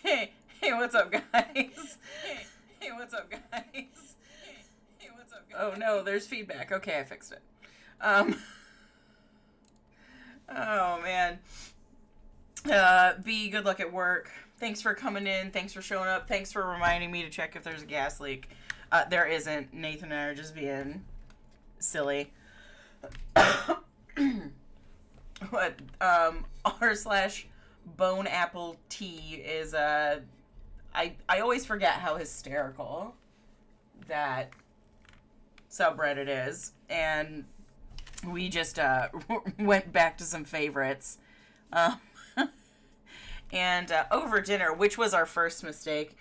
Hey, what's up, guys? Hey, what's up, guys? Hey, what's up, guys? Oh no, there's feedback. Okay, I fixed it. Oh man. B, good luck at work. Thanks for coming in. Thanks for showing up. Thanks for reminding me to check if there's a gas leak. There isn't. Nathan and I are just being silly. What? r/bone apple tea is I always forget how hysterical that subreddit is, and we just went back to some favorites, and over dinner, which was our first mistake,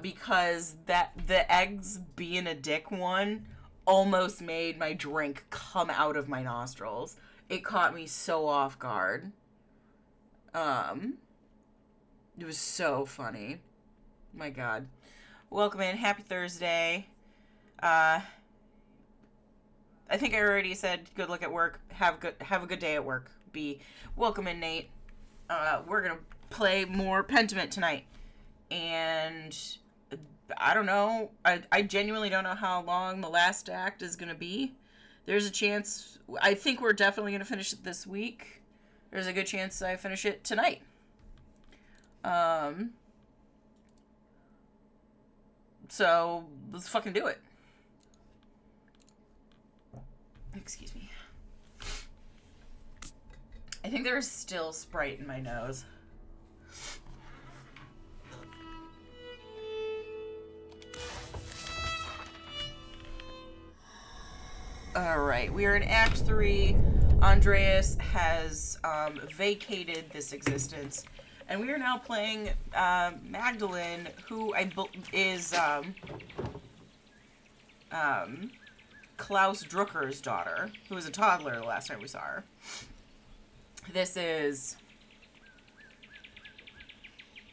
because that the eggs being a dick one almost made my drink come out of my nostrils. It caught me so off guard. It was so funny. My God. Welcome in. Happy Thursday. I think I already said good luck at work. Have a good day at work. B. Welcome in, Nate. We're gonna play more Pentiment tonight. And I don't know. I genuinely don't know how long the last act is gonna be. There's a chance. I think we're definitely gonna finish it this week. There's a good chance I finish it tonight. So let's fucking do it. Excuse me. I think there's still Sprite in my nose. Alright, we are in Act 3. Andreas has vacated this existence. And we are now playing Magdalene, who is Klaus Drucker's daughter, who was a toddler the last time we saw her. This is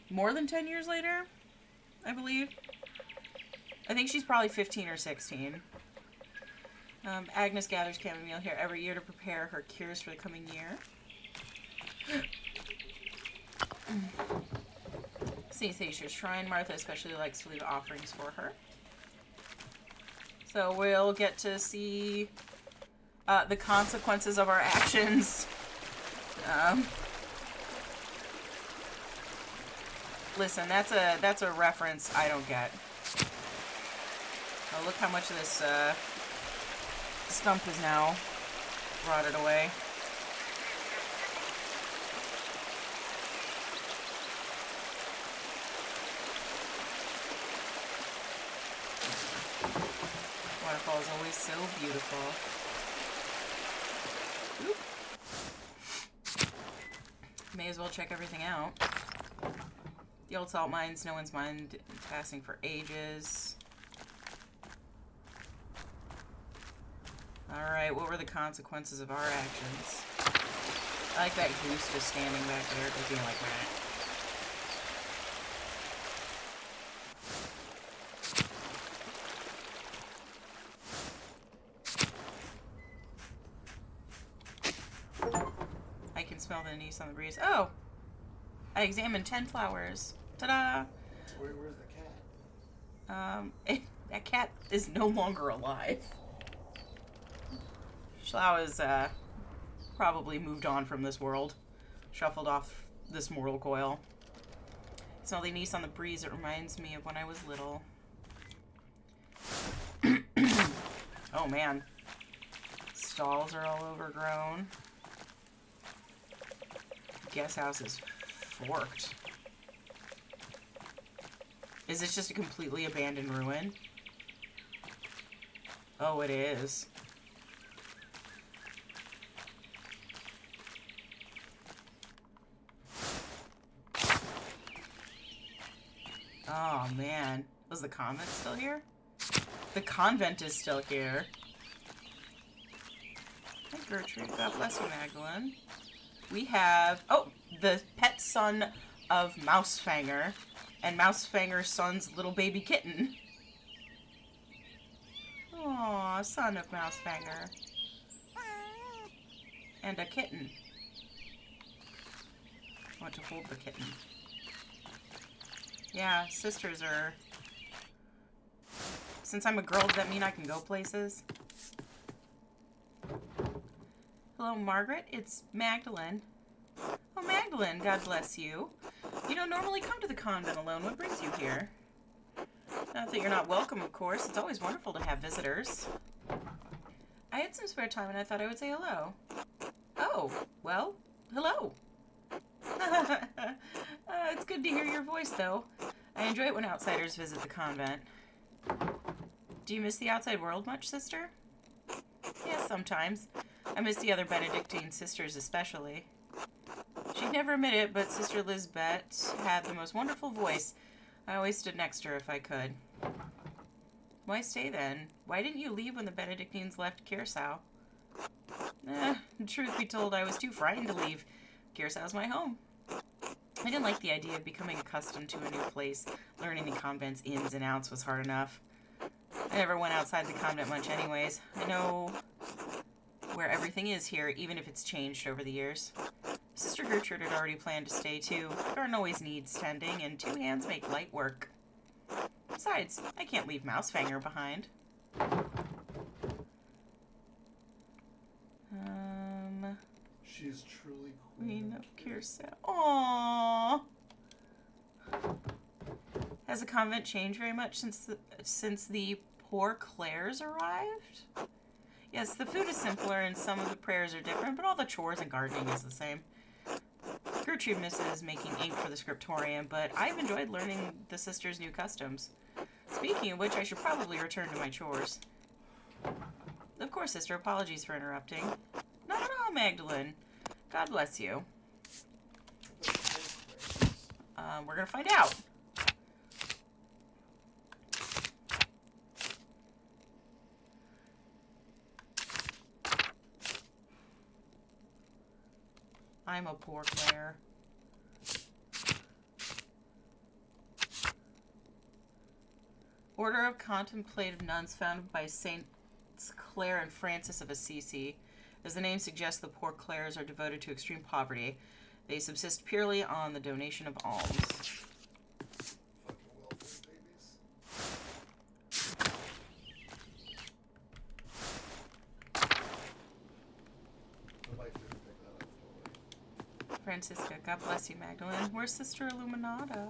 more than 10 years later, I believe. I think she's probably 15 or 16. Agnes gathers chamomile here every year to prepare her cures for the coming year. St. Statia's Shrine. Martha especially likes to leave offerings for her. So we'll get to see the consequences of our actions. Listen, that's a reference I don't get. Oh, look how much of this stump is now rotted away. Waterfall is always so beautiful. Oop. May as well check everything out. The old salt mines, no one's mined passing for ages. Alright, what were the consequences of our actions? I like that goose just standing back there, just being like that. I can smell the anise on the breeze. Oh! I examined 10 flowers. Ta-da! Where's the cat? That cat is no longer alive. Schlau has probably moved on from this world. Shuffled off this mortal coil. Smell the anise on the breeze. It reminds me of when I was little. Oh man. Stalls are all overgrown. Guest house is forked. Is this just a completely abandoned ruin? Oh, it is. Oh, man. Was the convent still here? The convent is still here. Hi, Gertrude. God bless you, Magdalene. We have... Oh! The pet son of Mousefanger. And Mousefanger's son's little baby kitten. Aww, son of Mousefanger. And a kitten. I want to hold the kitten. Yeah, sisters are... Since I'm a girl, does that mean I can go places? Hello, Margaret. It's Magdalene. Oh, Magdalene, God bless you. You don't normally come to the convent alone. What brings you here? Not that you're not welcome, of course. It's always wonderful to have visitors. I had some spare time and I thought I would say hello. Oh, well, hello. It's good to hear your voice, though. I enjoy it when outsiders visit the convent. Do you miss the outside world much, sister? Yes, sometimes. I miss the other Benedictine sisters especially. She'd never admit it, but Sister Lisbeth had the most wonderful voice. I always stood next to her if I could. Why stay then? Why didn't you leave when the Benedictines left Curacao? Truth be told, I was too frightened to leave. Curaçao's my home. I didn't like the idea of becoming accustomed to a new place. Learning the convent's ins and outs was hard enough. I never went outside the convent much anyways. I know where everything is here, even if it's changed over the years. Sister Gertrude had already planned to stay too. The garden always needs tending, and 2 hands make light work. Besides, I can't leave Mousefanger behind. She's truly Queen of Curacao. Aww. Has the convent changed very much since the poor Clares arrived? Yes, the food is simpler and some of the prayers are different, but all the chores and gardening is the same. Gertrude misses making ink for the scriptorium, but I've enjoyed learning the sisters' new customs. Speaking of which, I should probably return to my chores. Of course, sister, apologies for interrupting. Not at all, Magdalene. God bless you. We're gonna find out. I'm a poor Clare. Order of Contemplative Nuns founded by Saints Clare and Francis of Assisi. As the name suggests, the poor Clares are devoted to extreme poverty. They subsist purely on the donation of alms. fucking welfare babies. My wife didn't pick that up totally. Francisca, God bless you, Magdalene. Where's Sister Illuminata?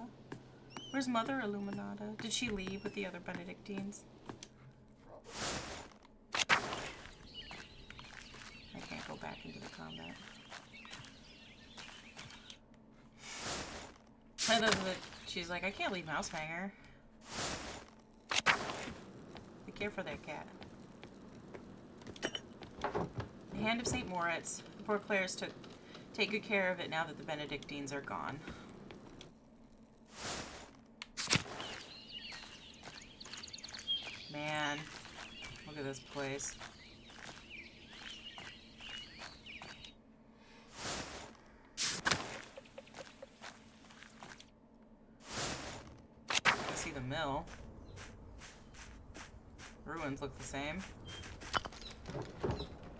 Where's Mother Illuminata? Did she leave with the other Benedictines? Probably. I can't go back into the convent. I love that she's like, I can't leave Mousefanger. Be careful there, cat. The Hand of St. Moritz. The poor Clares take good care of it now that the Benedictines are gone. Man, look at this place. I see the mill. Ruins look the same.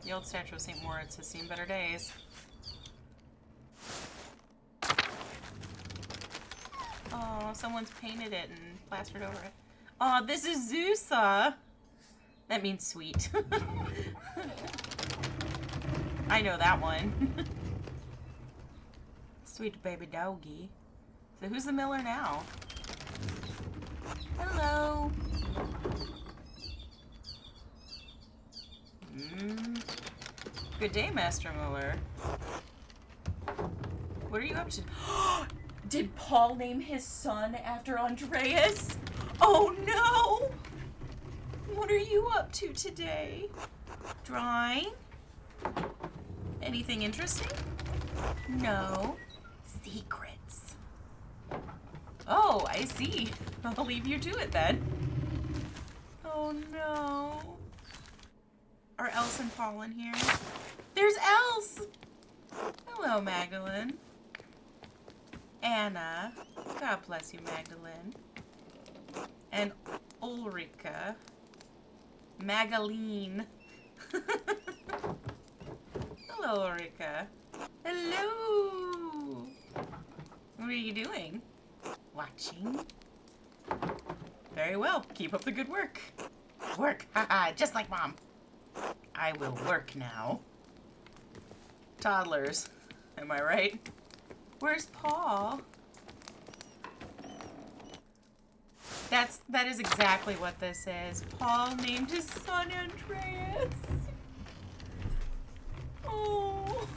The old statue of St. Moritz has seen better days. Oh, someone's painted it and plastered over it. Oh, this is Zusa. That means sweet. I know that one. Sweet baby doggy. So who's the miller now? Hello. Good day, Master Miller. What are you up to? Did Paul name his son after Andreas? Oh no! What are you up to today? Drawing? Anything interesting? No. Secrets. Oh, I see. I'll leave you to it then. Oh no. Are Else and Paul in here? There's Else! Hello, Magdalene. Anna. God bless you, Magdalene. And Ulrika. Magaline. Hello, Ulrika. Hello. What are you doing? Watching. Very well. Keep up the good work. Work. Haha, just like Mom. I will work now. Toddlers. Am I right? Where's Paul? That is exactly what this is. Paul named his son Andreas. Oh.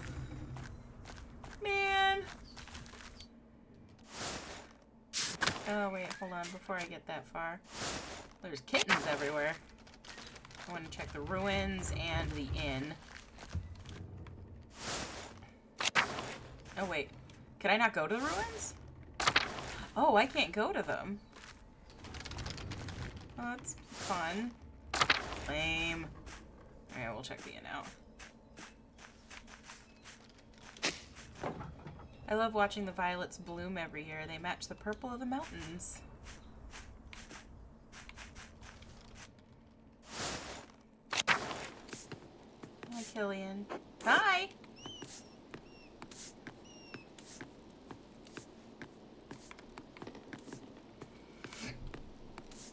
Man. Oh, wait, hold on. Before I get that far. There's kittens everywhere. I want to check the ruins and the inn. Oh, wait. Can I not go to the ruins? Oh, I can't go to them. Oh, that's fun. Lame. Alright, we'll check the inn out. I love watching the violets bloom every year. They match the purple of the mountains. Hi, Killian. Hi!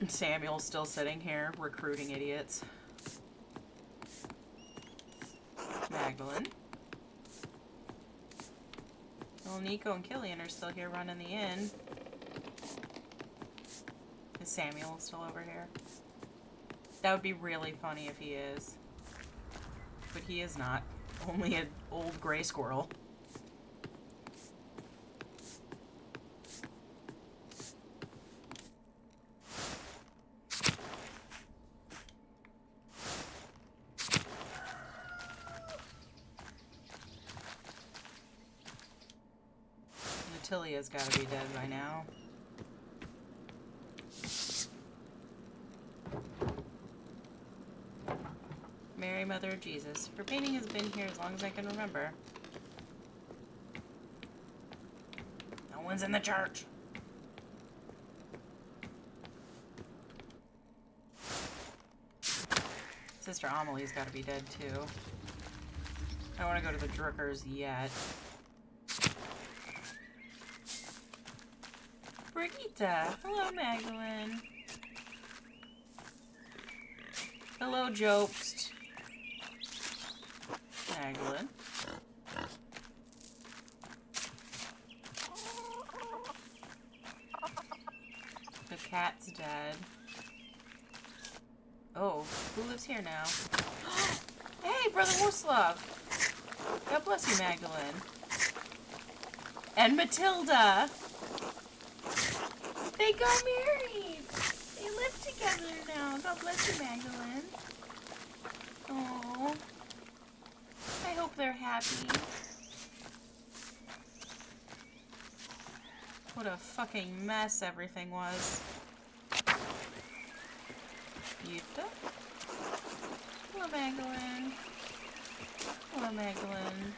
And Samuel's still sitting here recruiting idiots. Magdalene. Well, Nico and Killian are still here running the inn. Is Samuel still over here? That would be really funny if he is. But he is not. Only an old gray squirrel. Natilia's gotta be dead by now. Mary, Mother of Jesus. Her painting has been here as long as I can remember. No one's in the church. Sister Amelie's gotta be dead too. I don't want to go to the Druckers yet. Brigitte. Hello, Magdalene. Hello, Jobst. Magdalene. The cat's dead. Oh, who lives here now? Hey, Brother Warslav. God bless you, Magdalene. And Matilda. They got married. They live together now. God bless you, Magdalene. Oh, I hope they're happy. What a fucking mess everything was. Yuta? Hello, Magdalene. Hello, Magdalene.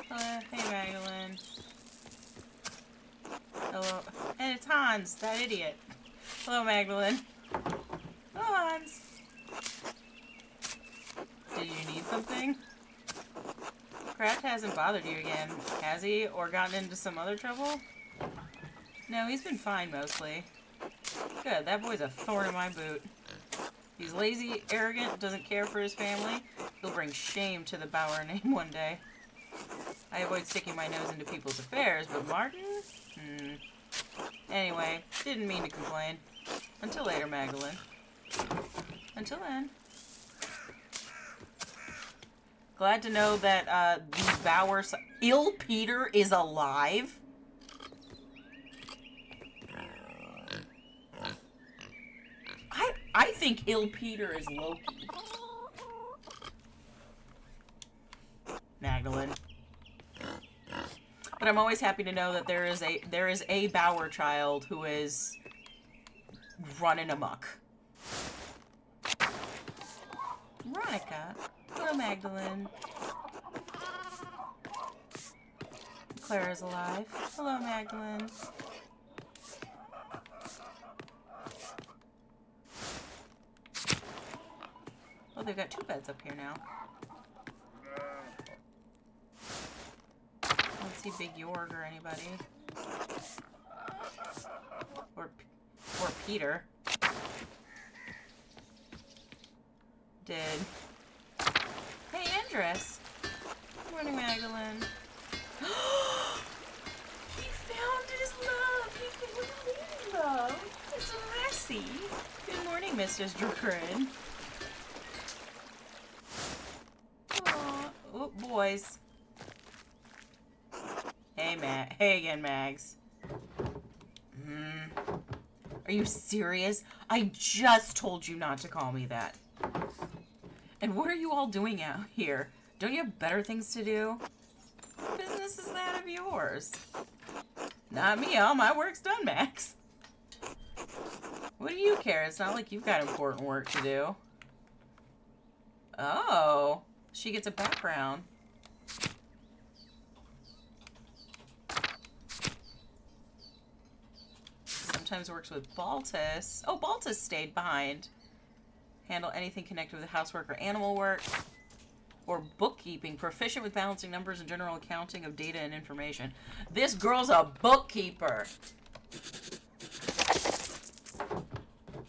Hey, Magdalene. Hello. And it's Hans, that idiot. Hello, Magdalene. Hello, Hans. Did you need something? Kraft hasn't bothered you again, has he? Or gotten into some other trouble? No, he's been fine mostly. Good, that boy's a thorn in my boot. He's lazy, arrogant, doesn't care for his family. He'll bring shame to the Bauer name one day. I avoid sticking my nose into people's affairs, but Martin? Anyway, didn't mean to complain. Until later, Magdalene. Until then. Glad to know that the Bauer... Ill Peter is alive? I think Ill Peter is Loki. Magdalene. But I'm always happy to know that there is a Bauer child who is running amok. Veronica. Hello, Magdalene. Clara's alive. Hello, Magdalene. Oh, they've got two beds up here now. I don't see Big Yorg or anybody. Peter. Did. Hey, Andress. Good morning, Magdalene. He found his love. He found his love. It's messy. Good morning, Mr. Druckern. Oh, boys. Hey, Hey again, Mags. Are you serious? I just told you not to call me that. And what are you all doing out here? Don't you have better things to do? What business is that of yours? Not me. All my work's done, Max. What do you care? It's not like you've got important work to do. Oh, she gets a background. Sometimes works with Baltus. Oh, Baltus stayed behind. Handle anything connected with housework or animal work. Or bookkeeping. Proficient with balancing numbers and general accounting of data and information. This girl's a bookkeeper.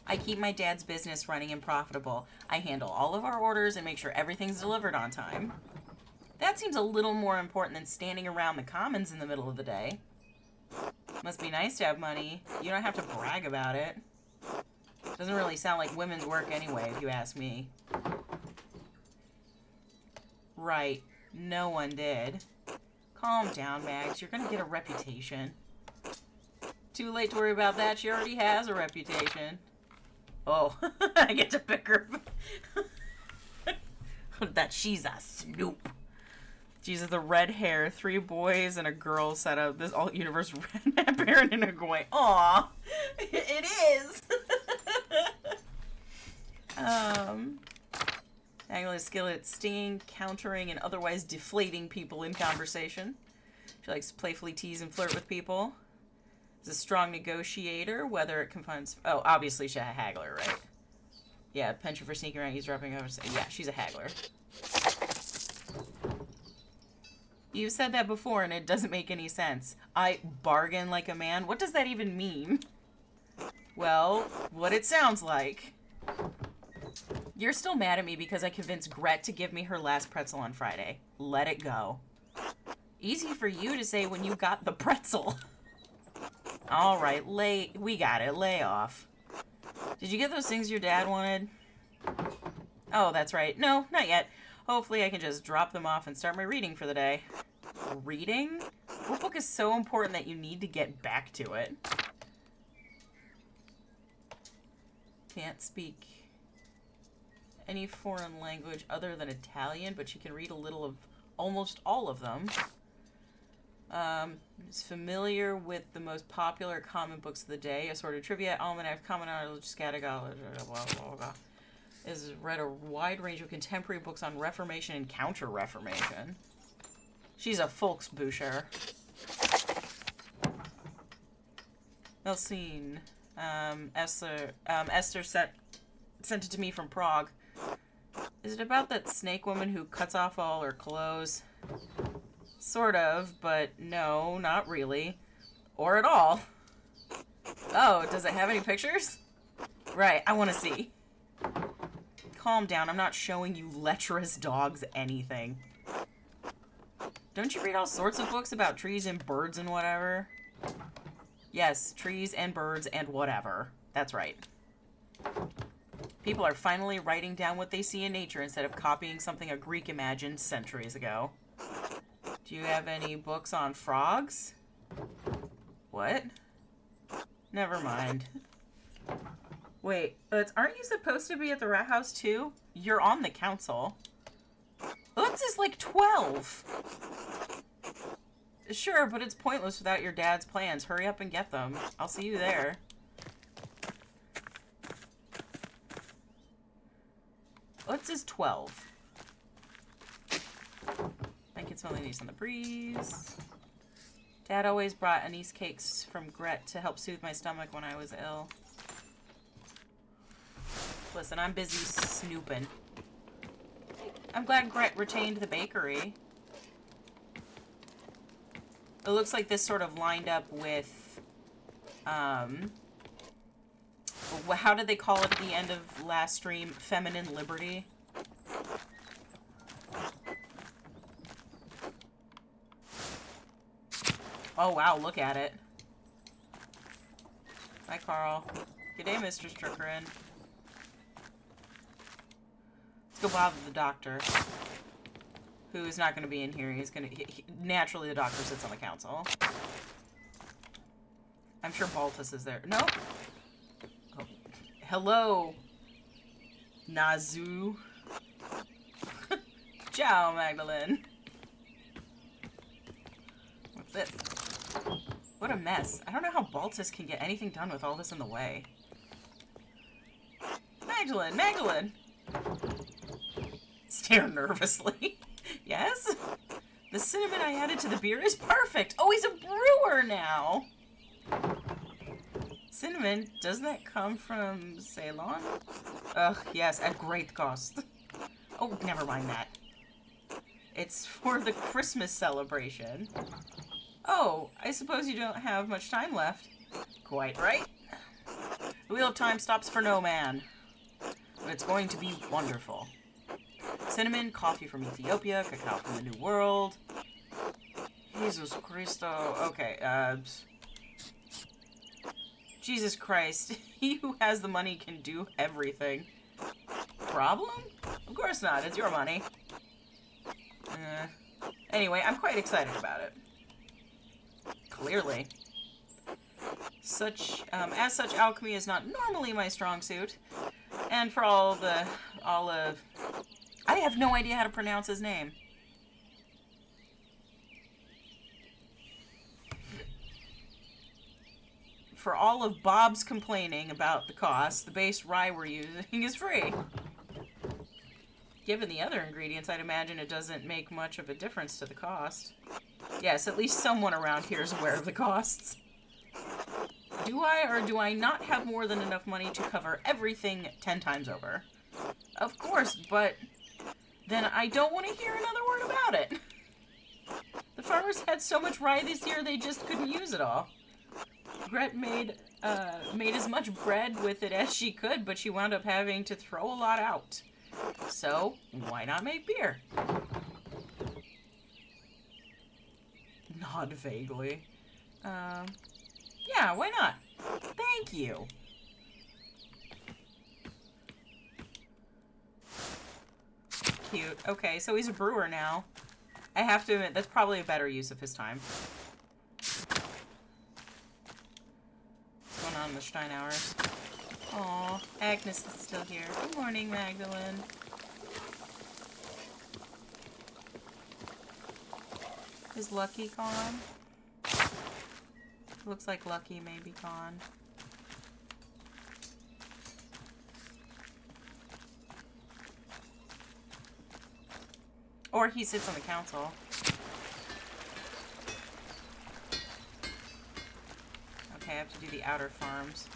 I keep my dad's business running and profitable. I handle all of our orders and make sure everything's delivered on time. That seems a little more important than standing around the commons in the middle of the day. Must be nice to have money. You don't have to brag about it. Doesn't really sound like women's work anyway, if you ask me. Right. No one did. Calm down, Max. You're gonna get a reputation. Too late to worry about that. She already has a reputation. Oh, I get to pick her. That she's a snoop. Jesus, the red hair, 3 boys and a girl set up this alt universe redneck parent and a going, aw, it is. Angling skill at stinging, countering, and otherwise deflating people in conversation. She likes to playfully tease and flirt with people. Is a strong negotiator, whether it confines. Oh, obviously she's a haggler, right? Yeah, penchant for sneaking around, eavesdropping over. Yeah, she's a haggler. You've said that before, and it doesn't make any sense. I bargain like a man? What does that even mean? Well, what it sounds like. You're still mad at me because I convinced Gret to give me her last pretzel on Friday. Let it go. Easy for you to say when you got the pretzel. Alright, we got it. Lay off. Did you get those things your dad wanted? Oh, that's right. No, not yet. Hopefully I can just drop them off and start my reading for the day. Reading? What book is so important that you need to get back to it? Can't speak any foreign language other than Italian, but she can read a little of almost all of them. Is familiar with the most popular common books of the day, assorted trivia, almanac, common knowledge, scattergold, blah, blah, blah. Has read a wide range of contemporary books on Reformation and Counter-Reformation. She's a Volksbücher. Melsine. Esther sent it to me from Prague. Is it about that snake woman who cuts off all her clothes? Sort of, but no, not really. Or at all. Oh, does it have any pictures? Right, I want to see. Calm down, I'm not showing you lecherous dogs anything. Don't you read all sorts of books about trees and birds and whatever? Yes, trees and birds and whatever. That's right. People are finally writing down what they see in nature instead of copying something a Greek imagined centuries ago. Do you have any books on frogs? What? Never mind. Wait, aren't you supposed to be at the rat house too? You're on the council. Utz is like 12. Sure, but it's pointless without your dad's plans. Hurry up and get them. I'll see you there. Utz is 12. I can smell the anise on the breeze. Dad always brought anise cakes from Gret to help soothe my stomach when I was ill. Listen, I'm busy snooping. I'm glad Gret retained the bakery. It looks like this sort of lined up with, How did they call it at the end of last stream? Feminine liberty? Oh, wow, look at it. Hi, Carl. Good day, Mr. Strickerin. Let's go bother the doctor. Who is not going to be in here. He's going to... Naturally, the doctor sits on the council. I'm sure Baltus is there. No. Oh. Hello. Nazu. Ciao, Magdalene. What's this? What a mess. I don't know how Baltus can get anything done with all this in the way. Magdalene! Magdalene! Stare nervously. Yes? The cinnamon I added to the beer is perfect! Oh, he's a brewer now! Cinnamon, doesn't that come from Ceylon? Ugh, yes, at great cost. Oh, never mind that. It's for the Christmas celebration. Oh, I suppose you don't have much time left. Quite right. The wheel of time stops for no man. But it's going to be wonderful. Cinnamon, coffee from Ethiopia, cacao from the New World. Jesus Christo. Okay, Jesus Christ. He who has the money can do everything. Problem? Of course not. It's your money. Anyway, I'm quite excited about it. Clearly. As such, alchemy is not normally my strong suit. And for I have no idea how to pronounce his name. For all of Bob's complaining about the cost, the base rye we're using is free. Given the other ingredients, I'd imagine it doesn't make much of a difference to the cost. Yes, at least someone around here is aware of the costs. Do I or do I not have more than enough money to cover everything 10 times over? Of course, but then I don't want to hear another word about it. The farmers had so much rye this year they just couldn't use it all. Gret made as much bread with it as she could, but she wound up having to throw a lot out. So, why not make beer? Nod vaguely. Yeah, why not? Thank you. Cute. Okay, so he's a brewer now. I have to admit, that's probably a better use of his time. What's going on in the Stein hours? Aw, Agnes is still here. Good morning, Magdalene. Is Lucky gone? Looks like Lucky may be gone. Or he sits on the council. Okay, I have to do the outer farms.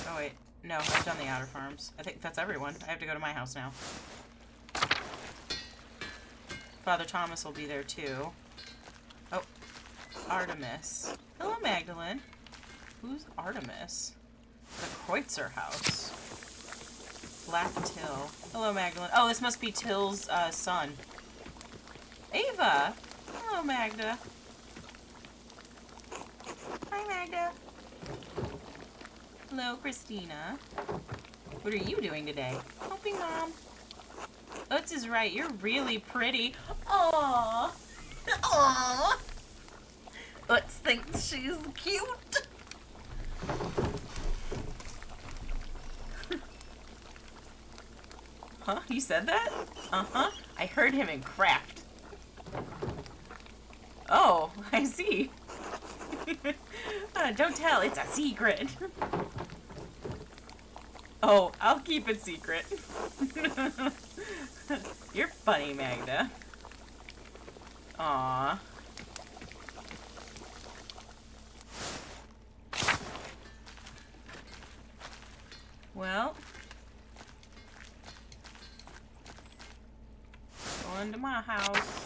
Oh wait, no, I've done the outer farms. I think that's everyone. I have to go to my house now. Father Thomas will be there too. Oh, Artemis. Hello, Magdalene. Who's Artemis? The Kreutzer house. Black Till. Hello, Magdalene. Oh, this must be Till's son. Ava! Hello, Magda. Hi, Magda. Hello, Christina. What are you doing today? Helping Mom. Utz is right. You're really pretty. Aww. Aww. Utz thinks she's cute. Huh? You said that? Uh-huh. I heard him in craft. Oh, I see. Don't tell. It's a secret. Oh, I'll keep it secret. You're funny, Magda. Aww. Well. Going to my house.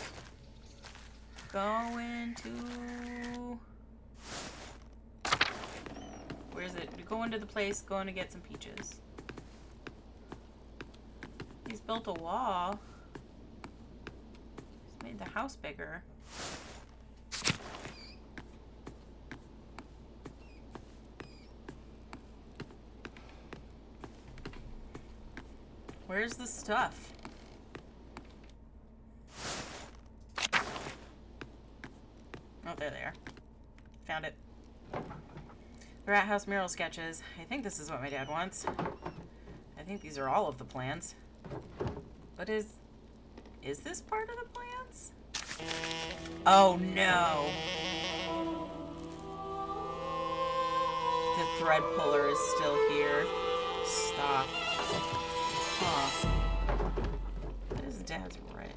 Going to... Where's it? Go into the place, going to get some peaches. He's built a wall. He's made the house bigger. Where's the stuff? Oh, there they are. Found it. The Rat House mural sketches. I think this is what my dad wants. I think these are all of the plans. What is this part of the plans? Oh no! The thread puller is still here. Stop. Huh. That is Dad's right.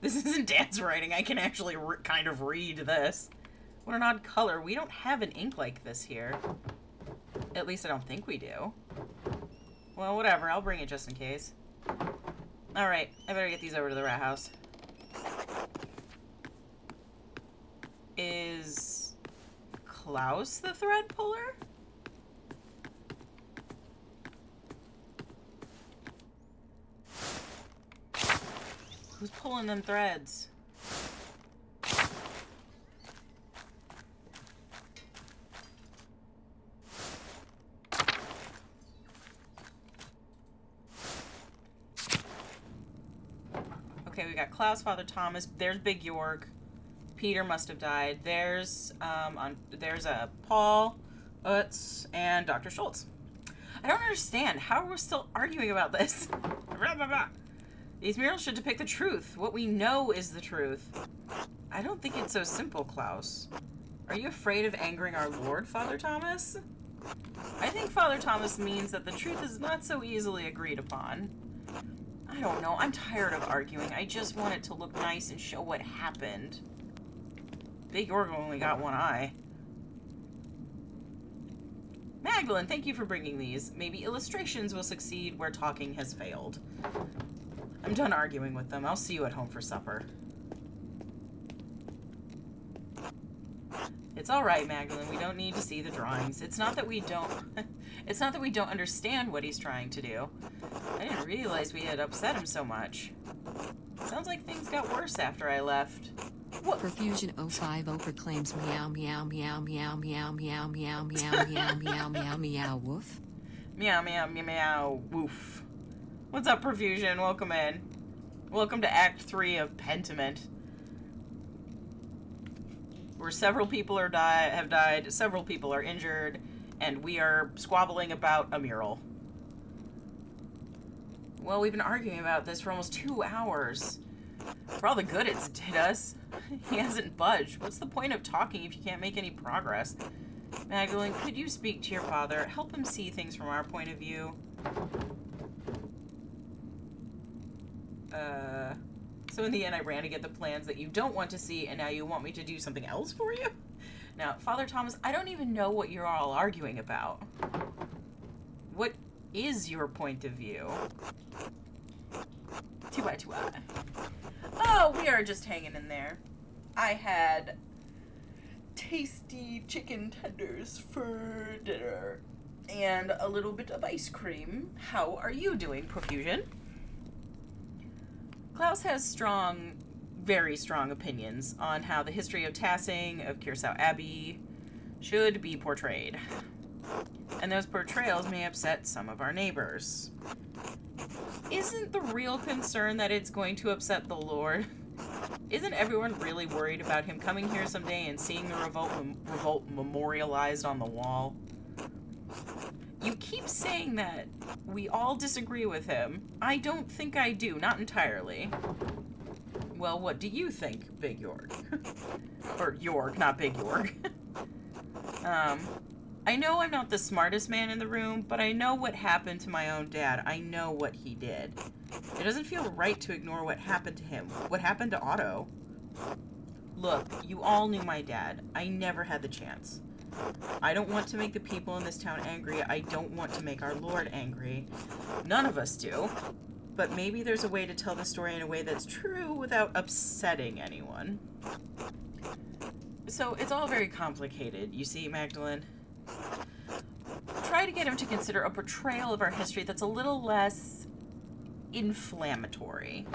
This isn't Dad's writing. I can actually kind of read this. What an odd color. We don't have an ink like this here. At least I don't think we do. Well, whatever. I'll bring it just in case. Alright. I better get these over to the rat house. Is Klaus the thread puller? Who's pulling them threads? Okay, we got Klaus, Father Thomas. There's Big York. Peter must have died. There's Paul, Utz, and Dr. Schultz. I don't understand. How are we still arguing about this? These murals should depict the truth. What we know is the truth. I don't think it's so simple, Klaus. Are you afraid of angering our Lord, Father Thomas? I think Father Thomas means that the truth is not so easily agreed upon. I don't know. I'm tired of arguing. I just want it to look nice and show what happened. Big York only got one eye. Magdalene, thank you for bringing these. Maybe illustrations will succeed where talking has failed. I'm done arguing with them. I'll see you at home for supper. It's all right, Magdalene. We don't need to see the drawings. It's not that we don't it's not that we don't understand what he's trying to do. I didn't realize we had upset him so much. Sounds like things got worse after I left. What? Perfusion 050 proclaims meow meow meow meow meow meow meow meow meow meow meow meow woof. Meow meow meow meow woof. What's up, Perfusion? Welcome in. Welcome to Act 3 of Pentiment. Where several people have died, several people are injured, and we are squabbling about a mural. Well, we've been arguing about this for almost 2 hours. For all the good it's did us. He hasn't budged. What's the point of talking if you can't make any progress? Magdalene, could you speak to your father? Help him see things from our point of view. So in the end, I ran to get the plans that you don't want to see, and now you want me to do something else for you? Now, Father Thomas, I don't even know what you're all arguing about. What is your point of view? 2 2 Oh, we are just hanging in there. I had tasty chicken tenders for dinner and a little bit of ice cream. How are you doing, Profusion? Klaus has strong, very strong opinions on how the history of Tassing, of Curacao Abbey, should be portrayed. And those portrayals may upset some of our neighbors. Isn't the real concern that it's going to upset the Lord? Isn't everyone really worried about him coming here someday and seeing the revolt memorialized on the wall? You keep saying that we all disagree with him. I don't think I do, not entirely. Well, what do you think, Big York? Or York, not Big York. I know I'm not the smartest man in the room, but I know what happened to my own dad. I know what he did. It doesn't feel right to ignore what happened to him. What happened to Otto? Look, you all knew my dad. I never had the chance. I don't want to make the people in this town angry. I don't want to make our Lord angry. None of us do. but maybe there's a way to tell the story in a way that's true without upsetting anyone. So it's all very complicated, you see, Magdalene. Try to get him to consider a portrayal of our history that's a little less inflammatory.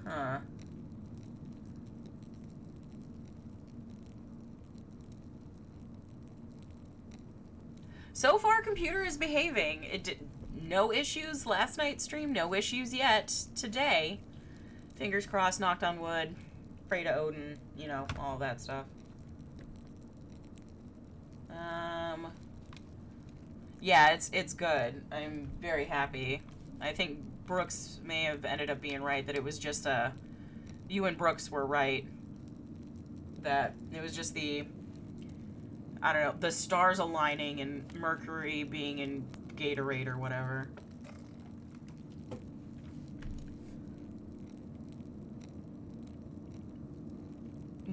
Huh. So far, computer is behaving. It did no issues last night's stream, no issues yet today. Fingers crossed, knocked on wood, pray to Odin, you know, all that stuff. Yeah, it's good. I'm very happy. I think Brooks may have ended up being right, that it was just you and Brooks were right. That it was just the, I don't know, the stars aligning and Mercury being in Gatorade or whatever.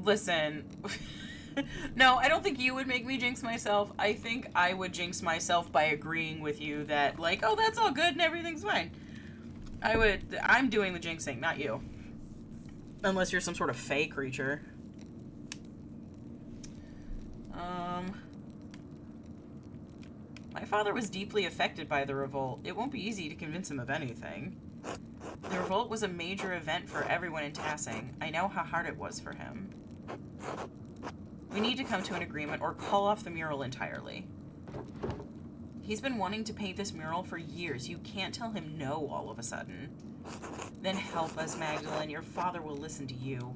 Listen, no, I don't think you would make me jinx myself. I think I would jinx myself by agreeing with you that, like, oh, that's all good and everything's fine. I'm doing the jinxing, not you. Unless you're some sort of fey creature. My father was deeply affected by the revolt. It won't be easy to convince him of anything. The revolt was a major event for everyone in Tassing. I know how hard it was for him. We need to come to an agreement or call off the mural entirely. He's been wanting to paint this mural for years. You can't tell him no all of a sudden. Then help us, Magdalene. Your father will listen to you.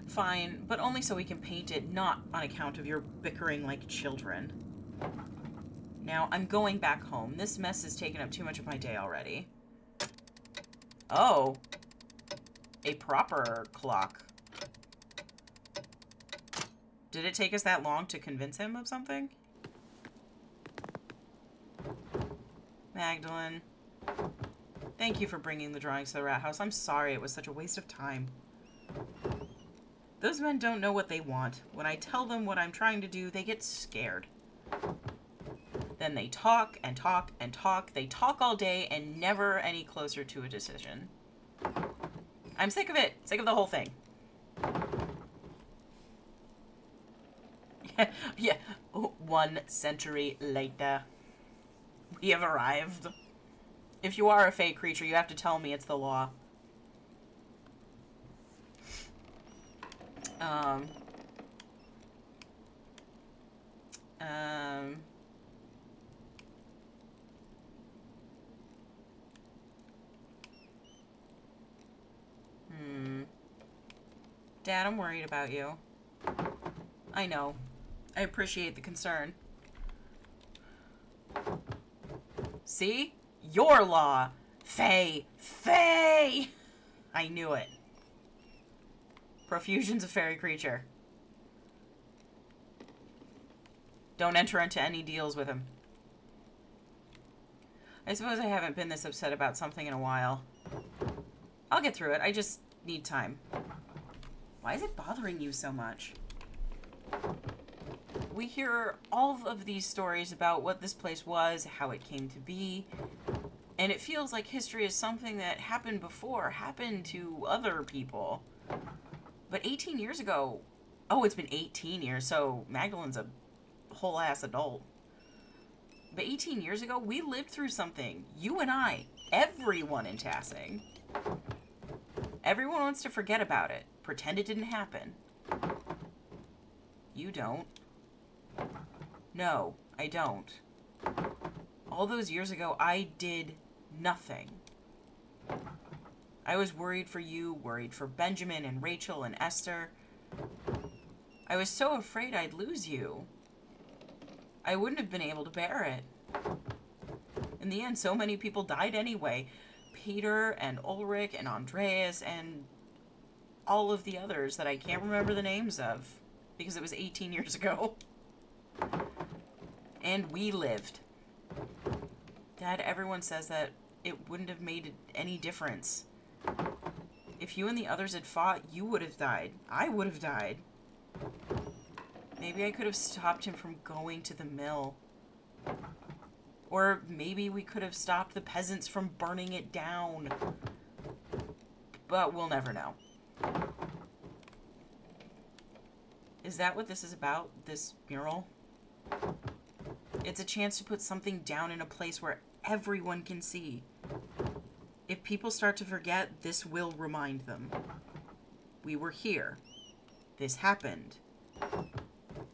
Fine, but only so we can paint it, not on account of your bickering like children. Now, I'm going back home. This mess has taken up too much of my day already. Oh. A proper clock. Did it take us that long to convince him of something? Magdalene. Thank you for bringing the drawings to the rat house. I'm sorry it was such a waste of time. Those men don't know what they want. When I tell them what I'm trying to do, they get scared. Then they talk and talk and talk. They talk all day and never any closer to a decision. I'm sick of it. Sick of the whole thing. Yeah. 1 century later. We have arrived. If you are a fey creature, you have to tell me it's the law. Dad, I'm worried about you. I know. I appreciate the concern. See? Your law. Faye. Faye! I knew it. Profusion's a fairy creature. Don't enter into any deals with him. I suppose I haven't been this upset about something in a while. I'll get through it. I just need time. Why is it bothering you so much? We hear all of these stories about what this place was, how it came to be, and it feels like history is something that happened before, happened to other people. But 18 years ago... Oh, it's been 18 years, so Magdalene's a whole-ass adult. But 18 years ago, we lived through something. You and I. Everyone in Tassing. Everyone wants to forget about it. Pretend it didn't happen. You don't. No, I don't. All those years ago, I did nothing. I was worried for you, worried for Benjamin and Rachel and Esther. I was so afraid I'd lose you. I wouldn't have been able to bear it. In the end, so many people died anyway. Peter and Ulrich and Andreas and all of the others that I can't remember the names of because it was 18 years ago. And we lived. Dad, everyone says that it wouldn't have made any difference. If you and the others had fought, you would have died. I would have died. Maybe I could have stopped him from going to the mill. Or maybe we could have stopped the peasants from burning it down. But we'll never know. Is that what this is about? This mural? It's a chance to put something down in a place where everyone can see. If people start to forget, this will remind them. We were here. This happened.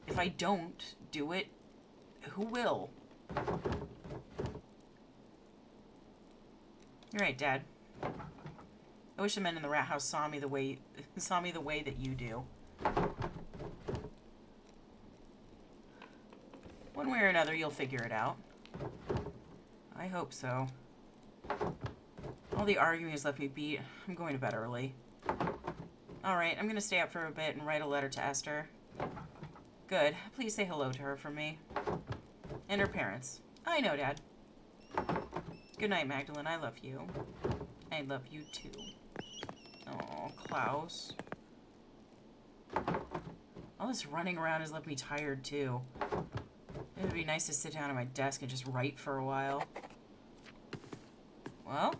If I don't do it, who will? You're right, Dad. I wish the men in the rat house saw me the way that you do. One way or another, you'll figure it out. I hope so. All the arguing has left me beat. I'm going to bed early. Alright, I'm gonna stay up for a bit and write a letter to Esther. Good. Please say hello to her from me. And her parents. I know, Dad. Good night, Magdalene. I love you. I love you, too. Oh, Klaus. All this running around has left me tired, too. It would be nice to sit down at my desk and just write for a while. Well,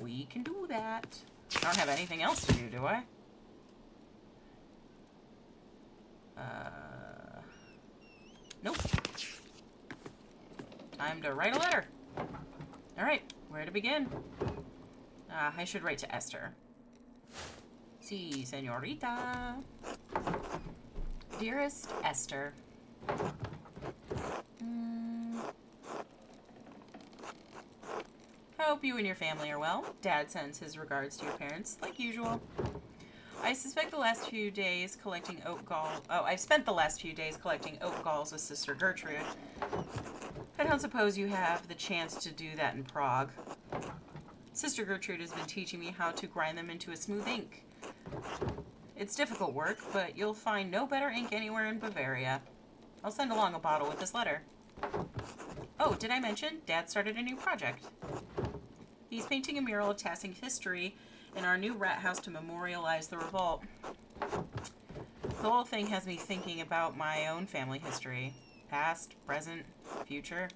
we can do that. I don't have anything else to do I? Nope. Time to write a letter. Alright, where to begin? I should write to Esther. Si, señorita. Dearest Esther. Hope you and your family are well. Dad sends his regards to your parents, like usual. I suspect the last few days collecting oat gall... Oh, I've spent the last few days collecting oat galls with Sister Gertrude. I don't suppose you have the chance to do that in Prague. Sister Gertrude has been teaching me how to grind them into a smooth ink. It's difficult work, but you'll find no better ink anywhere in Bavaria. I'll send along a bottle with this letter. Oh, did I mention? Dad started a new project. He's painting a mural of Tassing history in our new rat house to memorialize the revolt. The whole thing has me thinking about my own family history. Past, present, future.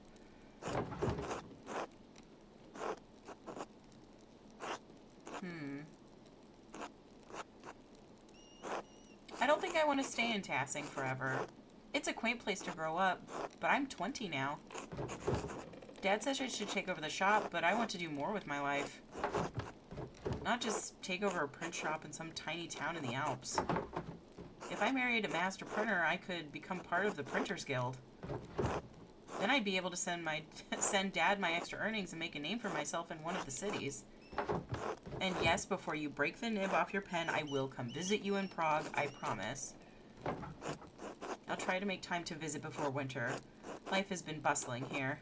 I don't think I want to stay in Tassing forever. It's a quaint place to grow up, but I'm 20 now. Dad says I should take over the shop, but I want to do more with my life. Not just take over a print shop in some tiny town in the Alps. If I married a master printer, I could become part of the Printers Guild. Then I'd be able to send Dad my extra earnings and make a name for myself in one of the cities. And yes, before you break the nib off your pen, I will come visit you in Prague, I promise. I'll try to make time to visit before winter. Life has been bustling here.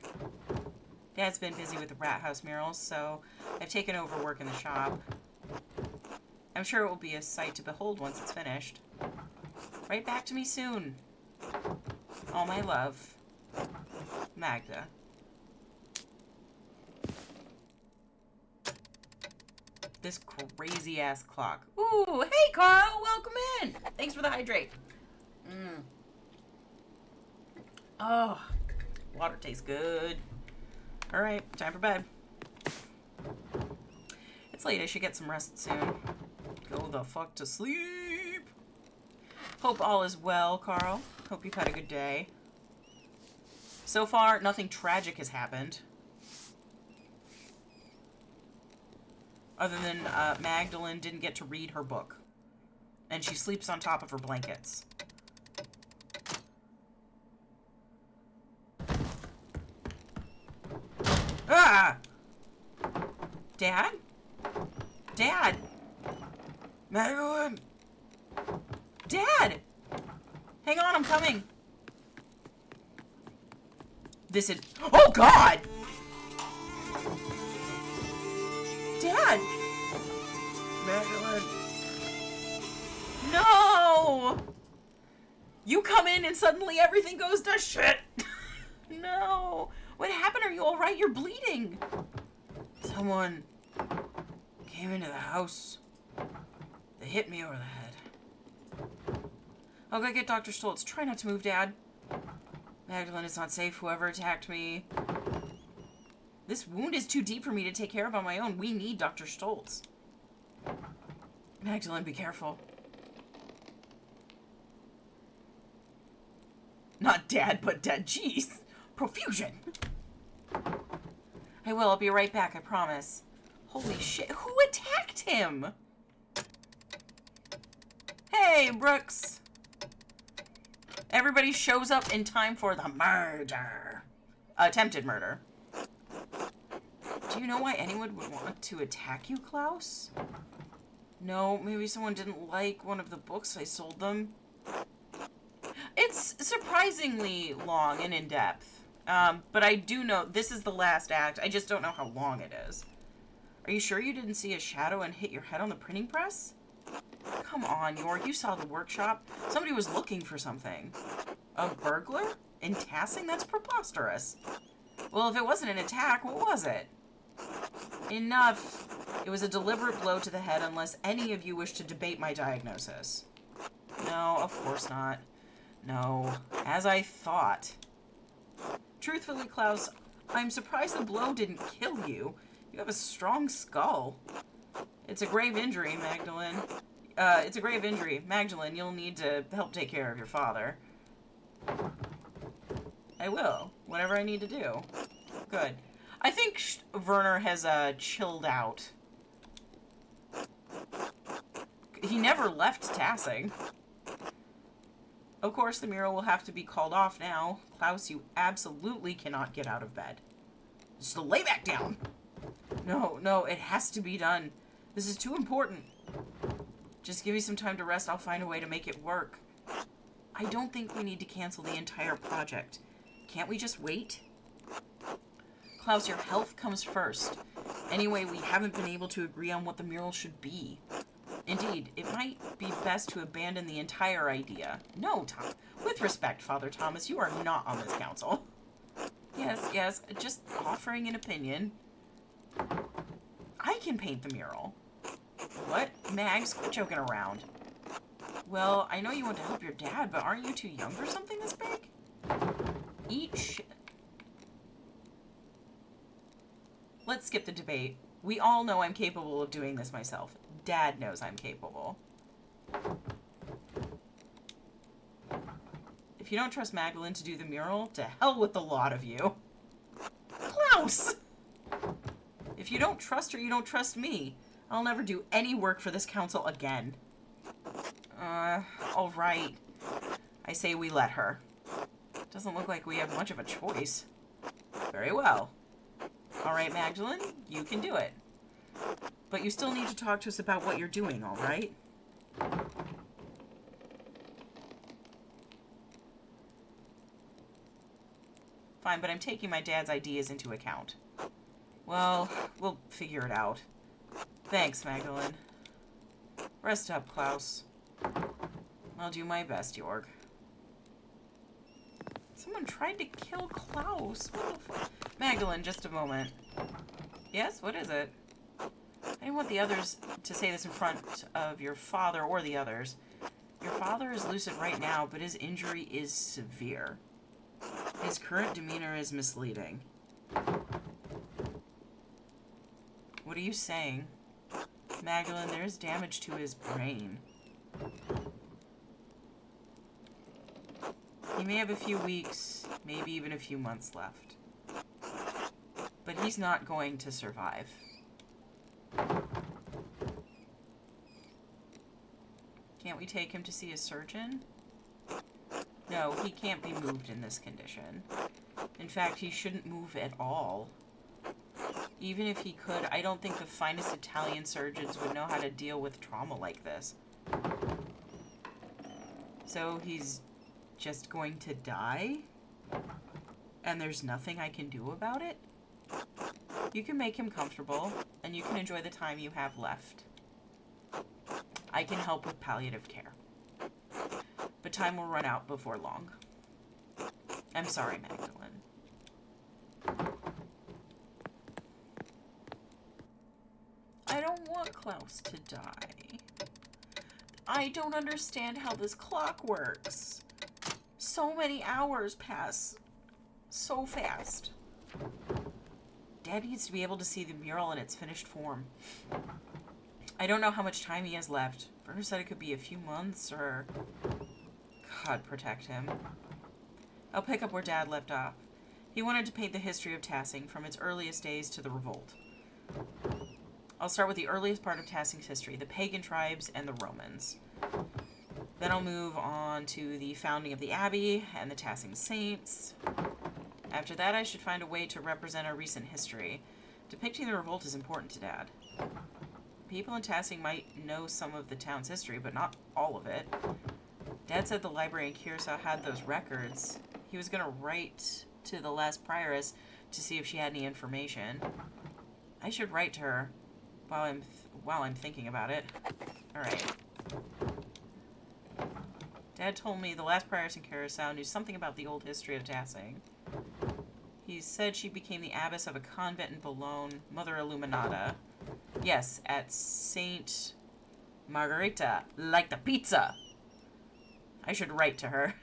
Dad's been busy with the rat house murals, so I've taken over work in the shop. I'm sure it will be a sight to behold once it's finished. Write back to me soon. All my love. Magda. This crazy ass clock. Ooh, hey Carl, welcome in. Thanks for the hydrate. Oh, water tastes good. All right, time for bed. It's late, I should get some rest soon. Go the fuck to sleep. Hope all is well, Carl. Hope you've had a good day. So far, nothing tragic has happened. Other than Magdalene didn't get to read her book. And she sleeps on top of her blankets. Ah! Dad? Dad! Magdalene! Dad! Hang on, I'm coming. This is... Oh, God! Dad! Magdalene. No! You come in and suddenly everything goes to shit. No. What happened? Are you alright? You're bleeding. Someone came into the house. They hit me over the head. I'll go get Dr. Stoltz. Try not to move, Dad. Magdalene, it's not safe. Whoever attacked me. This wound is too deep for me to take care of on my own. We need Dr. Stoltz. Magdalene, be careful. Not Dad, but Dad. Jeez. Profusion. I will. I'll be right back. I promise. Holy shit. Who attacked him? Hey, Brooks. Everybody shows up in time for the murder. Attempted murder. Do you know why anyone would want to attack you, Klaus? No, maybe someone didn't like one of the books I sold them. It's surprisingly long and in-depth. But I do know this is the last act. I just don't know how long it is. Are you sure you didn't see a shadow and hit your head on the printing press? Come on, York. You saw the workshop. Somebody was looking for something. A burglar? In Tassing? That's preposterous. Well, if it wasn't an attack, what was it? Enough. It was a deliberate blow to the head unless any of you wish to debate my diagnosis. No, of course not. No, as I thought. Truthfully, Klaus, I'm surprised the blow didn't kill you. You have a strong skull. It's a grave injury, Magdalene. It's a grave injury. Magdalene, you'll need to help take care of your father. I will. Whatever I need to do. Good. I think Werner has, chilled out. He never left Tassing. Of course, the mural will have to be called off now. Klaus, you absolutely cannot get out of bed. Just lay back down. No, it has to be done. This is too important. Just give me some time to rest. I'll find a way to make it work. I don't think we need to cancel the entire project. Can't we just wait? Klaus, your health comes first. Anyway, we haven't been able to agree on what the mural should be. Indeed, it might be best to abandon the entire idea. No, Tom. With respect, Father Thomas, you are not on this council. Yes, just offering an opinion. I can paint the mural. What? Mags, quit joking around. Well, I know you want to help your dad, but aren't you too young for something this big? Eat shit. Let's skip the debate. We all know I'm capable of doing this myself. Dad knows I'm capable. If you don't trust Magdalene to do the mural, to hell with the lot of you. Klaus! If you don't trust her, you don't trust me. I'll never do any work for this council again. Alright. I say we let her. Doesn't look like we have much of a choice. Very well. Alright, Magdalene, you can do it. But you still need to talk to us about what you're doing, alright? Fine, but I'm taking my dad's ideas into account. Well, we'll figure it out. Thanks, Magdalene. Rest up, Klaus. I'll do my best, Jorg. Someone tried to kill Klaus. What the fuck? Magdalene, just a moment. Yes, what is it? I didn't want the others to say this in front of your father or the others. Your father is lucid right now, but his injury is severe. His current demeanor is misleading. What are you saying? Magdalene, there's damage to his brain. He may have a few weeks, maybe even a few months left. But he's not going to survive. Can't we take him to see a surgeon? No, he can't be moved in this condition. In fact, he shouldn't move at all. Even if he could, I don't think the finest Italian surgeons would know how to deal with trauma like this. So he's just going to die? And there's nothing I can do about it? You can make him comfortable, and you can enjoy the time you have left. I can help with palliative care. But time will run out before long. I'm sorry, Magdalene. I don't want Klaus to die. I don't understand how this clock works. So many hours pass so fast. Dad needs to be able to see the mural in its finished form. I don't know how much time he has left. Werner said it could be a few months or... God protect him. I'll pick up where Dad left off. He wanted to paint the history of Tassing from its earliest days to the revolt. I'll start with the earliest part of Tassing's history, the pagan tribes and the Romans. Then I'll move on to the founding of the Abbey and the Tassing Saints. After that, I should find a way to represent our recent history. Depicting the revolt is important to Dad. People in Tassing might know some of the town's history, but not all of it. Dad said the library in Curacao had those records. He was going to write to the last prioress to see if she had any information. I should write to her while I'm thinking about it. Alright. Dad told me the last prioress in Curacao knew something about the old history of Tassing. He said she became the abbess of a convent in Boulogne, Mother Illuminata. Yes, at Saint Margherita, like the pizza. I should write to her.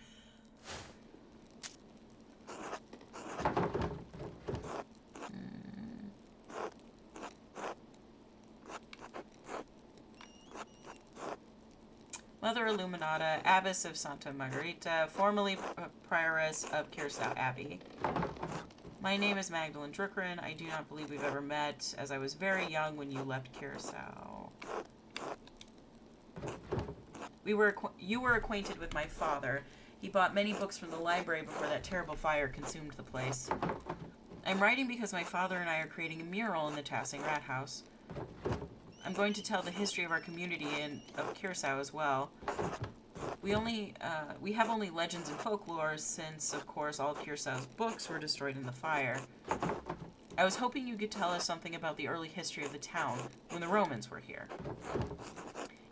Mother Illuminata, Abbess of Santa Margherita, formerly Prioress of Curacao Abbey. My name is Magdalene Druckren. I do not believe we've ever met, as I was very young when you left Curacao. You were acquainted with my father. He bought many books from the library before that terrible fire consumed the place. I'm writing because my father and I are creating a mural in the Tassing Rat House. I'm going to tell the history of our community and of Curacao as well. We have only legends and folklore since, of course, all of Curacao's books were destroyed in the fire. I was hoping you could tell us something about the early history of the town when the Romans were here.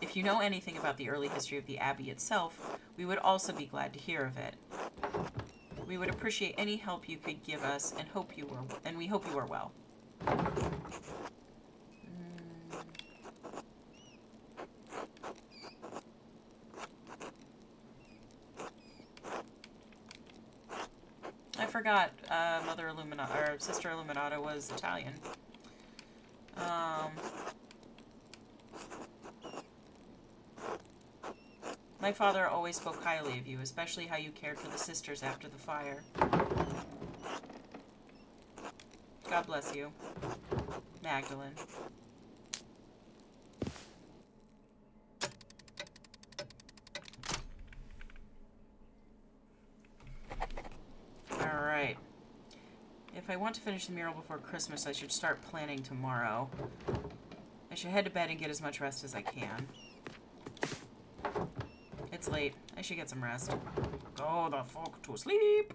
If you know anything about the early history of the Abbey itself, we would also be glad to hear of it. We would appreciate any help you could give us and we hope you are well. I forgot Mother Illuminata, or Sister Illuminata was Italian. My father always spoke highly of you, especially how you cared for the sisters after the fire. God bless you. Magdalene. Alright. If I want to finish the mural before Christmas, I should start planning tomorrow. I should head to bed and get as much rest as I can. It's late. I should get some rest. Go the fuck to sleep!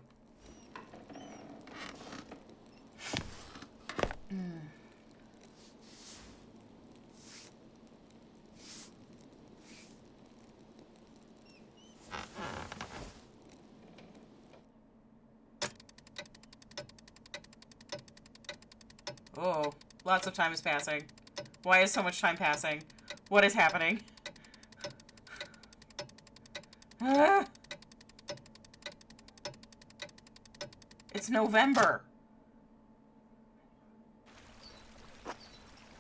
Oh, lots of time is passing. Why is so much time passing? What is happening? It's November.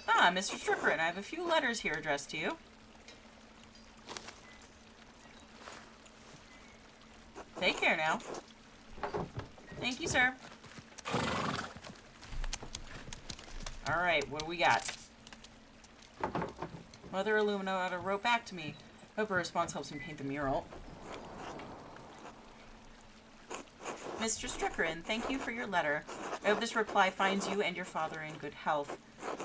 Ah, Mr. Strickland, I have a few letters here addressed to you. Take care now. Thank you, sir. Alright, what do we got? Mother Illuminata wrote back to me. Hope her response helps me paint the mural. Mr. Strickland, thank you for your letter. I hope this reply finds you and your father in good health.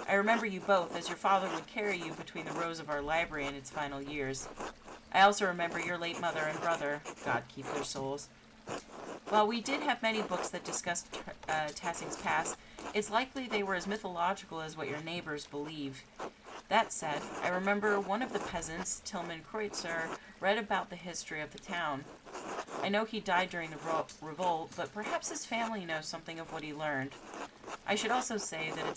I remember you both, as your father would carry you between the rows of our library in its final years. I also remember your late mother and brother. God keep their souls. While we did have many books that discussed Tassing's past, it's likely they were as mythological as what your neighbors believe. That said, I remember one of the peasants, Tillman Kreutzer, read about the history of the town. I know he died during the revolt, but perhaps his family knows something of what he learned. I should also say that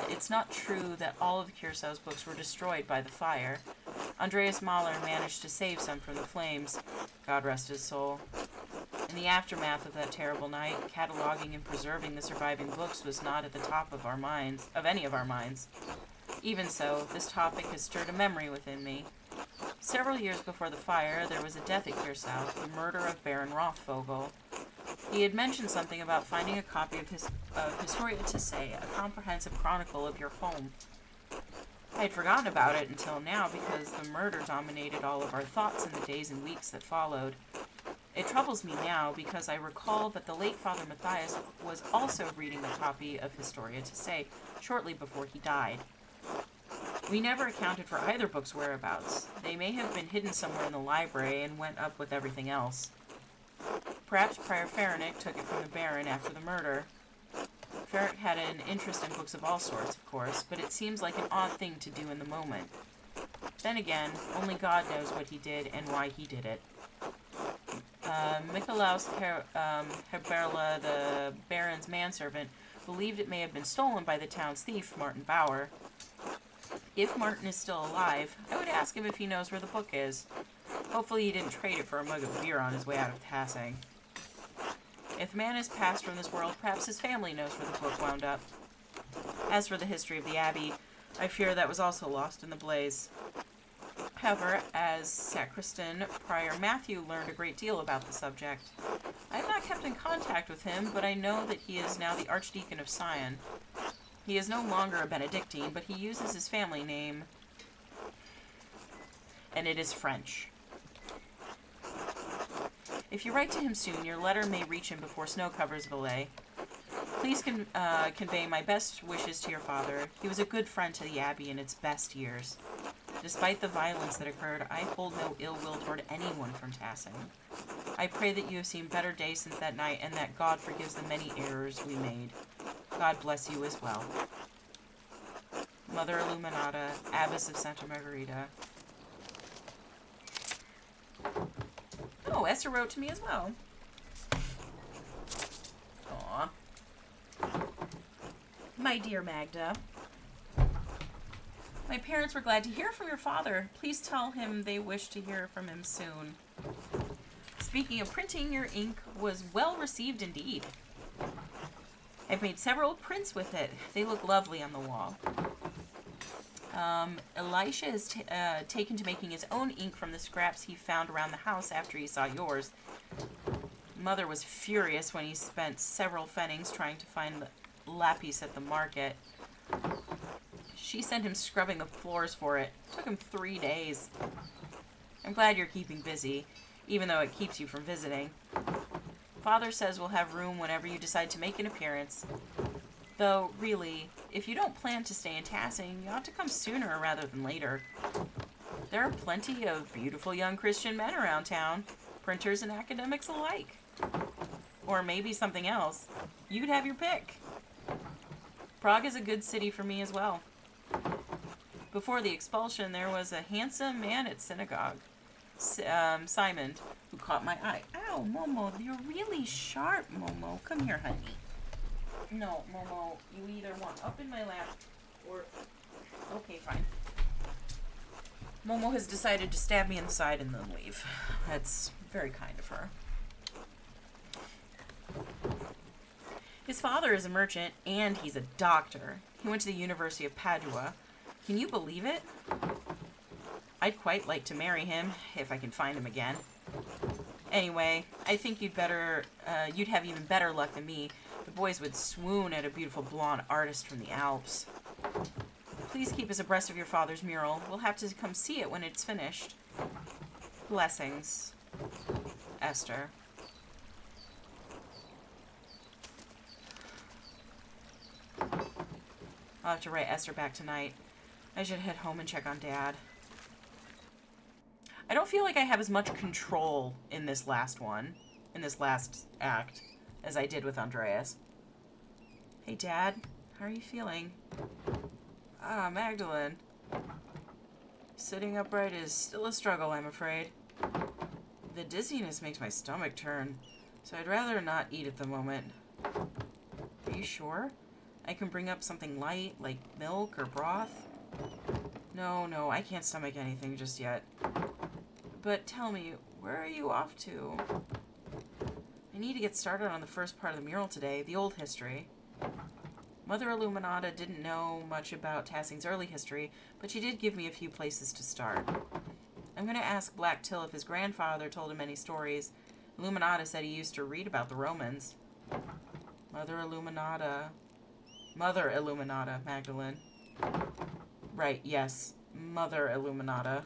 it's not true that all of Curacao's books were destroyed by the fire. Andreas Mahler managed to save some from the flames, God rest his soul. In the aftermath of that terrible night, cataloging and preserving the surviving books was not at the top of any of our minds. Even so, this topic has stirred a memory within me. Several years before the fire, there was a death at Kiersau, the murder of Baron Rothvogel. He had mentioned something about finding a copy of Historia Tissay, a comprehensive chronicle of your home. I had forgotten about it until now because the murder dominated all of our thoughts in the days and weeks that followed. It troubles me now because I recall that the late Father Matthias was also reading a copy of Historia Tissay shortly before he died. We never accounted for either book's whereabouts. They may have been hidden somewhere in the library and went up with everything else. Perhaps Prior Ferenc took it from the Baron after the murder. Ferenc had an interest in books of all sorts, of course, but it seems like an odd thing to do in the moment. Then again, only God knows what he did and why he did it. Nikolaus Herberla, the Baron's manservant, believed it may have been stolen by the town's thief, Martin Bauer. If Martin is still alive, I would ask him if he knows where the book is. Hopefully he didn't trade it for a mug of beer on his way out of Tassing. If the man has passed from this world, perhaps his family knows where the book wound up. As for the history of the Abbey, I fear that was also lost in the blaze. However, as sacristan, Prior Matthew learned a great deal about the subject. I have not kept in contact with him, but I know that he is now the Archdeacon of Sion. He is no longer a Benedictine, but he uses his family name, and it is French. If you write to him soon, your letter may reach him before snow covers Valais. Please convey my best wishes to your father. He was a good friend to the Abbey in its best years. Despite the violence that occurred, I hold no ill will toward anyone from Tassing. I pray that you have seen better days since that night, and that God forgives the many errors we made. God bless you as well. Mother Illuminata, Abbess of Santa Margarita. Oh, Esther wrote to me as well. Aw. My dear Magda, my parents were glad to hear from your father. Please tell him they wish to hear from him soon. Speaking of printing, your ink was well received indeed. I've made several prints with it. They look lovely on the wall. Elisha is taken to making his own ink from the scraps he found around the house after he saw yours. Mother was furious when he spent several pfennigs trying to find the lapis at the market. She sent him scrubbing the floors for it. Took him 3 days. I'm glad you're keeping busy, even though it keeps you from visiting. Father says we'll have room whenever you decide to make an appearance. Though, really, if you don't plan to stay in Tassing, you ought to come sooner rather than later. There are plenty of beautiful young Christian men around town, printers and academics alike. Or maybe something else. You'd have your pick. Prague is a good city for me as well. Before the expulsion, there was a handsome man at synagogue, Simon, who caught my eye. Ow, Momo, you're really sharp, Momo. Come here, honey. No, Momo, you either want up in my lap or... Okay, fine. Momo has decided to stab me in the side and then leave. That's very kind of her. His father is a merchant, and he's a doctor. He went to the University of Padua. Can you believe it? I'd quite like to marry him, if I can find him again. Anyway, I think you'd have even better luck than me. The boys would swoon at a beautiful blonde artist from the Alps. Please keep us abreast of your father's mural. We'll have to come see it when it's finished. Blessings. Esther. I'll have to write Esther back tonight. I should head home and check on Dad. I don't feel like I have as much control in this last act, as I did with Andreas. Hey, Dad. How are you feeling? Magdalene. Sitting upright is still a struggle, I'm afraid. The dizziness makes my stomach turn, so I'd rather not eat at the moment. Are you sure? I can bring up something light, like milk or broth. No, I can't stomach anything just yet. But tell me, where are you off to? I need to get started on the first part of the mural today, the old history. Mother Illuminata didn't know much about Tassing's early history, but she did give me a few places to start. I'm going to ask Black Till if his grandfather told him any stories. Illuminata said he used to read about the Romans. Mother Illuminata, Magdalene. Right, yes. Mother Illuminata.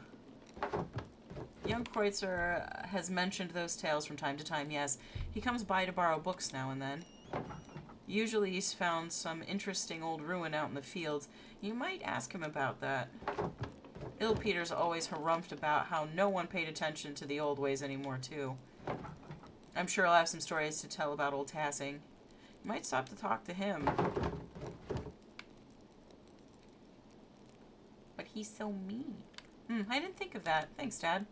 Young Kreutzer has mentioned those tales from time to time, yes. He comes by to borrow books now and then. Usually he's found some interesting old ruin out in the fields. You might ask him about that. Il Peter's always harumphed about how no one paid attention to the old ways anymore, too. I'm sure I'll have some stories to tell about old Tassing. You might stop to talk to him. But he's so mean. I didn't think of that. Thanks, Dad.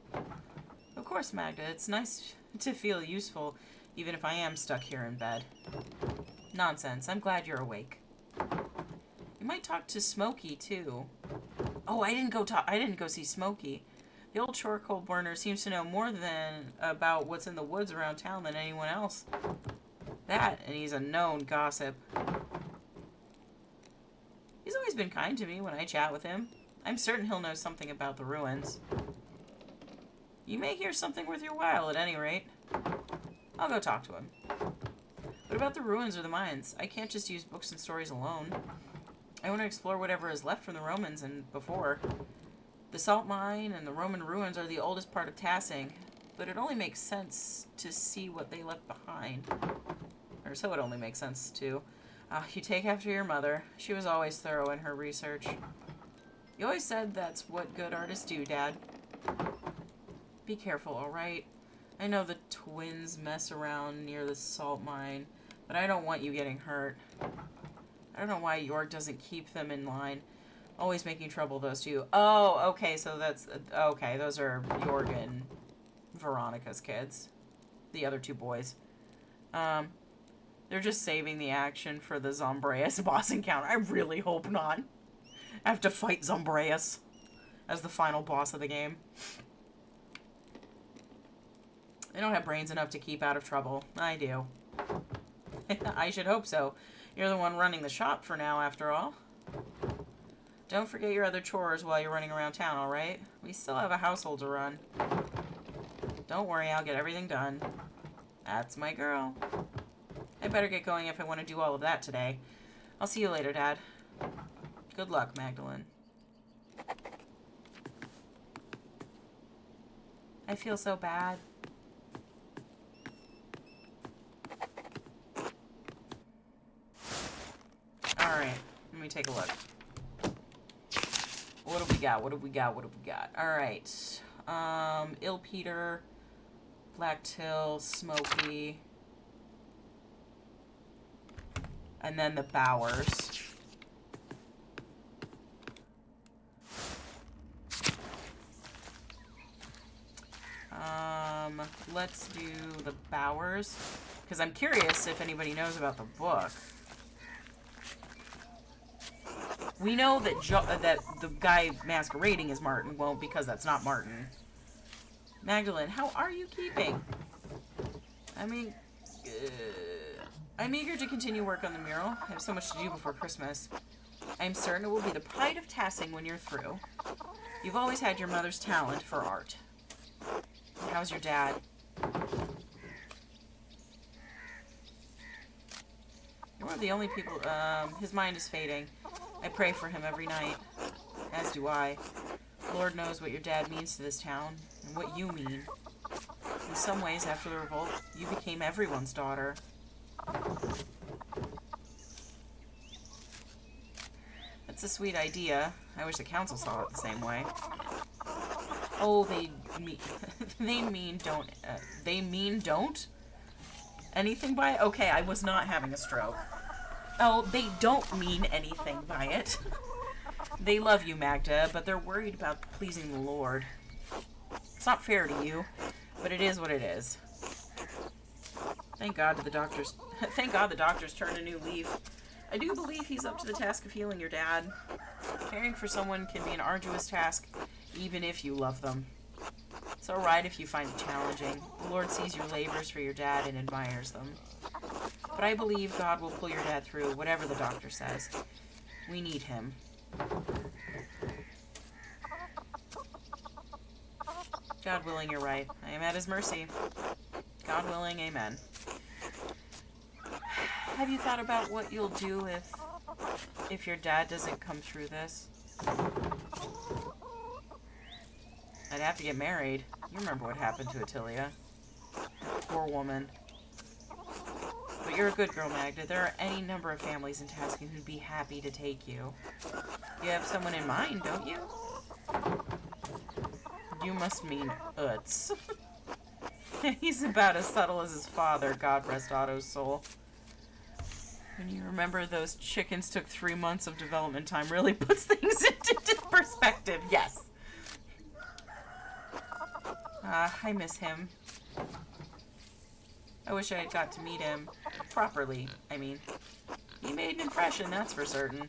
Of course, Magda. It's nice to feel useful, even if I am stuck here in bed. Nonsense. I'm glad you're awake. You might talk to Smokey, too. Oh, I didn't go see Smokey. The old charcoal burner seems to know more about what's in the woods around town than anyone else. That, and he's a known gossip. He's always been kind to me when I chat with him. I'm certain he'll know something about the ruins. You may hear something worth your while, at any rate. I'll go talk to him. What about the ruins or the mines? I can't just use books and stories alone. I want to explore whatever is left from the Romans and before. The salt mine and the Roman ruins are the oldest part of Tassing, but it only makes sense to see what they left behind. Or so it only makes sense to. You take after your mother. She was always thorough in her research. You always said that's what good artists do, Dad. Be careful, alright? I know the twins mess around near the salt mine, but I don't want you getting hurt. I don't know why York doesn't keep them in line. Always making trouble, those two. Oh, okay, so that's... Okay, those are York and Veronica's kids. The other two boys. They're just saving the action for the Zombreus boss encounter. I really hope not. I have to fight Zombreus as the final boss of the game. They don't have brains enough to keep out of trouble. I do. I should hope so. You're the one running the shop for now, after all. Don't forget your other chores while you're running around town, alright? We still have a household to run. Don't worry, I'll get everything done. That's my girl. I better get going if I want to do all of that today. I'll see you later, Dad. Good luck, Magdalene. I feel so bad. Alright, let me take a look. What do we got? What do we got? What do we got? Alright. Il Peter, Black Till, Smokey, and then the Bowers. Let's do the Bowers, because I'm curious if anybody knows about the book. We know that that the guy masquerading as Martin won't, because that's not Martin. Magdalene, how are you keeping? I mean, I'm eager to continue work on the mural. I have so much to do before Christmas. I'm certain it will be the pride of Tassing when you're through. You've always had your mother's talent for art. How's your dad? You're one of the only people, his mind is fading. I pray for him every night. As do I. Lord knows what your dad means to this town, and what you mean. In some ways, after the revolt, you became everyone's daughter. That's a sweet idea. I wish the council saw it the same way. Oh, they mean don't anything by it? Okay, I was not having a stroke. Oh, they don't mean anything by it. They love you, Magda, but they're worried about pleasing the Lord. It's not fair to you, but it is what it is. Thank God the doctors turned a new leaf. I do believe he's up to the task of healing your dad. Caring for someone can be an arduous task, even if you love them. It's alright if you find it challenging. The Lord sees your labors for your dad and admires them. But I believe God will pull your dad through, whatever the doctor says. We need him. God willing, you're right. I am at his mercy. God willing, amen. Have you thought about what you'll do if your dad doesn't come through this? I'd have to get married. You remember what happened to Attilia. Poor woman. But you're a good girl, Magda. There are any number of families in Tasking who'd be happy to take you. You have someone in mind, don't you? You must mean Utz. He's about as subtle as his father, God rest Otto's soul. When you remember those chickens took 3 months of development time, really puts things into perspective, yes. I miss him. I wish I had got to meet him properly, I mean. He made an impression, that's for certain.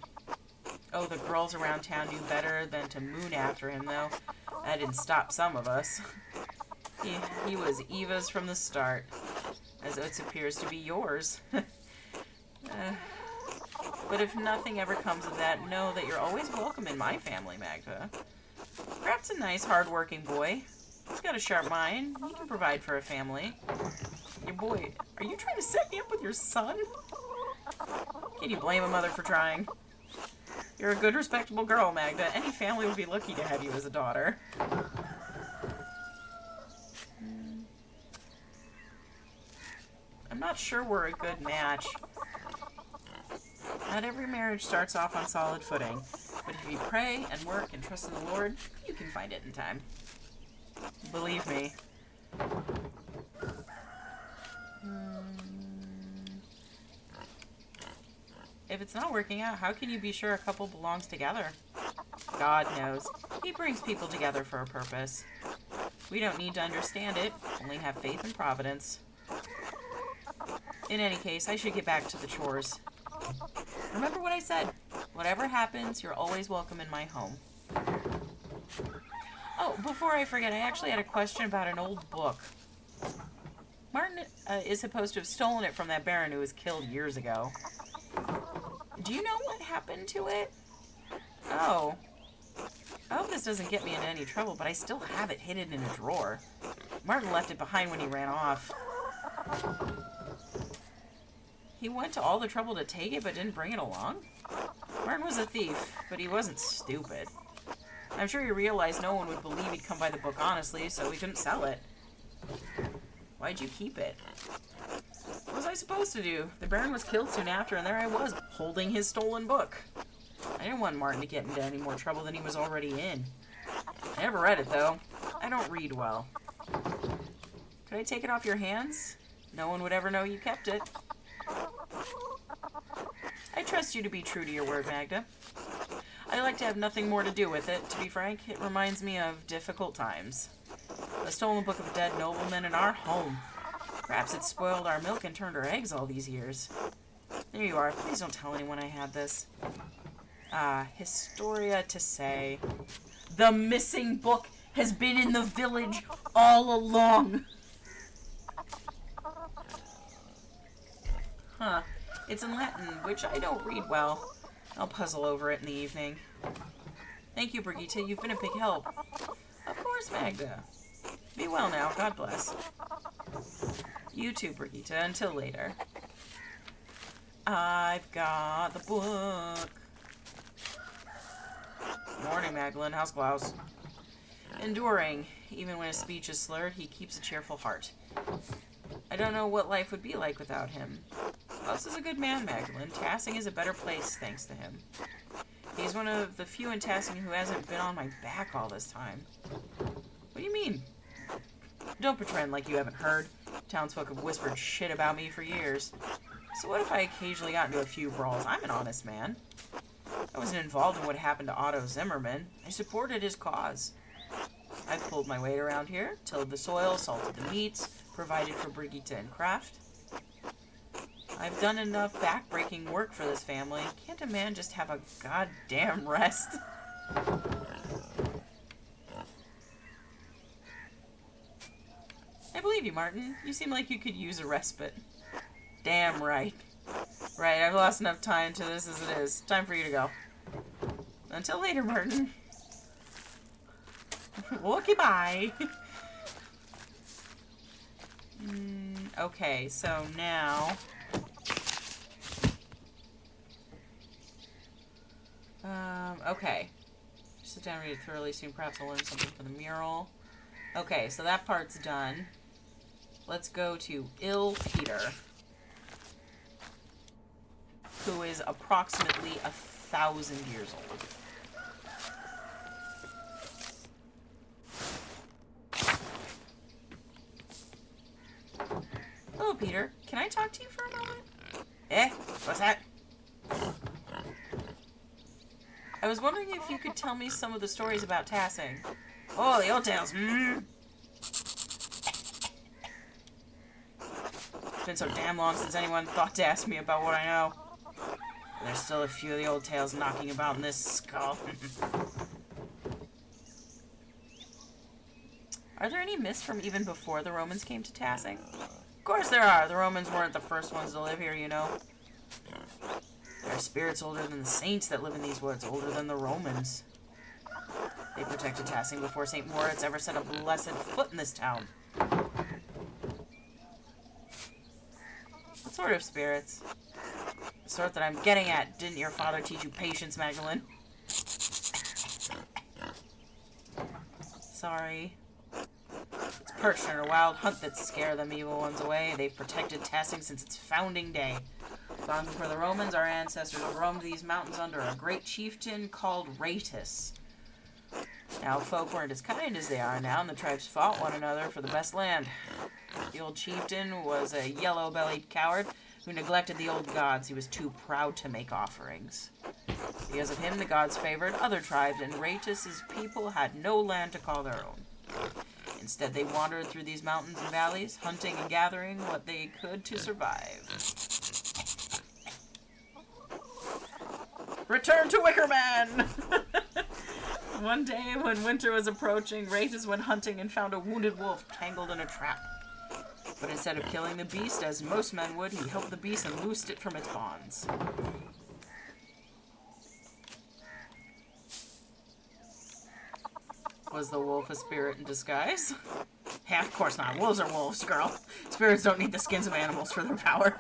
Oh, the girls around town knew better than to moon after him, though. That didn't stop some of us. He was Eva's from the start, as Utz appears to be yours. But if nothing ever comes of that, know that you're always welcome in my family, Magda. Rat's a nice, hard-working boy. He's got a sharp mind. He can provide for a family. Your boy, are you trying to set me up with your son? Can you blame a mother for trying? You're a good, respectable girl, Magda. Any family would be lucky to have you as a daughter. I'm not sure we're a good match. Not every marriage starts off on solid footing, but if you pray and work and trust in the Lord, you can find it in time. Believe me. If it's not working out, how can you be sure a couple belongs together? God knows. He brings people together for a purpose. We don't need to understand it, only have faith in Providence. In any case, I should get back to the chores. Remember what I said. Whatever happens, you're always welcome in my home. Oh, before I forget, I actually had a question about an old book. Martin is supposed to have stolen it from that baron who was killed years ago. Do you know what happened to it? Oh. I hope this doesn't get me into any trouble, but I still have it hidden in a drawer. Martin left it behind when he ran off. He went to all the trouble to take it, but didn't bring it along? Martin was a thief, but he wasn't stupid. I'm sure he realized no one would believe he'd come by the book honestly, so he couldn't sell it. Why'd you keep it? What was I supposed to do? The Baron was killed soon after, and there I was, holding his stolen book. I didn't want Martin to get into any more trouble than he was already in. I never read it, though. I don't read well. Could I take it off your hands? No one would ever know you kept it. I trust you to be true to your word, Magda. I like to have nothing more to do with it. To be frank, it reminds me of difficult times. The stolen book of a dead nobleman in our home. Perhaps it spoiled our milk and turned our eggs all these years. There you are. Please don't tell anyone I had this. Historia to say. The missing book has been in the village all along. Huh. It's in Latin, which I don't read well. I'll puzzle over it in the evening. Thank you, Brigitte. You've been a big help. Of course, Magda. Be well now. God bless. You too, Brigitte. Until later. I've got the book. Morning, Magdalene. How's Klaus? Enduring. Even when his speech is slurred, he keeps a cheerful heart. I don't know what life would be like without him. Klaus is a good man, Magdalene. Tassing is a better place, thanks to him. He's one of the few in Tassing who hasn't been on my back all this time. What do you mean? Don't pretend like you haven't heard. Townsfolk have whispered shit about me for years. So what if I occasionally got into a few brawls? I'm an honest man. I wasn't involved in what happened to Otto Zimmerman. I supported his cause. I pulled my weight around here, tilled the soil, salted the meats, provided for Brigitte and Kraft. I've done enough back-breaking work for this family. Can't a man just have a goddamn rest? I believe you, Martin. You seem like you could use a respite. Damn right. Right, I've lost enough time to this as it is. Time for you to go. Until later, Martin. Okay, bye. Okay, so now... okay. Sit down and read it thoroughly. Soon perhaps I'll learn something for the mural. Okay, so that part's done. Let's go to Ill Peter, who is approximately 1,000 years old. Hello, Peter. Can I talk to you for a moment? Eh? What's that? I was wondering if you could tell me some of the stories about Tassing. Oh, the old tales. It's been so damn long since anyone thought to ask me about what I know. There's still a few of the old tales knocking about in this skull. Are there any myths from even before the Romans came to Tassing? Of course there are. The Romans weren't the first ones to live here, you know. There are spirits older than the saints that live in these woods, older than the Romans. They protected Tassing before St. Moritz ever set a blessed foot in this town. What sort of spirits? The sort that I'm getting at. Didn't your father teach you patience, Magdalene? Sorry. It's perched on a wild hunt that scare them evil ones away. They've protected Tassing since its founding day. Long before the Romans, our ancestors roamed these mountains under a great chieftain called Rhaetus. Now, folk weren't as kind as they are now, and the tribes fought one another for the best land. The old chieftain was a yellow-bellied coward who neglected the old gods. He was too proud to make offerings. Because of him, the gods favored other tribes, and Rhaetus's people had no land to call their own. Instead, they wandered through these mountains and valleys, hunting and gathering what they could to survive. Return to Wickerman! One day, when winter was approaching, Rhaetus went hunting and found a wounded wolf tangled in a trap. But instead of killing the beast, as most men would, he helped the beast and loosed it from its bonds. Was the wolf a spirit in disguise? Yeah, of course not. Wolves are wolves, girl. Spirits don't need the skins of animals for their power.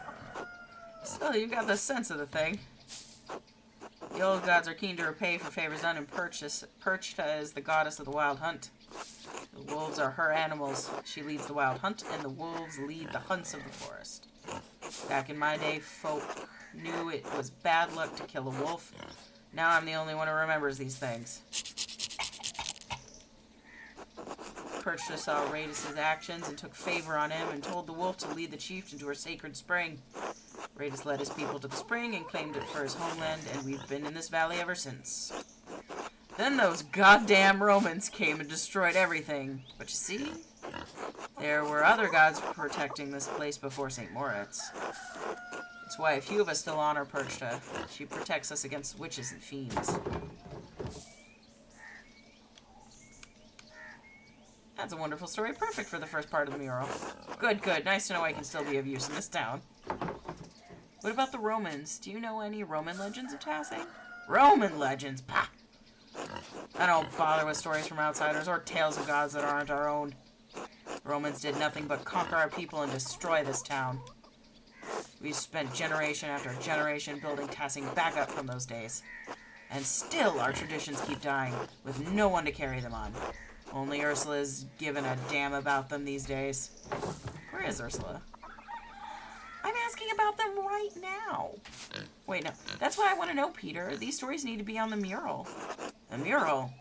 Still, you've got the sense of the thing. The old gods are keen to repay for favors done, and Perchta is the goddess of the wild hunt. The wolves are her animals. She leads the wild hunt, and the wolves lead the hunts of the forest. Back in my day, folk knew it was bad luck to kill a wolf. Now I'm the only one who remembers these things. Perchta saw Rhaetus' actions and took favor on him and told the wolf to lead the chieftain to her sacred spring. Rhaetus led his people to the spring and claimed it for his homeland, and we've been in this valley ever since. Then those goddamn Romans came and destroyed everything. But you see, there were other gods protecting this place before St. Moritz. That's why a few of us still honor Perchta. She protects us against witches and fiends. That's a wonderful story. Perfect for the first part of the mural. Good, good. Nice to know I can still be of use in this town. What about the Romans? Do you know any Roman legends of Tassing? Roman legends? Pah! I don't bother with stories from outsiders or tales of gods that aren't our own. The Romans did nothing but conquer our people and destroy this town. We've spent generation after generation building Tassing back up from those days. And still our traditions keep dying, with no one to carry them on. Only Ursula's given a damn about them these days. Where is Ursula? I'm asking about them right now. Wait, no. That's what I want to know, Peter. These stories need to be on the mural. The mural?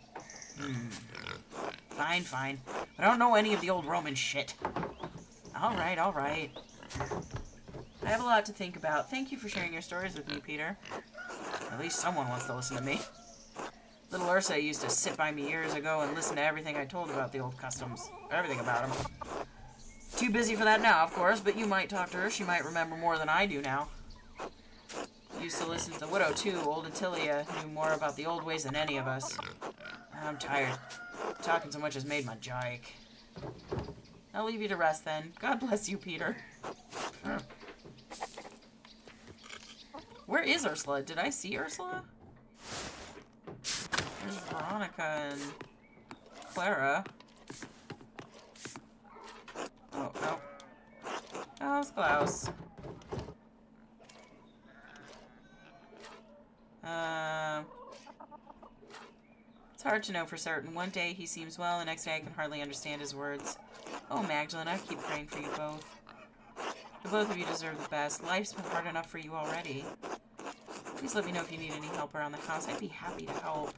Fine, fine. But I don't know any of the old Roman shit. Alright, alright. I have a lot to think about. Thank you for sharing your stories with me, Peter. At least someone wants to listen to me. Little Ursa used to sit by me years ago and listen to everything I told about the old customs. Everything about them. Too busy for that now, of course, but you might talk to her. She might remember more than I do now. Used to listen to the widow, too. Old Attilia knew more about the old ways than any of us. I'm tired. Talking so much has made my jaw ache. I'll leave you to rest then. God bless you, Peter. Where is Ursula? Did I see Ursula? There's Veronica and Clara. Oh, no. Oh, it's Klaus. It's hard to know for certain. One day he seems well, the next day I can hardly understand his words. Oh, Magdalene, I keep praying for you both. The both of you deserve the best. Life's been hard enough for you already. Please let me know if you need any help around the house. I'd be happy to help.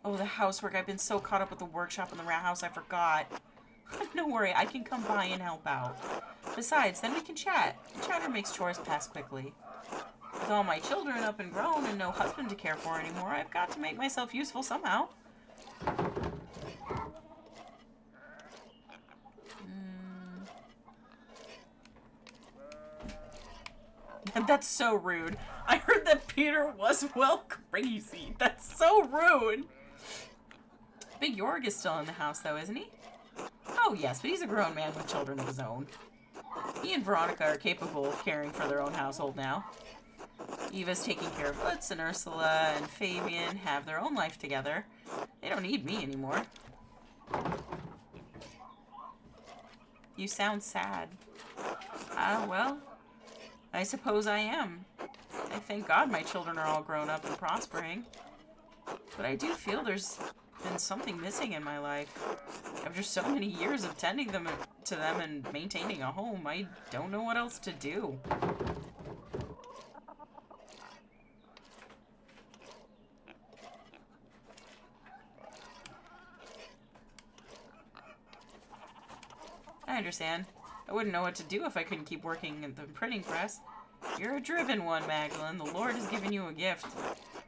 Oh, the housework. I've been so caught up with the workshop and the rat house, I forgot. Don't worry, I can come by and help out. Besides, then we can chat. Chatter makes chores pass quickly. With all my children up and grown and no husband to care for anymore, I've got to make myself useful somehow. That's so rude. I heard that Peter was, well, crazy. That's so rude. Big Jorg is still in the house, though, isn't he? Oh, yes, but he's a grown man with children of his own. He and Veronica are capable of caring for their own household now. Eva's taking care of Lutz, and Ursula and Fabian have their own life together. They don't need me anymore. You sound sad. Well, I suppose I am. I thank God my children are all grown up and prospering. But I do feel there's been something missing in my life. After so many years of tending to them and maintaining a home, I don't know what else to do. I understand. I wouldn't know what to do if I couldn't keep working at the printing press. You're a driven one, Magdalene. The Lord has given you a gift.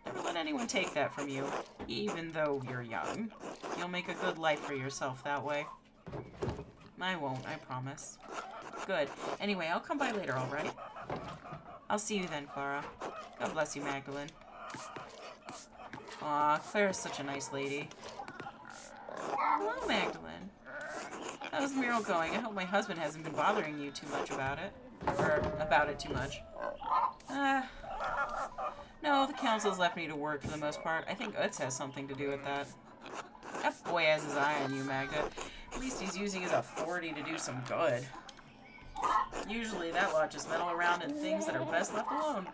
Never let anyone take that from you, even though you're young. You'll make a good life for yourself that way. I won't, I promise. Good. Anyway, I'll come by later, all right? I'll see you then, Clara. God bless you, Magdalene. Aw, Clara's such a nice lady. Hello, Magdalene. How's the mural going? I hope my husband hasn't been bothering you too much about it. Or about it too much. No, the council's left me to work for the most part. I think Utz has something to do with that. That boy has his eye on you, Magda. At least he's using his authority to do some good. Usually that lot just meddle around in things that are best left alone.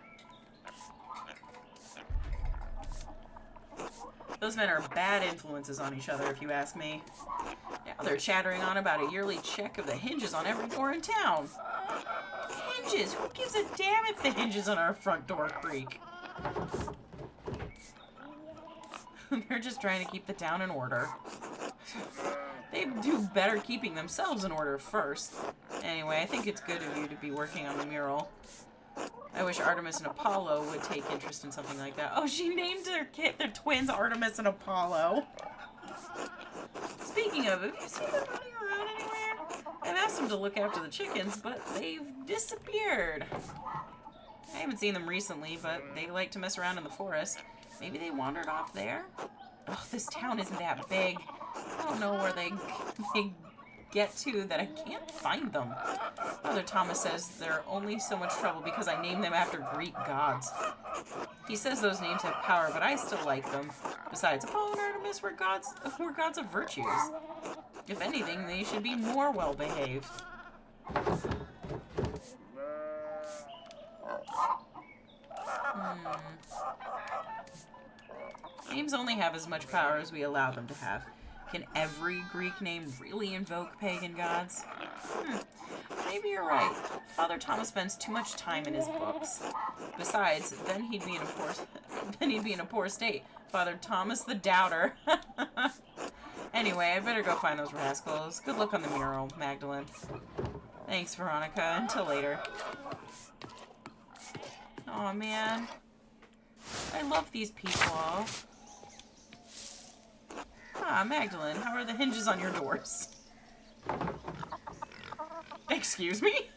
Those men are bad influences on each other, if you ask me. Now they're chattering on about a yearly check of the hinges on every door in town. Hinges? Who gives a damn if the hinges on our front door creak? They're just trying to keep the town in order. They do better keeping themselves in order first. Anyway, I think it's good of you to be working on the mural. I wish Artemis and Apollo would take interest in something like that. Oh, she named their twins Artemis and Apollo. Speaking of, have you seen them running around anywhere? I've asked them to look after the chickens, but they've disappeared. I haven't seen them recently, but they like to mess around in the forest. Maybe they wandered off there? Oh, this town isn't that big. I don't know where they get to that I can't find them. Father Thomas says they're only so much trouble because I named them after Greek gods. He says those names have power, but I still like them. Besides, Apollo and Artemis were gods of virtues. If anything, they should be more well-behaved. Names only have as much power as we allow them to have. Can every Greek name really invoke pagan gods? Maybe you're right. Father Thomas spends too much time in his books. Besides, then he'd be in a poor state. Father Thomas the Doubter. Anyway, I better go find those rascals. Good luck on the mural, Magdalene. Thanks, Veronica. Until later. Aw, man. I love these people. Ah, Magdalene, how are the hinges on your doors? Excuse me?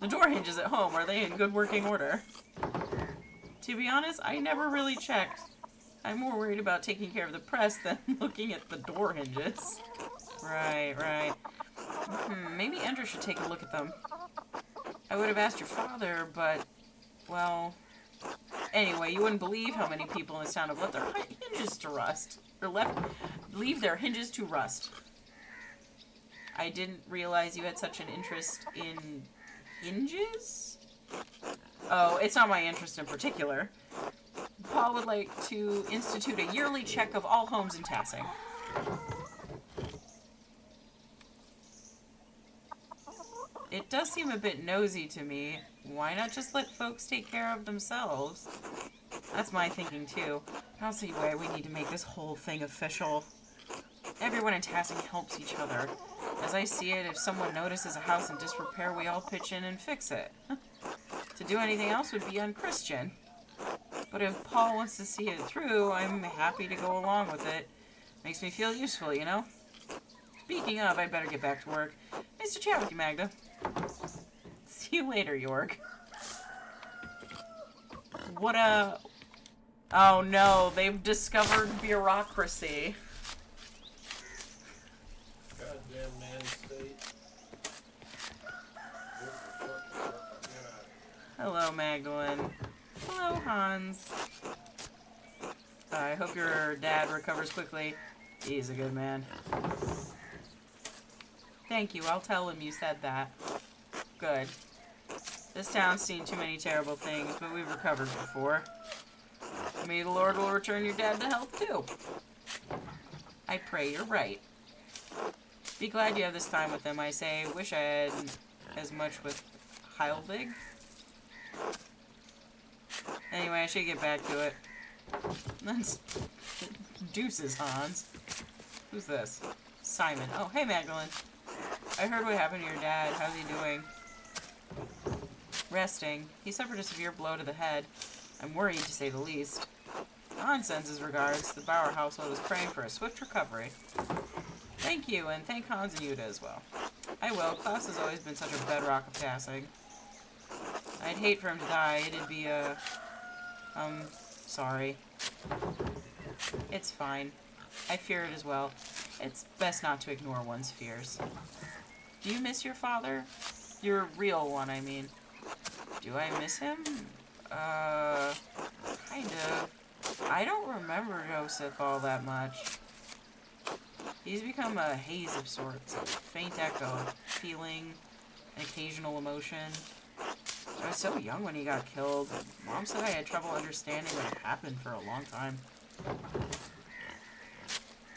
The door hinges at home. Are they in good working order? To be honest, I never really checked. I'm more worried about taking care of the press than looking at the door hinges. Right. Maybe Andrew should take a look at them. I would have asked your father, but, well... Anyway, you wouldn't believe how many people in this town have left their hinges to rust. Or leave their hinges to rust. I didn't realize you had such an interest in hinges? Oh, it's not my interest in particular. Paul would like to institute a yearly check of all homes in Tassing. It does seem a bit nosy to me. Why not just let folks take care of themselves? That's my thinking too. I don't see why we need to make this whole thing official. Everyone in Tassing helps each other. As I see it, if someone notices a house in disrepair, we all pitch in and fix it. To do anything else would be unchristian. But if Paul wants to see it through, I'm happy to go along with it. Makes me feel useful, you know? Speaking of, I'd better get back to work. Nice to chat with you, Magda. See you later, York. What a... Oh no, they've discovered bureaucracy. Goddamn man state. Hello, Magdalene. Hello, Hans. I hope your dad recovers quickly. He's a good man. Thank you, I'll tell him you said that. Good. This town's seen too many terrible things, but we've recovered before. May the Lord will return your dad to health, too. I pray you're right. Be glad you have this time with him, I say. Wish I had as much with Heilvig. Anyway, I should get back to it. That's... Deuces, Hans. Who's this? Simon. Oh, hey, Magdalene. I heard what happened to your dad. How's he doing? Resting. He suffered a severe blow to the head. I'm worried, to say the least. Hans sends his regards. The Bauer household is praying for a swift recovery. Thank you, and thank Hans and Yuta as well. I will. Klaus has always been such a bedrock of Tassing. I'd hate for him to die. It'd be a... sorry. It's fine. I fear it as well. It's best not to ignore one's fears. Do you miss your father? Your real one, I mean. Do I miss him? Kind of. I don't remember Joseph all that much. He's become a haze of sorts, a faint echo, feeling, an occasional emotion. I was so young when he got killed. Mom said I had trouble understanding what had happened for a long time.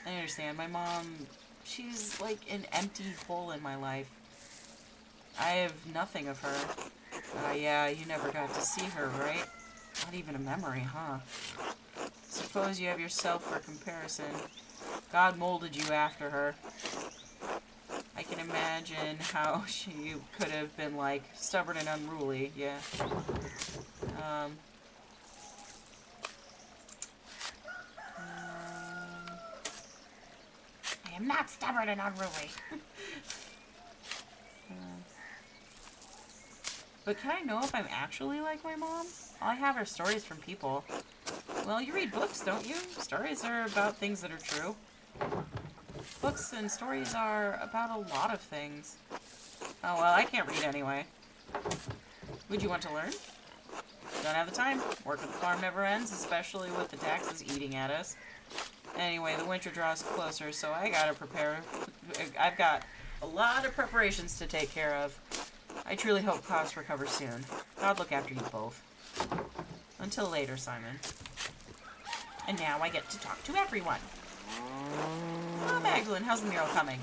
I understand. My mom, she's like an empty hole in my life. I have nothing of her. Yeah, you never got to see her, right? Not even a memory, huh? Suppose you have yourself for comparison. God molded you after her. I can imagine how she could have been, like, stubborn and unruly, yeah. I am not stubborn and unruly. But can I know if I'm actually like my mom? All I have are stories from people. Well, you read books, don't you? Stories are about things that are true. Books and stories are about a lot of things. Oh, well, I can't read anyway. Would you want to learn? Don't have the time. Work at the farm never ends, especially with the taxes eating at us. Anyway, the winter draws closer, so I gotta prepare. I've got a lot of preparations to take care of. I truly hope Klaus recovers soon. God look after you both. Until later, Simon. And now I get to talk to everyone. Oh, Magdalene, how's the mural coming?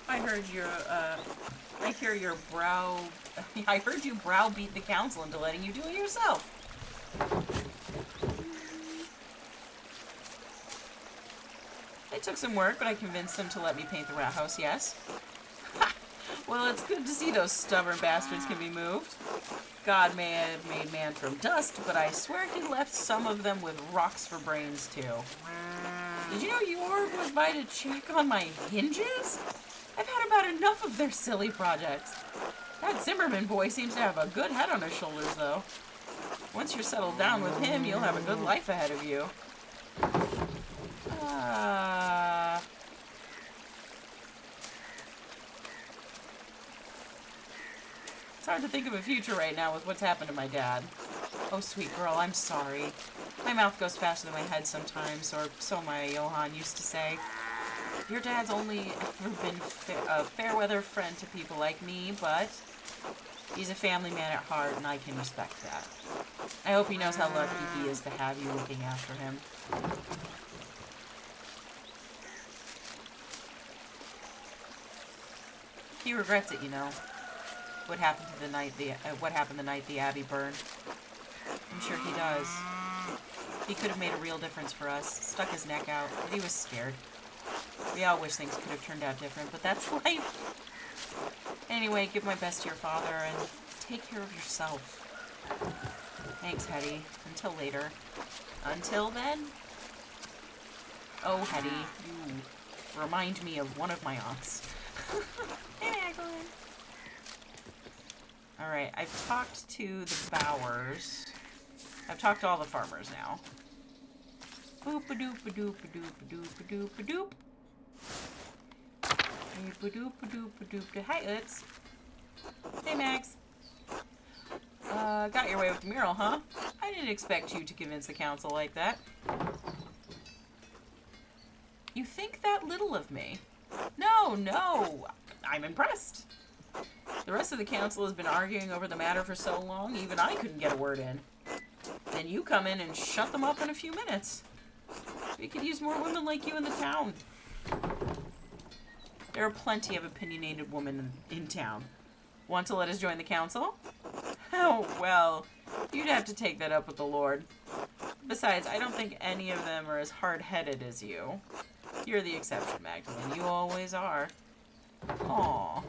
I heard your, I hear your brow... I heard you browbeat the council into letting you do it yourself. It took some work, but I convinced them to let me paint the rat house, yes. Ha! Well, it's good to see those stubborn bastards can be moved. God may have made man from dust, but I swear he left some of them with rocks for brains, too. Did you know York was by to check on my hinges? I've had about enough of their silly projects. That Zimmerman boy seems to have a good head on his shoulders, though. Once you're settled down with him, you'll have a good life ahead of you. It's hard to think of a future right now with what's happened to my dad. Oh, sweet girl, I'm sorry. My mouth goes faster than my head sometimes, or so my Johann used to say. Your dad's only ever been a fair-weather friend to people like me, but he's a family man at heart, and I can respect that. I hope he knows how lucky he is to have you looking after him. He regrets it, you know. What happened the night the Abbey burned. I'm sure he does. He could have made a real difference for us, stuck his neck out, but he was scared. We all wish things could have turned out different, but that's life. Anyway, give my best to your father, and take care of yourself. Thanks, Hetty. Until later. Until then? Oh, Hetty, you remind me of one of my aunts. Hey, Magdalene. Alright, I've talked to the Bowers. I've talked to all the farmers now. Boop-a-doop-a-doop-a-doop-a-doop-a-doop-a-doop. Boop-a-doop-a-doop-a-doop-a-doop. Hi, Utz. Hey, Max. Got your way with the mural, huh? I didn't expect you to convince the council like that. You think that little of me? No, no. I'm impressed. The rest of the council has been arguing over the matter for so long, even I couldn't get a word in. Then you come in and shut them up in a few minutes. We could use more women like you in the town. There are plenty of opinionated women in town. Want to let us join the council? Oh, well, you'd have to take that up with the Lord. Besides, I don't think any of them are as hard-headed as you. You're the exception, Magdalene. You always are. Aww.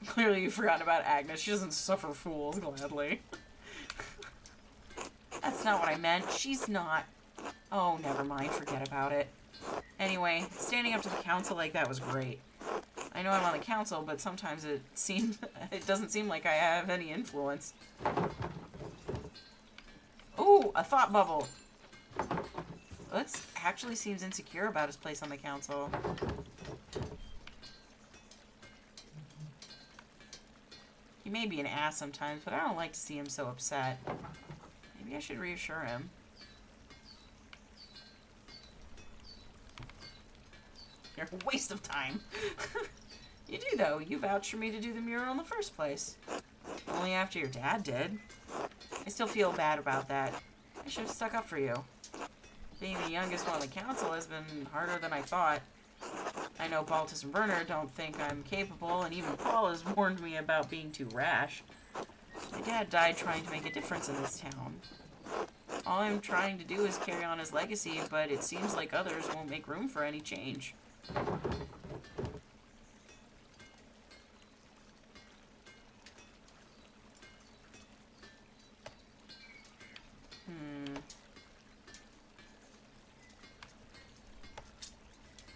Clearly you forgot about Agnes. She doesn't suffer fools gladly. That's not what I meant. She's not. Oh, never mind. Forget about it. Anyway, standing up to the council like that was great. I know I'm on the council, but sometimes it doesn't seem like I have any influence. Ooh, a thought bubble. Utz actually seems insecure about his place on the council. He may be an ass sometimes, but I don't like to see him so upset. Maybe I should reassure him. You're a waste of time. You do, though. You vouched for me to do the mural in the first place. Only after your dad did. I still feel bad about that. I should have stuck up for you. Being the youngest one on the council has been harder than I thought. I know Baltus and Werner don't think I'm capable, and even Paul has warned me about being too rash. My dad died trying to make a difference in this town. All I'm trying to do is carry on his legacy, but it seems like others won't make room for any change.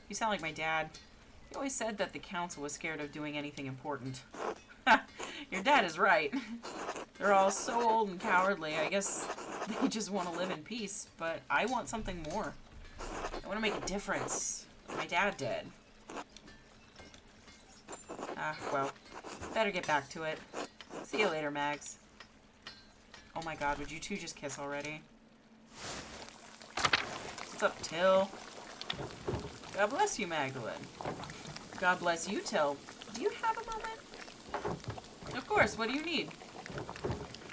You sound like my dad. He always said that the council was scared of doing anything important. Your dad is right. They're all so old and cowardly. I guess they just want to live in peace, but I want something more. I want to make a difference. My dad did. Well, better get back to it. See you later, Mags. Oh my god, would you two just kiss already? What's up, Till? God bless you, Magdalene. God bless you, Till. Do you have a moment? Of course, what do you need?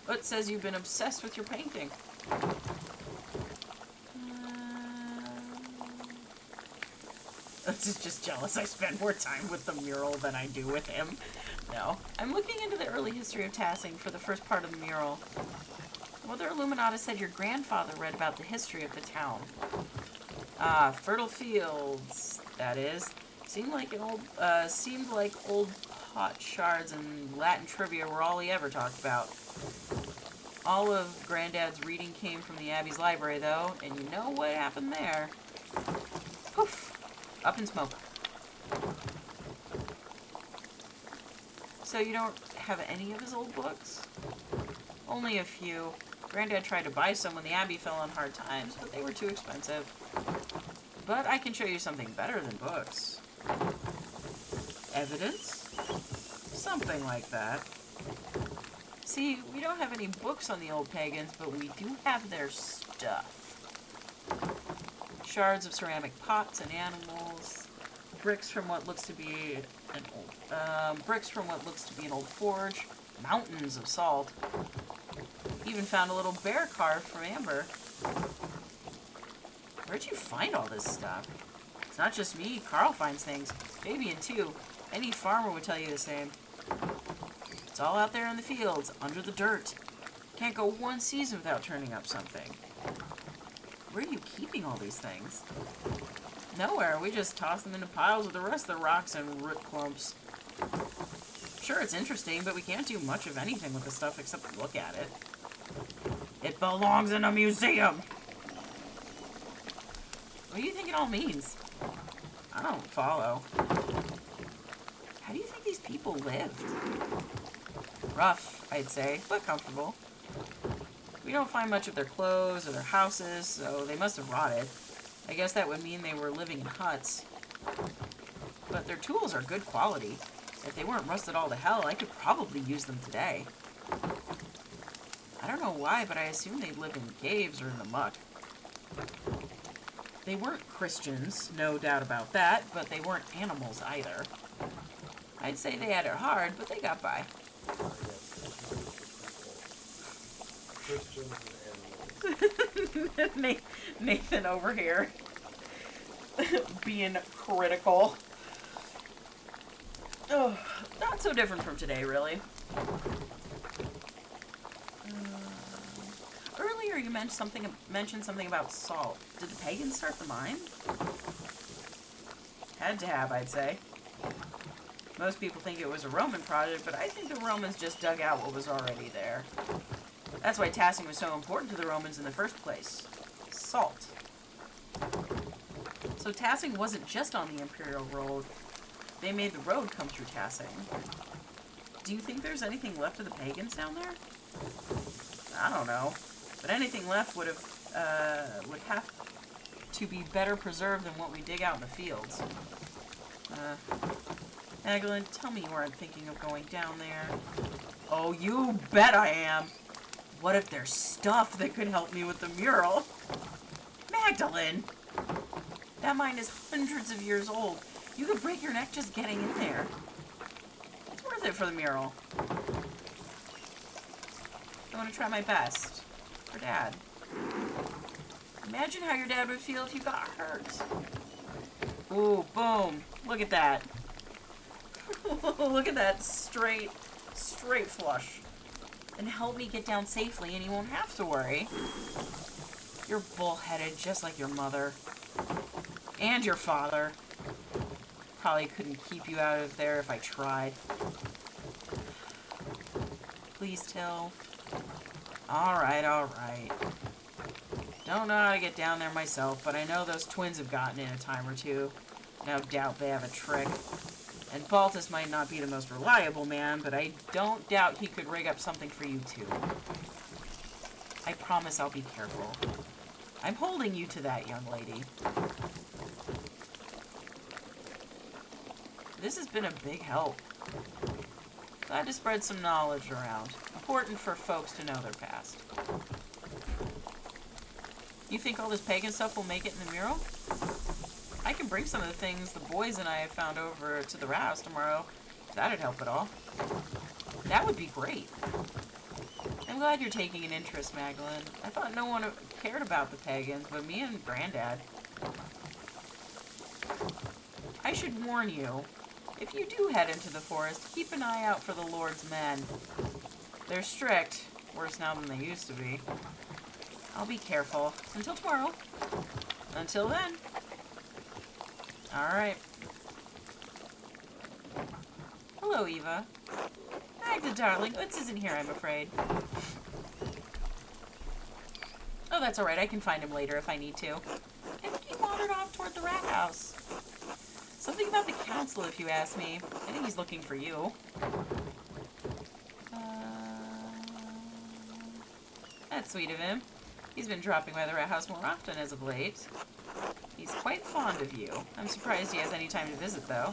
Utz says you've been obsessed with your painting. Utz is just jealous I spend more time with the mural than I do with him. No. I'm looking into the early history of Tassing for the first part of the mural. Mother Illuminata said your grandfather read about the history of the town. Ah, fertile fields, that is. Seemed like old pot shards and Latin trivia were all he ever talked about. All of Granddad's reading came from the Abbey's library, though, and you know what happened there. Poof! Up in smoke. So you don't have any of his old books? Only a few. Granddad tried to buy some when the Abbey fell on hard times, but they were too expensive. But I can show you something better than books. Evidence? Something like that. See, we don't have any books on the old pagans, but we do have their stuff. Shards of ceramic pots and animals, bricks from what looks to be an old forge, mountains of salt. Even found a little bear carved from amber. Where'd you find all this stuff? It's not just me. Carl finds things. Fabian too. Any farmer would tell you the same. It's all out there in the fields, under the dirt. Can't go one season without turning up something. Where are you keeping all these things? Nowhere. We just toss them into piles with the rest of the rocks and root clumps. Sure, it's interesting, but we can't do much of anything with the stuff except look at it. It belongs in a museum! What do you think it all means? I don't follow. How do you think these people lived? Rough, I'd say, but comfortable. We don't find much of their clothes or their houses, so they must have rotted. I guess that would mean they were living in huts. But their tools are good quality. If they weren't rusted all to hell, I could probably use them today. I don't know why, but I assume they lived in caves or in the muck. They weren't Christians, no doubt about that, but they weren't animals either. I'd say they had it hard, but they got by. Christians and animals. Nathan over here being critical. Oh, not so different from today, really. Earlier you mentioned something about salt. Did the pagans start the mine? Had to have, I'd say. Most people think it was a Roman project, but I think the Romans just dug out what was already there. That's why tassing was so important to the Romans in the first place. Salt. So tassing wasn't just on the Imperial Road. They made the road come through tassing. Do you think there's anything left of the pagans down there? I don't know. But anything left would have to be better preserved than what we dig out in the fields. Magdalene, tell me you aren't thinking of going down there. Oh, you bet I am. What if there's stuff that could help me with the mural? Magdalene! That mine is hundreds of years old. You could break your neck just getting in there. It's worth it for the mural. I want to try my best. For Dad. Imagine how your dad would feel if you got hurt. Ooh, boom. Look at that. Look at that straight flush. And help me get down safely and you won't have to worry. You're bullheaded just like your mother. And your father. Probably couldn't keep you out of there if I tried. Please, Till. Alright. Don't know how to get down there myself, but I know those twins have gotten in a time or two. No doubt they have a trick. And Baltus might not be the most reliable man, but I don't doubt he could rig up something for you too. I promise I'll be careful. I'm holding you to that, young lady. This has been a big help. Glad to spread some knowledge around. Important for folks to know their past. You think all this pagan stuff will make it in the mural? I can bring some of the things the boys and I have found over to the house tomorrow. If that'd help at all. That would be great. I'm glad you're taking an interest, Magdalene. I thought no one cared about the pagans, but me and Granddad. I should warn you, if you do head into the forest, keep an eye out for the Lord's men. They're strict, worse now than they used to be. I'll be careful. Until tomorrow. Until then. Alright. Hello, Eva. Magda, darling. Utz isn't here, I'm afraid. Oh, that's alright. I can find him later if I need to. I think he wandered off toward the rat house. Something about the council, if you ask me. I think he's looking for you. That's sweet of him. He's been dropping by the rat house more often as of late. He's quite fond of you. I'm surprised he has any time to visit, though.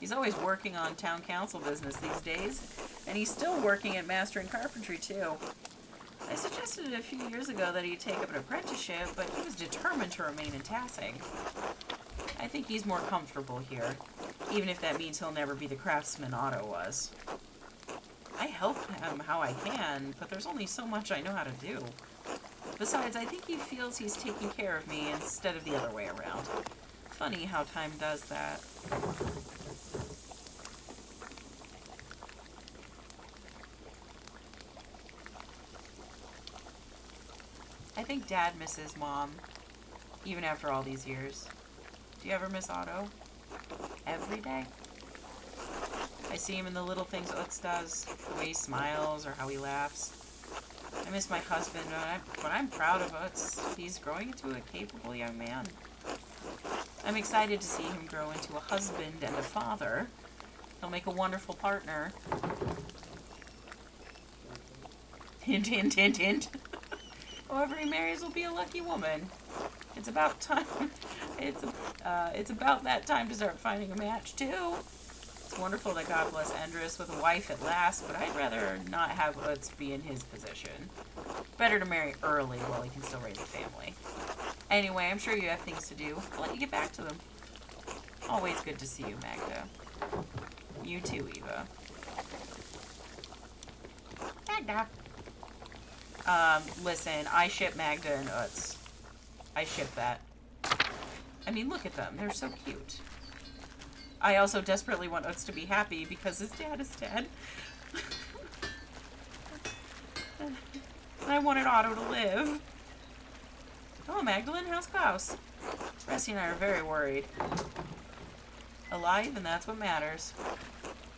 He's always working on town council business these days, and he's still working at mastering carpentry, too. I suggested a few years ago that he take up an apprenticeship, but he was determined to remain in Tassing. I think he's more comfortable here, even if that means he'll never be the craftsman Otto was. I help him how I can, but there's only so much I know how to do. Besides, I think he feels he's taking care of me instead of the other way around. Funny how time does that. I think Dad misses Mom, even after all these years. Do you ever miss Otto? Every day? I see him in the little things Utz does, the way he smiles or how he laughs. I miss my husband, but I'm proud of Utz. He's growing into a capable young man. I'm excited to see him grow into a husband and a father. He'll make a wonderful partner. Hint, hint, hint, hint. Whoever he marries will be a lucky woman. It's about time. It's about that time to start finding a match too. It's wonderful that God bless Endress with a wife at last, but I'd rather not have Utz be in his position. Better to marry early while he can still raise a family. Anyway, I'm sure you have things to do. I'll let you get back to them. Always good to see you, Magda. You too, Eva. Magda. Listen, I ship Magda and Utz. I ship that. I mean, look at them. They're so cute. I also desperately want Utz to be happy because his dad is dead. And I wanted Otto to live. Oh, Magdalene, how's Klaus? Rusty and I are very worried. Alive, and that's what matters.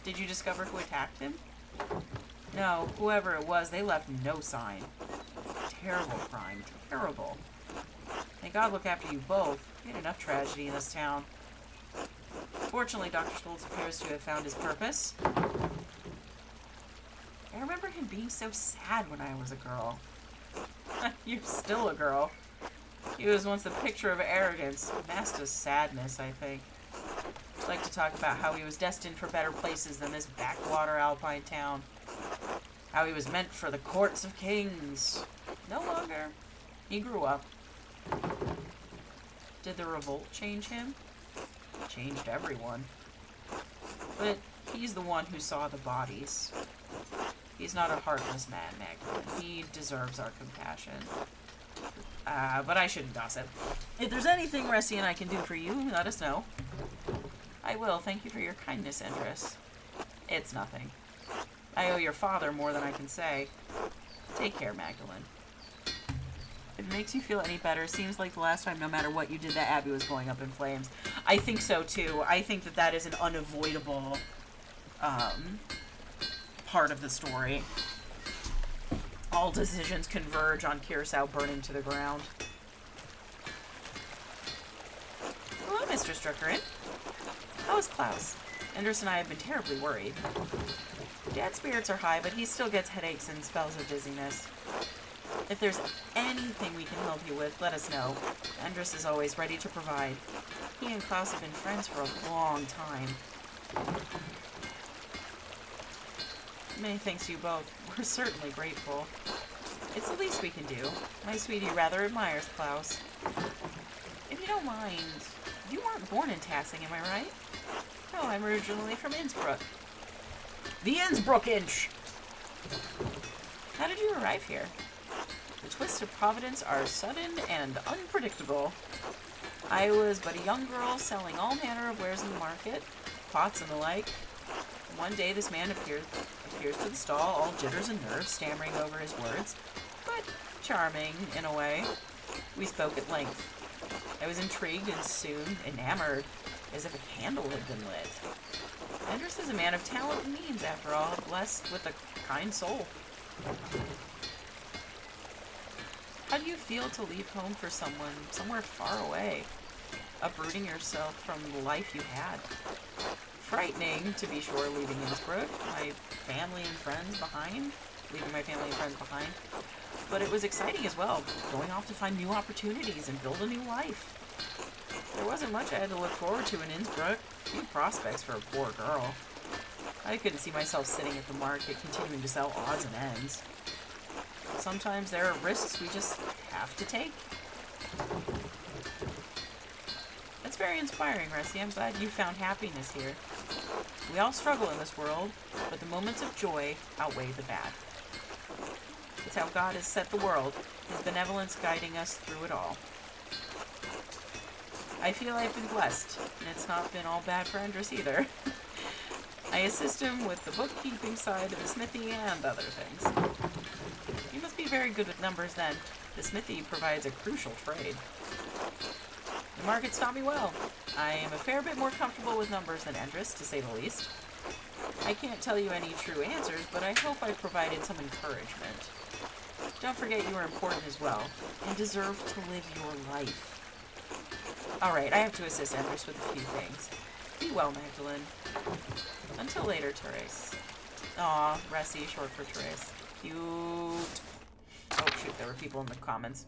Did you discover who attacked him? No, whoever it was, they left no sign. Terrible crime. Terrible. May God look after you both. We had enough tragedy in this town. Fortunately, Dr. Stoltz appears to have found his purpose. I remember him being so sad when I was a girl. You're still a girl. He was once the picture of arrogance, masked as sadness, I think. I'd like to talk about how he was destined for better places than this backwater alpine town. How he was meant for the courts of kings. No longer. He grew up. Did the revolt change him? It changed everyone. But he's the one who saw the bodies. He's not a heartless man, Magdalene. He deserves our compassion. But I shouldn't gossip. If there's anything Ressie and I can do for you, let us know. I will. Thank you for your kindness, Endress. It's nothing. I owe your father more than I can say. Take care, Magdalene. If it makes you feel any better, seems like the last time, no matter what you did, that Abby was going up in flames. I think so, too. I think that that is an unavoidable part of the story. All decisions converge on Curacao burning to the ground. Hello, Mr. Struckeren. How is Klaus? Enders and I have been terribly worried. Dad's spirits are high, but he still gets headaches and spells of dizziness. If there's anything we can help you with, let us know. Endress is always ready to provide. He and Klaus have been friends for a long time. Many thanks to you both. We're certainly grateful. It's the least we can do. My sweetie rather admires Klaus. If you don't mind, you weren't born in Tassing, am I right? No, I'm originally from Innsbruck. The Innsbruck Inch! How did you arrive here? The twists of Providence are sudden and unpredictable. I was but a young girl selling all manner of wares in the market, pots and the like. One day this man appears to the stall, all jitters and nerves, stammering over his words, but charming in a way. We spoke at length. I was intrigued and soon enamored, as if a candle had been lit. Endress is a man of talent and means, after all, blessed with a kind soul. How do you feel to leave home for someone somewhere far away, uprooting yourself from the life you had? Frightening, to be sure, leaving Innsbruck, my family and friends behind. leaving my family and friends behind. But it was exciting as well, going off to find new opportunities and build a new life. There wasn't much I had to look forward to in Innsbruck. Few prospects for a poor girl. I couldn't see myself sitting at the market continuing to sell odds and ends. Sometimes there are risks we just have to take. That's very inspiring, Ressi. I'm glad you found happiness here. We all struggle in this world, but the moments of joy outweigh the bad. It's how God has set the world, His benevolence guiding us through it all. I feel I've been blessed, and it's not been all bad for Andres either. I assist him with the bookkeeping side of the smithy and other things. You must be very good with numbers then. The smithy provides a crucial trade. The markets taught me well. I am a fair bit more comfortable with numbers than Andres, to say the least. I can't tell you any true answers, but I hope I provided some encouragement. Don't forget you are important as well, and deserve to live your life. Alright, I have to assist Andres with a few things. Be well, Magdalene. Until later, Therese. Aw, Ressi, short for Therese. Cute. Oh, shoot, there were people in the comments.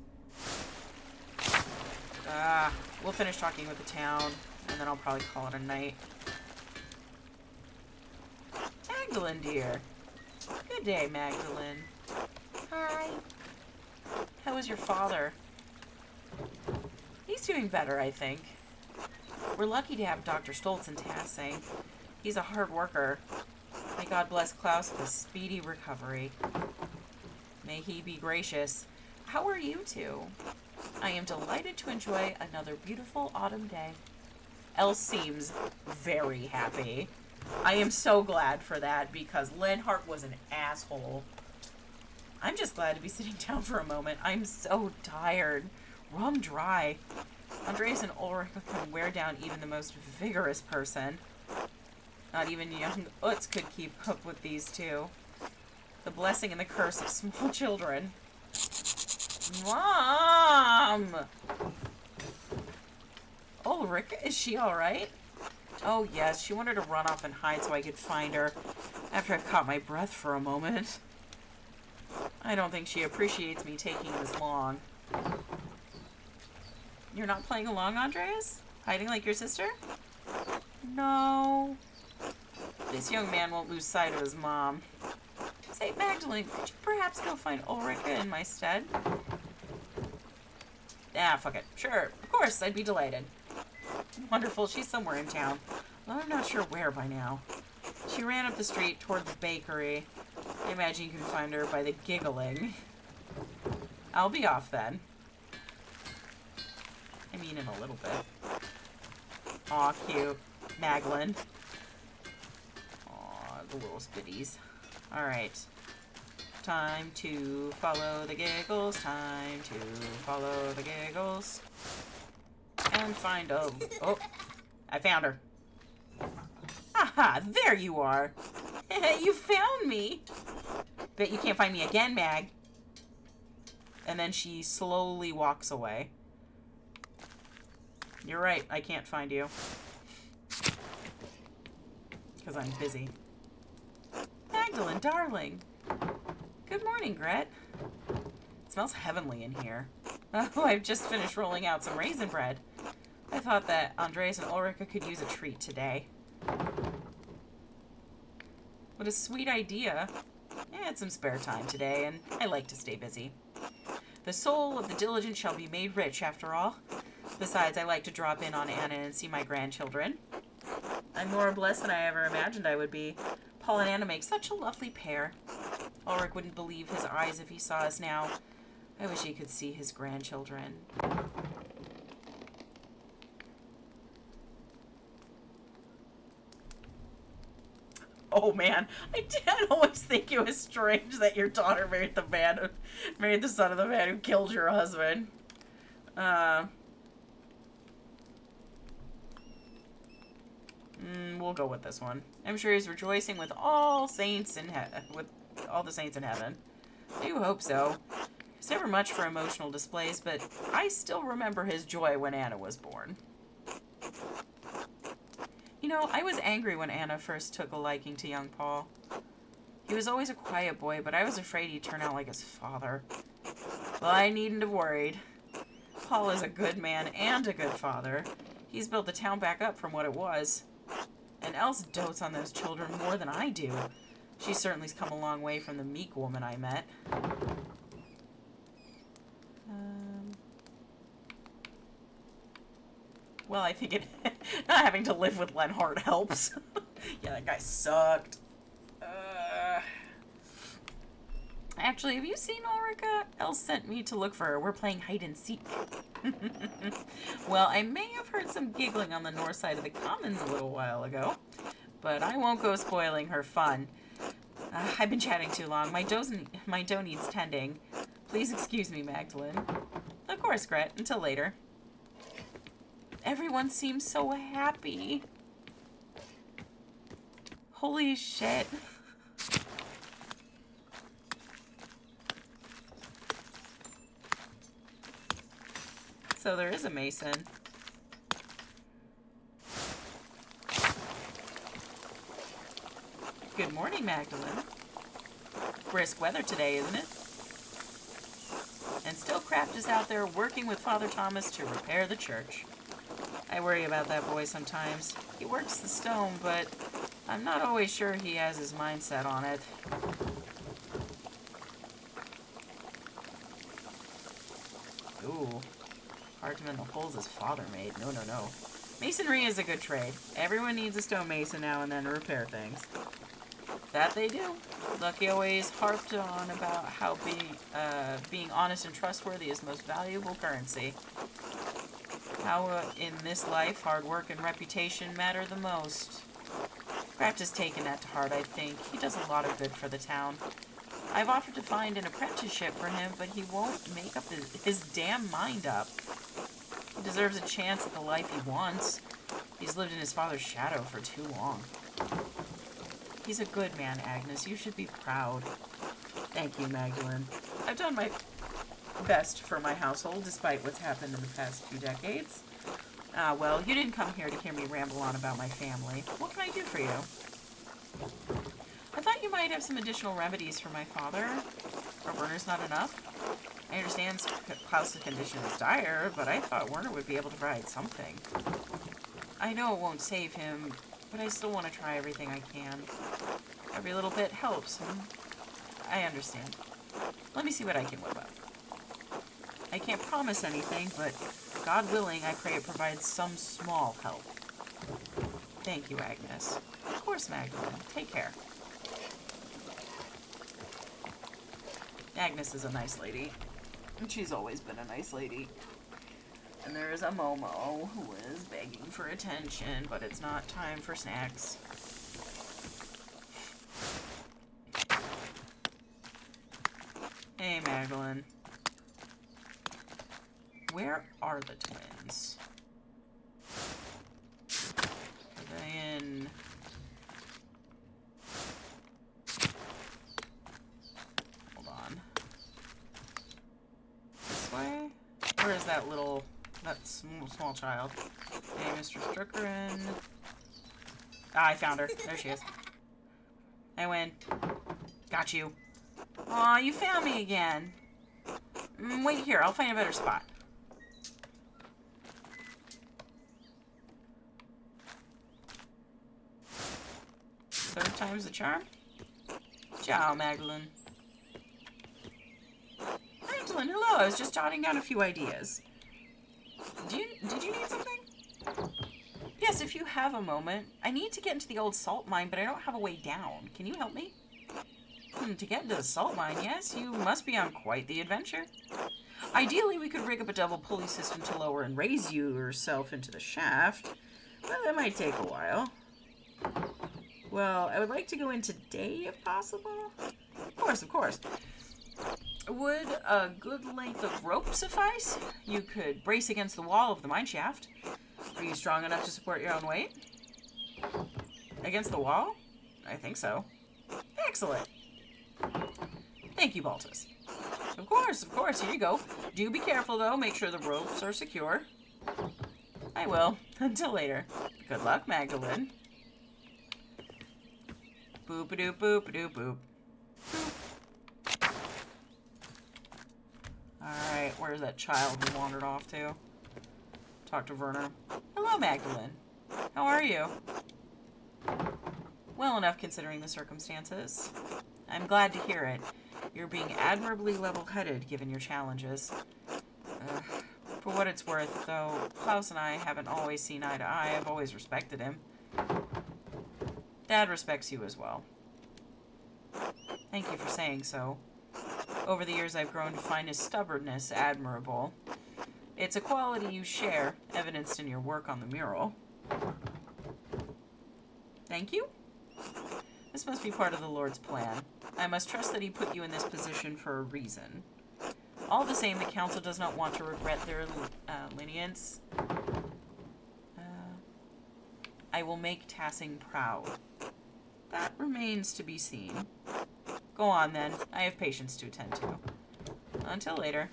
We'll finish talking with the town, and then I'll probably call it a night. Magdalene, dear. Good day, Magdalene. Hi. How is your father? He's doing better, I think. We're lucky to have Dr. Stoltz in Tassing. He's a hard worker. May God bless Klaus with a speedy recovery. May he be gracious. How are you two? I am delighted to enjoy another beautiful autumn day. Elle seems very happy. I am so glad for that because Lenhart was an asshole. I'm just glad to be sitting down for a moment. I'm so tired. Rum dry. Andreas and Ulrich can wear down even the most vigorous person. Not even young Utz could keep up with these two. The blessing and the curse of small children. Mom! Ulrich, is she alright? Oh yes, she wanted to run off and hide so I could find her after I caught my breath for a moment. I don't think she appreciates me taking this long. You're not playing along, Andreas? Hiding like your sister? No. This young man won't lose sight of his mom. Say, Magdalene, could you perhaps go find Ulrika in my stead? Ah, fuck it. Sure, of course, I'd be delighted. Wonderful, she's somewhere in town. Well, I'm not sure where by now. She ran up the street toward the bakery. I imagine you can find her by the giggling. I'll be off then. I mean, in a little bit. Aw, cute. Magdalene. Aw, the little spitties. Alright. Time to follow the giggles. Time to follow the giggles. And find a... Oh, I found her. Haha, there you are. You found me. Bet you can't find me again, Mag. And then she slowly walks away. You're right, I can't find you. Because I'm busy. Magdalene, darling. Good morning, Gret. It smells heavenly in here. Oh, I've just finished rolling out some raisin bread. I thought that Andreas and Ulrika could use a treat today. What a sweet idea. I had some spare time today, and I like to stay busy. The soul of the diligent shall be made rich, after all. Besides, I like to drop in on Anna and see my grandchildren. I'm more blessed than I ever imagined I would be. Paul and Anna make such a lovely pair. Ulrich wouldn't believe his eyes if he saw us now. I wish he could see his grandchildren. Oh man, I did always think it was strange that your daughter married the son of the man who killed your husband. We'll go with this one. I'm sure he's rejoicing with all saints in with all the saints in heaven. I do hope so. He's never much for emotional displays, but I still remember his joy when Anna was born. You know, I was angry when Anna first took a liking to young Paul. He was always a quiet boy, but I was afraid he'd turn out like his father. Well, I needn't have worried. Paul is a good man and a good father. He's built the town back up from what it was. And Else dotes on those children more than I do. She certainly's come a long way from the meek woman I met. Well, I think not having to live with Lenhart helps. Yeah, that guy sucked. Actually, have you seen Ulrika? Else sent me to look for her. We're playing hide and seek. Well, I may have heard some giggling on the north side of the Commons a little while ago, but I won't go spoiling her fun. I've been chatting too long. My dough needs tending. Please excuse me, Magdalene. Of course, Gret. Until later. Everyone seems so happy. Holy shit. So there is a mason. Good morning, Magdalene. Brisk weather today, isn't it? And still Kraft is out there working with Father Thomas to repair the church. I worry about that boy sometimes. He works the stone, but I'm not always sure he has his mind set on it. Ooh. Hard to mend the holes his father made. No, no, no. Masonry is a good trade. Everyone needs a stonemason now and then to repair things. That they do. Lucky always harped on about how being honest and trustworthy is the most valuable currency. How in this life, hard work and reputation matter the most. Kraft has taken that to heart, I think. He does a lot of good for the town. I've offered to find an apprenticeship for him, but he won't make up his damn mind up. He deserves a chance at the life he wants. He's lived in his father's shadow for too long. He's a good man, Agnes. You should be proud. Thank you, Magdalene. I've done my best for my household, despite what's happened in the past few decades. Well, you didn't come here to hear me ramble on about my family. What can I do for you? I thought you might have some additional remedies for my father. Are Werner's not enough? I understand Klaus's condition is dire, but I thought Werner would be able to provide something. I know it won't save him, but I still want to try everything I can. Every little bit helps, and I understand. Let me see what I can whip up. I can't promise anything, but God willing, I pray it provides some small help. Thank you, Agnes. Of course, Magdalene. Take care. Agnes is a nice lady. And she's always been a nice lady. And there is a Momo who is begging for attention, but it's not time for snacks. Hey, Magdalene. Where are the twins? Are they in... Hold on. This way? Where is that little... that small child? Hey, Mr. Struckeren. Ah, I found her. There she is. I win. Got you. Aw, you found me again. Wait here, I'll find a better spot. Third time's the charm? Ciao, Magdalene. Magdalene, hello. I was just jotting down a few ideas. Did you need something? Yes, if you have a moment. I need to get into the old salt mine, but I don't have a way down. Can you help me? To get into the salt mine, yes, you must be on quite the adventure. Ideally, we could rig up a double pulley system to lower and raise you yourself into the shaft, but that might take a while. Well, I would like to go in today, if possible. Of course, of course. Would a good length of rope suffice? You could brace against the wall of the mine shaft. Are you strong enough to support your own weight? Against the wall? I think so. Excellent. Thank you, Baltus. Of course, here you go. Do be careful, though. Make sure the ropes are secure. I will. Until later. Good luck, Magdalene. Boop-a-doop, boop-a-doop, boop. Alright, where's that child we wandered off to? Talk to Werner. Hello, Magdalene. How are you? Well enough considering the circumstances. I'm glad to hear it. You're being admirably level-headed given your challenges. For what it's worth, though, Klaus and I haven't always seen eye to eye, I've always respected him. Dad respects you as well. Thank you for saying so. Over the years, I've grown to find his stubbornness admirable. It's a quality you share, evidenced in your work on the mural. Thank you? This must be part of the Lord's plan. I must trust that he put you in this position for a reason. All the same, the Council does not want to regret their lenience. I will make Tassing proud. That remains to be seen. Go on, then. I have patients to attend to. Until later.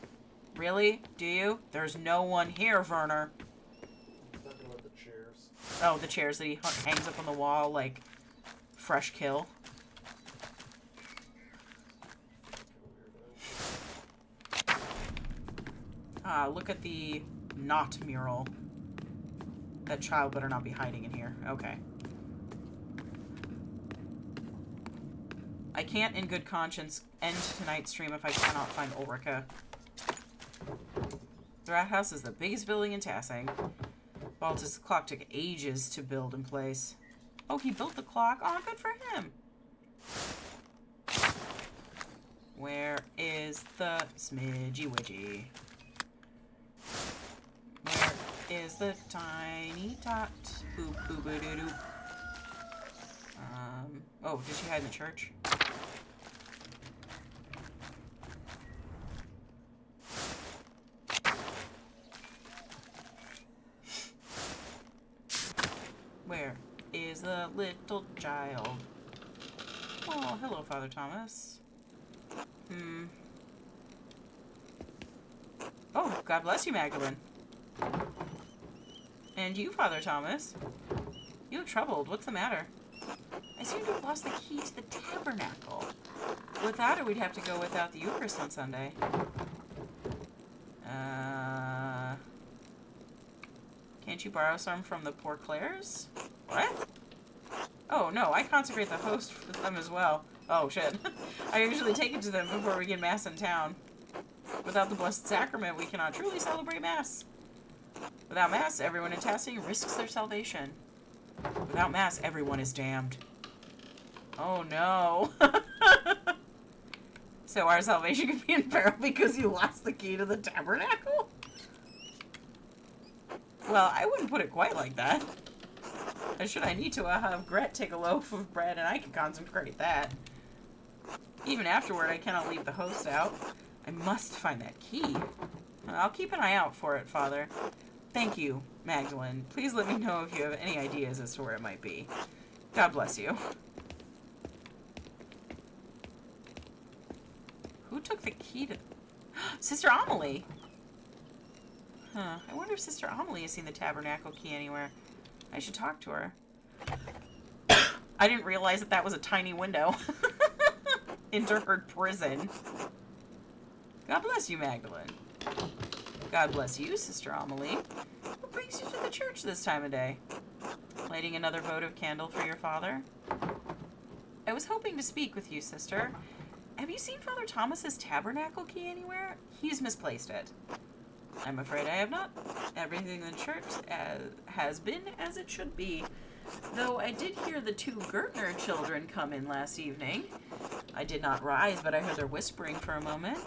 Really? Do you? There's no one here, Werner. He's talking about the chairs. Oh, the chairs that he hangs up on the wall, like, fresh kill. Look at the not mural. That child better not be hiding in here. Okay. I can't in good conscience end tonight's stream if I cannot find Ulrika. The rat house is the biggest building in Tassing. Baltus' clock took ages to build in place. Oh, he built the clock? Oh, good for him. Where is the smidgy widgy? Where is the tiny tot? Boop, boop, boop, doo, doo. Oh, did she hide in the church? Where is the little child? Oh, hello, Father Thomas. Oh, God bless you, Magdalene. And you, Father Thomas. You look troubled. What's the matter? I seem to have lost the key to the tabernacle. Without it, we'd have to go without the Eucharist on Sunday. Can't you borrow some from the Poor Clares? What? Oh, no, I consecrate the host for them as well. Oh, shit. I usually take it to them before we begin Mass in town. Without the Blessed Sacrament, we cannot truly celebrate Mass. Without Mass, everyone in Tassing risks their salvation. Without Mass, everyone is damned. Oh, no. So our salvation could be in peril because you lost the key to the tabernacle? Well, I wouldn't put it quite like that. Should I need to have Gret take a loaf of bread and I can consecrate that. Even afterward, I cannot leave the host out. I must find that key. I'll keep an eye out for it, Father. Thank you, Magdalene. Please let me know if you have any ideas as to where it might be. God bless you. Who took the key to... Sister Amelie! Huh. I wonder if Sister Amelie has seen the tabernacle key anywhere. I should talk to her. I didn't realize that that was a tiny window into her prison. God bless you, Magdalene. God bless you, Sister Amelie. What brings you to the church this time of day? Lighting another votive candle for your father? I was hoping to speak with you, sister. Have you seen Father Thomas's tabernacle key anywhere? He's misplaced it. I'm afraid I have not. Everything in the church has been as it should be. Though I did hear the 2 Gertner children come in last evening. I did not rise, but I heard their whispering for a moment.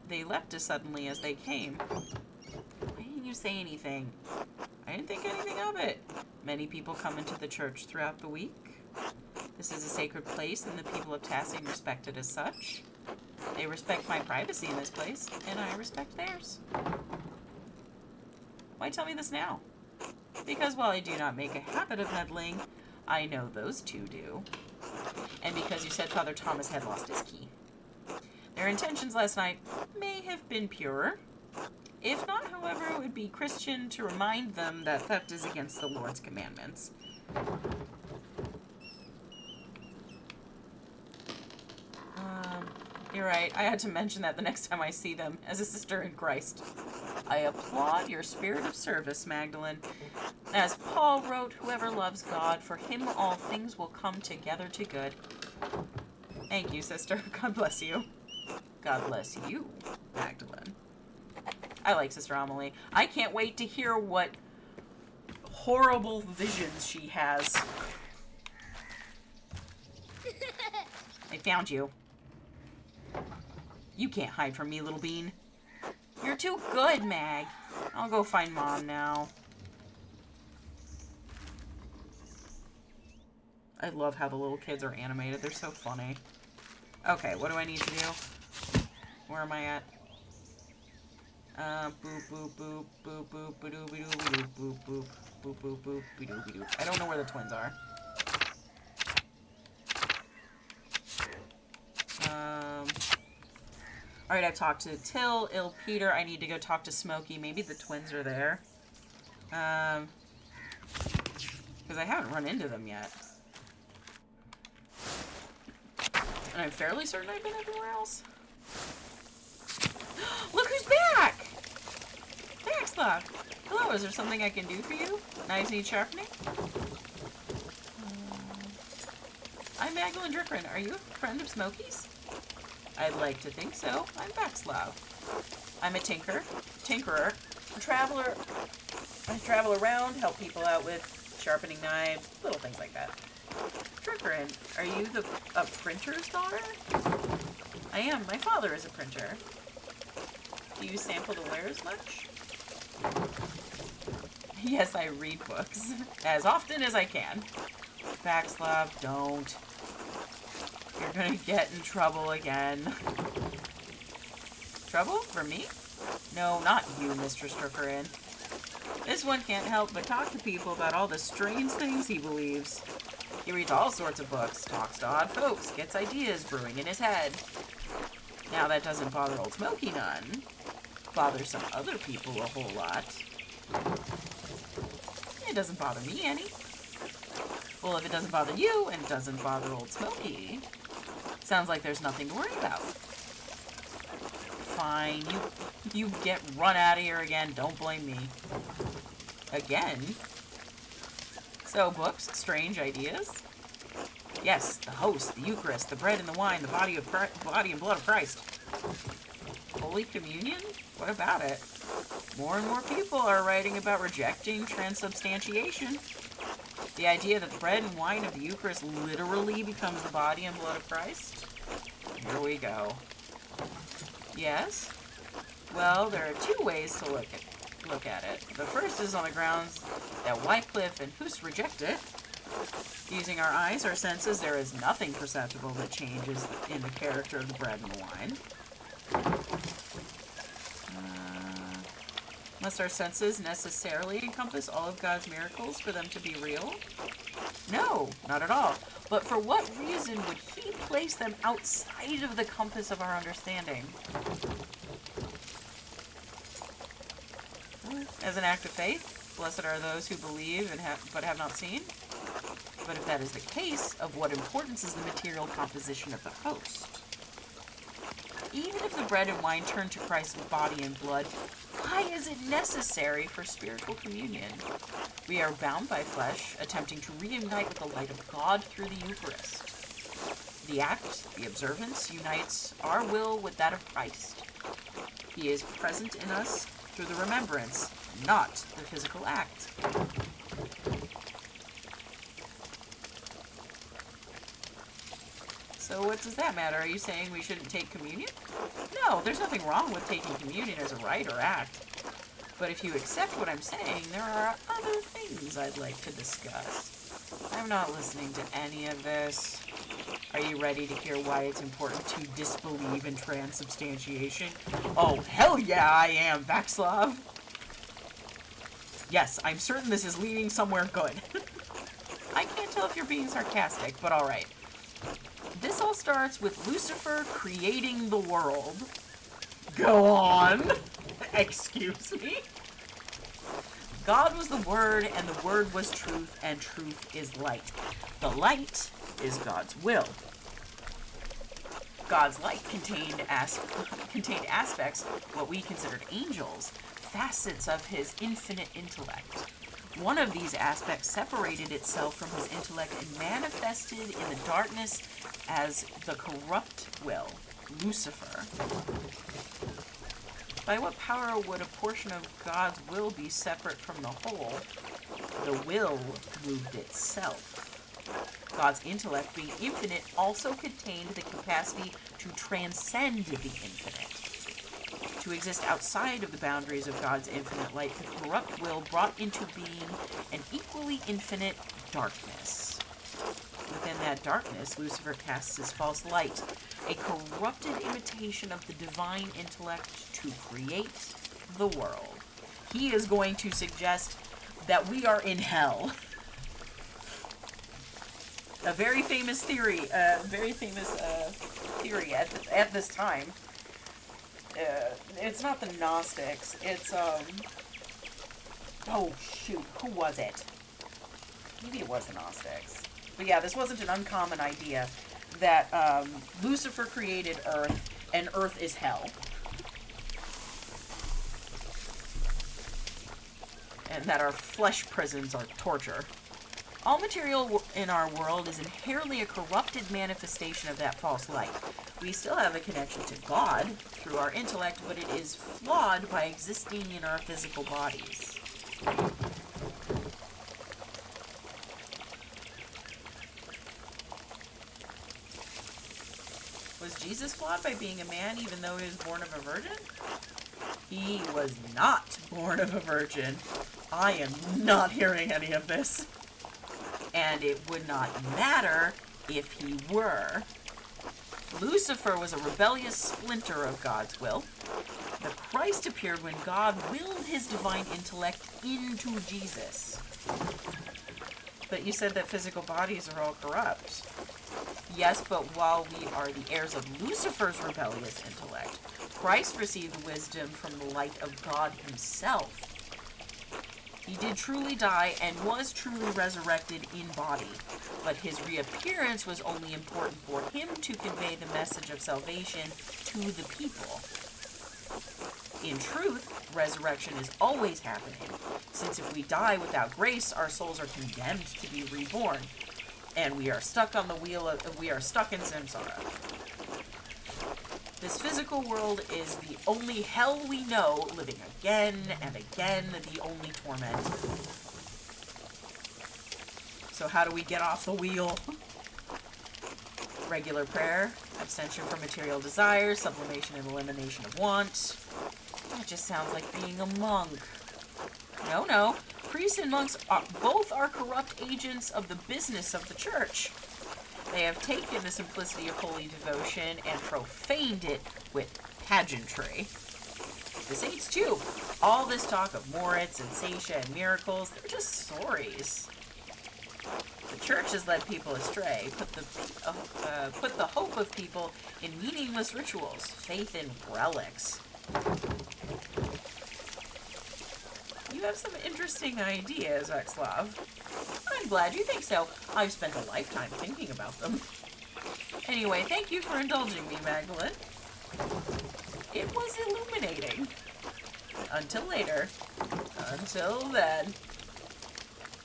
They left as suddenly as they came. Why didn't you say anything? I didn't think anything of it. Many people come into the church throughout the week. This is a sacred place, and the people of Tassing respect it as such. They respect my privacy in this place, and I respect theirs. Why tell me this now? Because while I do not make a habit of meddling, I know those 2 do. And because you said Father Thomas had lost his key. Their intentions last night may have been pure. If not, however, it would be Christian to remind them that theft is against the Lord's commandments. You're right. I had to mention that the next time I see them as a sister in Christ. I applaud your spirit of service, Magdalene. As Paul wrote, whoever loves God, for him all things will come together to good. Thank you, sister. God bless you. God bless you, Magdalene. I like Sister Amelie. I can't wait to hear what horrible visions she has. I found you. You can't hide from me, little bean. You're too good, Mag. I'll go find Mom now. I love how the little kids are animated. They're so funny. Okay, what do I need to do? Where am I at? Boop, boop, boop, boop, boop, ba-doo, ba-doo, ba-doo, boop, boop, boop, boop, boop, ba-doo, ba-doo. I don't know where the twins are. Alright, I've talked to Till, Il Peter. I need to go talk to Smokey. Maybe the twins are there. Because I haven't run into them yet. And I'm fairly certain I've been everywhere else. Look who's back! Thanks, Locke. Hello, is there something I can do for you? Knives need sharpening? I'm Magdalene Drickren. Are you a friend of Smokey's? I'd like to think so. I'm Vexlav. I'm a tinkerer, a traveler. I travel around, help people out with sharpening knives, little things like that. Drickren, are you a printer's daughter? I am. My father is a printer. Do you sample the wares much? Yes, I read books. As often as I can. Vexlav, don't. You're gonna get in trouble again. Trouble? For me? No, not you, Mistress Drickren. This one can't help but talk to people about all the strange things he believes. He reads all sorts of books, talks to odd folks, gets ideas brewing in his head. Now that doesn't bother old Smokey none. Bothers some other people a whole lot. It doesn't bother me any. Well, if it doesn't bother you, and it doesn't bother old Smokey, sounds like there's nothing to worry about. Fine, you get run out of here again, don't blame me. Again? So, books, strange ideas? Yes, the host, the Eucharist, the bread and the wine, the body and blood of Christ. Holy Communion? What about it? More and more people are writing about rejecting transubstantiation. The idea that the bread and wine of the Eucharist literally becomes the body and blood of Christ? Here we go. Yes? Well, there are two ways to look at it. The first is on the grounds that Wycliffe and Huss reject it. Using our eyes, our senses, there is nothing perceptible that changes in the character of the bread and the wine. Must our senses necessarily encompass all of God's miracles for them to be real? No, not at all. But for what reason would he place them outside of the compass of our understanding? As an act of faith, blessed are those who believe but have not seen. But if that is the case, of what importance is the material composition of the host? Even if the bread and wine turn to Christ's body and blood, why is it necessary for spiritual communion? We are bound by flesh, attempting to reunite with the light of God through the Eucharist. The act, the observance, unites our will with that of Christ. He is present in us through the remembrance, not the physical act. So what does that matter? Are you saying we shouldn't take communion? No, there's nothing wrong with taking communion as a rite or act. But if you accept what I'm saying, there are other things I'd like to discuss. I'm not listening to any of this. Are you ready to hear why it's important to disbelieve in transubstantiation? Oh, hell yeah, I am, Vexlav. Yes, I'm certain this is leading somewhere good. I can't tell if you're being sarcastic, but alright. This all starts with Lucifer creating the world. Go on. Excuse me. God was the Word, and the Word was truth, and truth is light. The light is God's will. God's light contained aspects, what we considered angels, facets of his infinite intellect. One of these aspects separated itself from his intellect and manifested in the darkness as the corrupt will, Lucifer. By what power would a portion of God's will be separate from the whole? The will moved itself. God's intellect, being infinite, also contained the capacity to transcend the infinite. To exist outside of the boundaries of God's infinite light, the corrupt will brought into being an equally infinite darkness. Within that darkness, Lucifer casts his false light, a corrupted imitation of the divine intellect to create the world. He is going to suggest that we are in hell. A very famous theory, theory at this time. It's not the Gnostics. It's oh shoot, who was it? Maybe it was the Gnostics. But yeah, this wasn't an uncommon idea that Lucifer created Earth and Earth is hell. And that our flesh prisons are torture. All material in our world is inherently a corrupted manifestation of that false light. We still have a connection to God through our intellect, but it is flawed by existing in our physical bodies. Was Jesus flawed by being a man even though he was born of a virgin? He was not born of a virgin. I am not hearing any of this. And it would not matter if he were. Lucifer was a rebellious splinter of God's will. The Christ appeared when God willed his divine intellect into Jesus. But you said that physical bodies are all corrupt. Yes, but while we are the heirs of Lucifer's rebellious intellect, Christ received wisdom from the light of God himself. He did truly die and was truly resurrected in body, but his reappearance was only important for him to convey the message of salvation to the people. In truth, resurrection is always happening, since if we die without grace, our souls are condemned to be reborn, and we are stuck on the wheel we are stuck in samsara. This physical world is the only hell we know, living again and again, the only torment. So how do we get off the wheel? Regular prayer, abstention from material desires, sublimation and elimination of want. That just sounds like being a monk. No. Priests and monks both are corrupt agents of the business of the church. They have taken the simplicity of holy devotion and profaned it with pageantry. The saints, too. All this talk of Moritz and Seisha and miracles, they're just stories. The church has led people astray, put the hope of people in meaningless rituals, faith in relics. You have some interesting ideas, Vexlav. I'm glad you think so. I've spent a lifetime thinking about them. Anyway, thank you for indulging me, Magdalene. It was illuminating. Until later. Until then.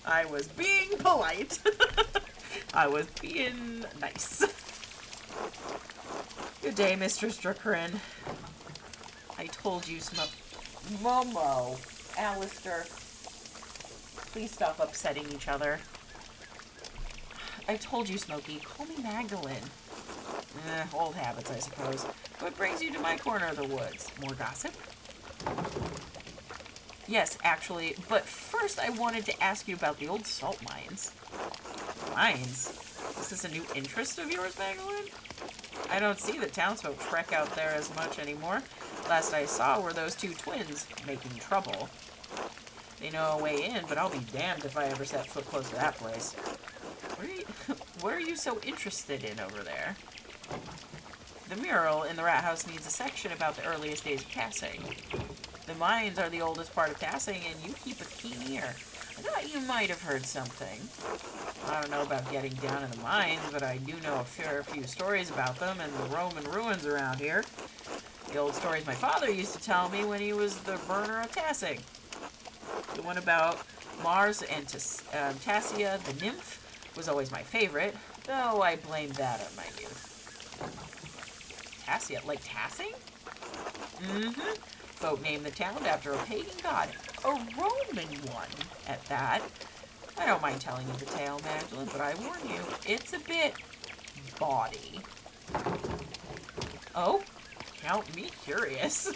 I was being polite. I was being nice. Good day, Mistress Dracarin. I told you, Momo, Alistair, please stop upsetting each other. I told you, Smokey. Call me Magdalene. Old habits, I suppose. What brings you to my corner of the woods? More gossip? Yes, actually, but first I wanted to ask you about the old salt mines. Mines? Is this a new interest of yours, Magdalene? I don't see the townsfolk trek out there as much anymore. Last I saw were those two twins making trouble. They know a way in, but I'll be damned if I ever set foot close to that place. What are you so interested in over there? The mural in the rat house needs a section about the earliest days of Cassing. The mines are the oldest part of Cassing, and you keep a keen ear. I thought you might have heard something. I don't know about getting down in the mines, but I do know a fair few stories about them and the Roman ruins around here. The old stories my father used to tell me when he was the burner of Tassing. The one about Mars and Tassia, the nymph, was always my favorite, though I blamed that on my youth. Tassia, like Tassing? Mm-hmm. Folk named the town after a pagan god, a Roman one at that. I don't mind telling you the tale, Magdalene, but I warn you, it's a bit bawdy. Oh? Count me curious.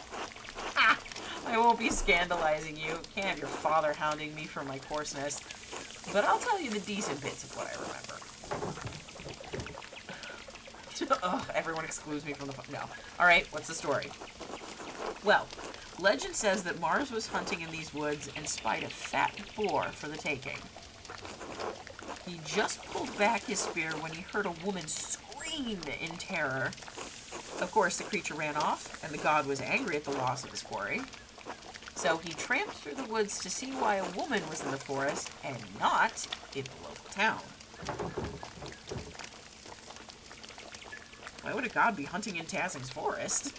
I won't be scandalizing you. Can't have your father hounding me for my coarseness. But I'll tell you the decent bits of what I remember. Ugh, everyone excludes me from the phone. No. Alright, what's the story? Well, legend says that Mars was hunting in these woods and spied a fat boar for the taking. He just pulled back his spear when he heard a woman scream in terror. Of course, the creature ran off, and the god was angry at the loss of his quarry. So he tramped through the woods to see why a woman was in the forest and not in the local town. Why would a god be hunting in Tassing's forest?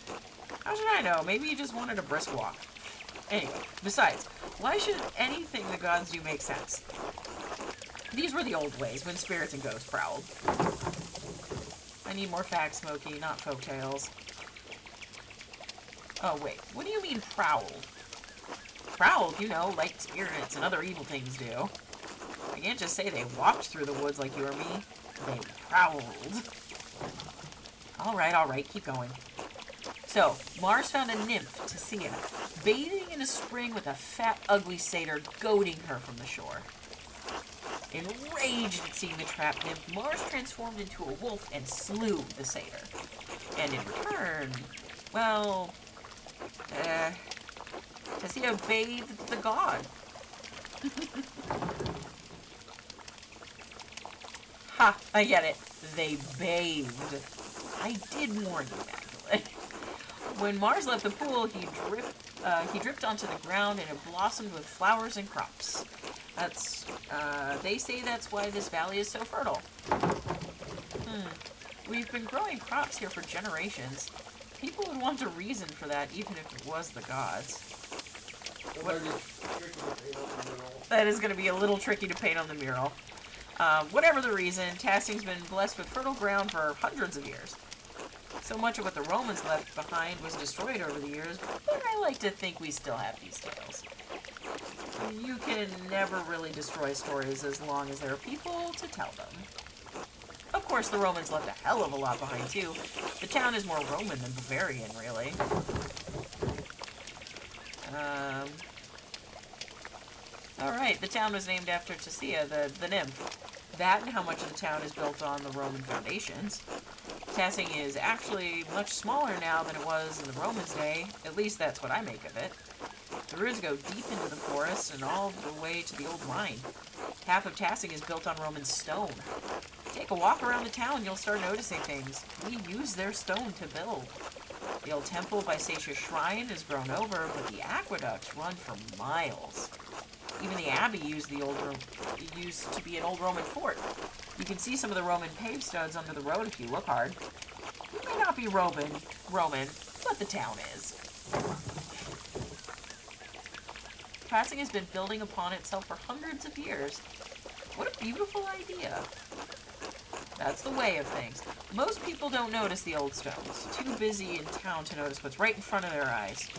How should I know? Maybe he just wanted a brisk walk. Anyway, besides, why should anything the gods do make sense? These were the old ways, when spirits and ghosts prowled. I need more facts, Smokey, not folktales. Oh, wait. What do you mean, prowled? Prowled, you know, like spirits and other evil things do. I can't just say they walked through the woods like you or me. They prowled. Alright, keep going. So, Mars found a nymph, Tassia, bathing in a spring with a fat, ugly satyr goading her from the shore. Enraged at seeing the trapped nymph, Mars transformed into a wolf and slew the satyr. And in return, well, Tassia bathed the god. Ha, I get it. They bathed. I did warn you, Magdalene. When Mars left the pool, he dripped onto the ground and it blossomed with flowers and crops. They say that's why this valley is so fertile. We've been growing crops here for generations. People would want a reason for that, even if it was the gods. That is going to be a little tricky to paint on the mural. Whatever the reason, Tassing's been blessed with fertile ground for hundreds of years. So much of what the Romans left behind was destroyed over the years, but I like to think we still have these tales. You can never really destroy stories as long as there are people to tell them. Of course, the Romans left a hell of a lot behind, too. The town is more Roman than Bavarian, really. Alright, the town was named after Tassia, the nymph. That and how much of the town is built on the Roman foundations. Tassing is actually much smaller now than it was in the Romans' day. At least that's what I make of it. The ruins go deep into the forest and all the way to the old mine. Half of Tassing is built on Roman stone. Take a walk around the town, you'll start noticing things. We use their stone to build. The old temple by Satia's shrine is grown over, but the aqueducts run for miles. Even the abbey used to be an old Roman fort. You can see some of the Roman paved studs under the road if you look hard. It may not be Roman, but the town is. Tassing has been building upon itself for hundreds of years. What a beautiful idea. That's the way of things. Most people don't notice the old stones. Too busy in town to notice what's right in front of their eyes.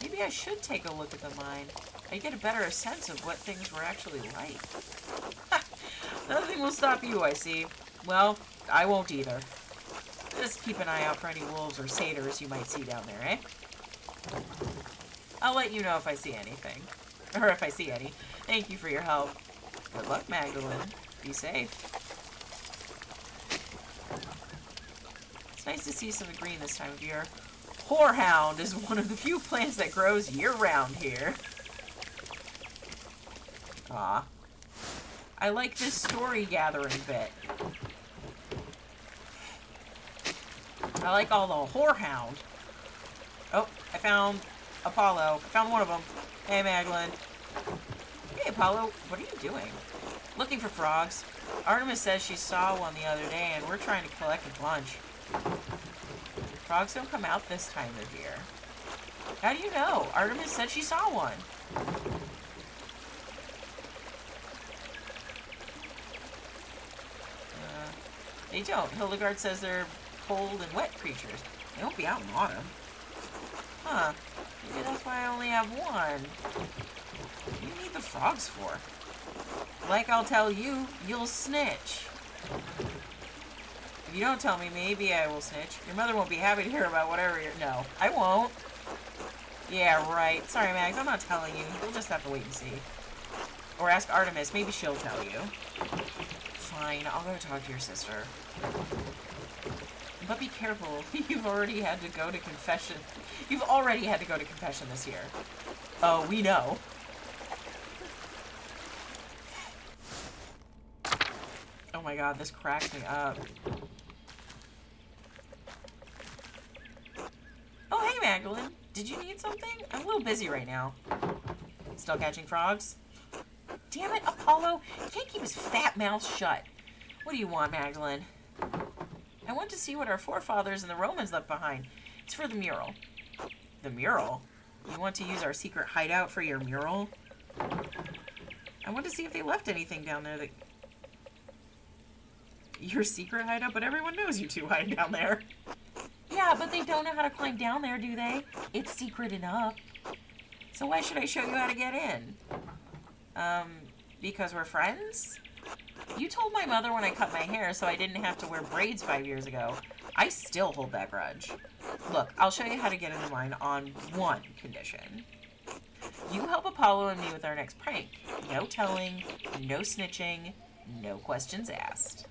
Maybe I should take a look at the mine. I'd get a better sense of what things were actually like. Nothing will stop you, I see. Well, I won't either. Just keep an eye out for any wolves or satyrs you might see down there, eh? I'll let you know if I see anything. Or if I see any. Thank you for your help. Good luck, Magdalene. Be safe. It's nice to see some green this time of year. Horehound is one of the few plants that grows year-round here. Aw. I like this story gathering bit. I like all the whorehound. Oh, I found Apollo. I found one of them. Hey, Magdalene. Apollo, what are you doing? Looking for frogs. Artemis says she saw one the other day, and we're trying to collect a bunch. Frogs don't come out this time of year. How do you know? Artemis said she saw one. They don't. Hildegard says they're cold and wet creatures. They won't be out in autumn. Huh. Maybe that's why I only have one. What do you need the frogs for? Like I'll tell you, you'll snitch. If you don't tell me, maybe I will snitch. Your mother won't be happy to hear about whatever you're... No, I won't. Yeah, right. Sorry, Max, I'm not telling you. You'll just have to wait and see. Or ask Artemis. Maybe she'll tell you. Fine, I'll go talk to your sister. But be careful. You've already had to go to confession. You've already had to go to confession this year. Oh, we know. Oh my god, this cracks me up. Oh, hey, Magdalene. Did you need something? I'm a little busy right now. Still catching frogs? Damn it, Apollo. He can't keep his fat mouth shut. What do you want, Magdalene? I want to see what our forefathers and the Romans left behind. It's for the mural. The mural? You want to use our secret hideout for your mural? I want to see if they left anything down there that... Your secret hideout? But everyone knows you two hide down there. Yeah, but they don't know how to climb down there, do they? It's secret enough. So why should I show you how to get in? Because we're friends? You told my mother when I cut my hair so I didn't have to wear braids 5 years ago. I still hold that grudge. Look, I'll show you how to get into mine on one condition. You help Apollo and me with our next prank. No telling, no snitching, no questions asked.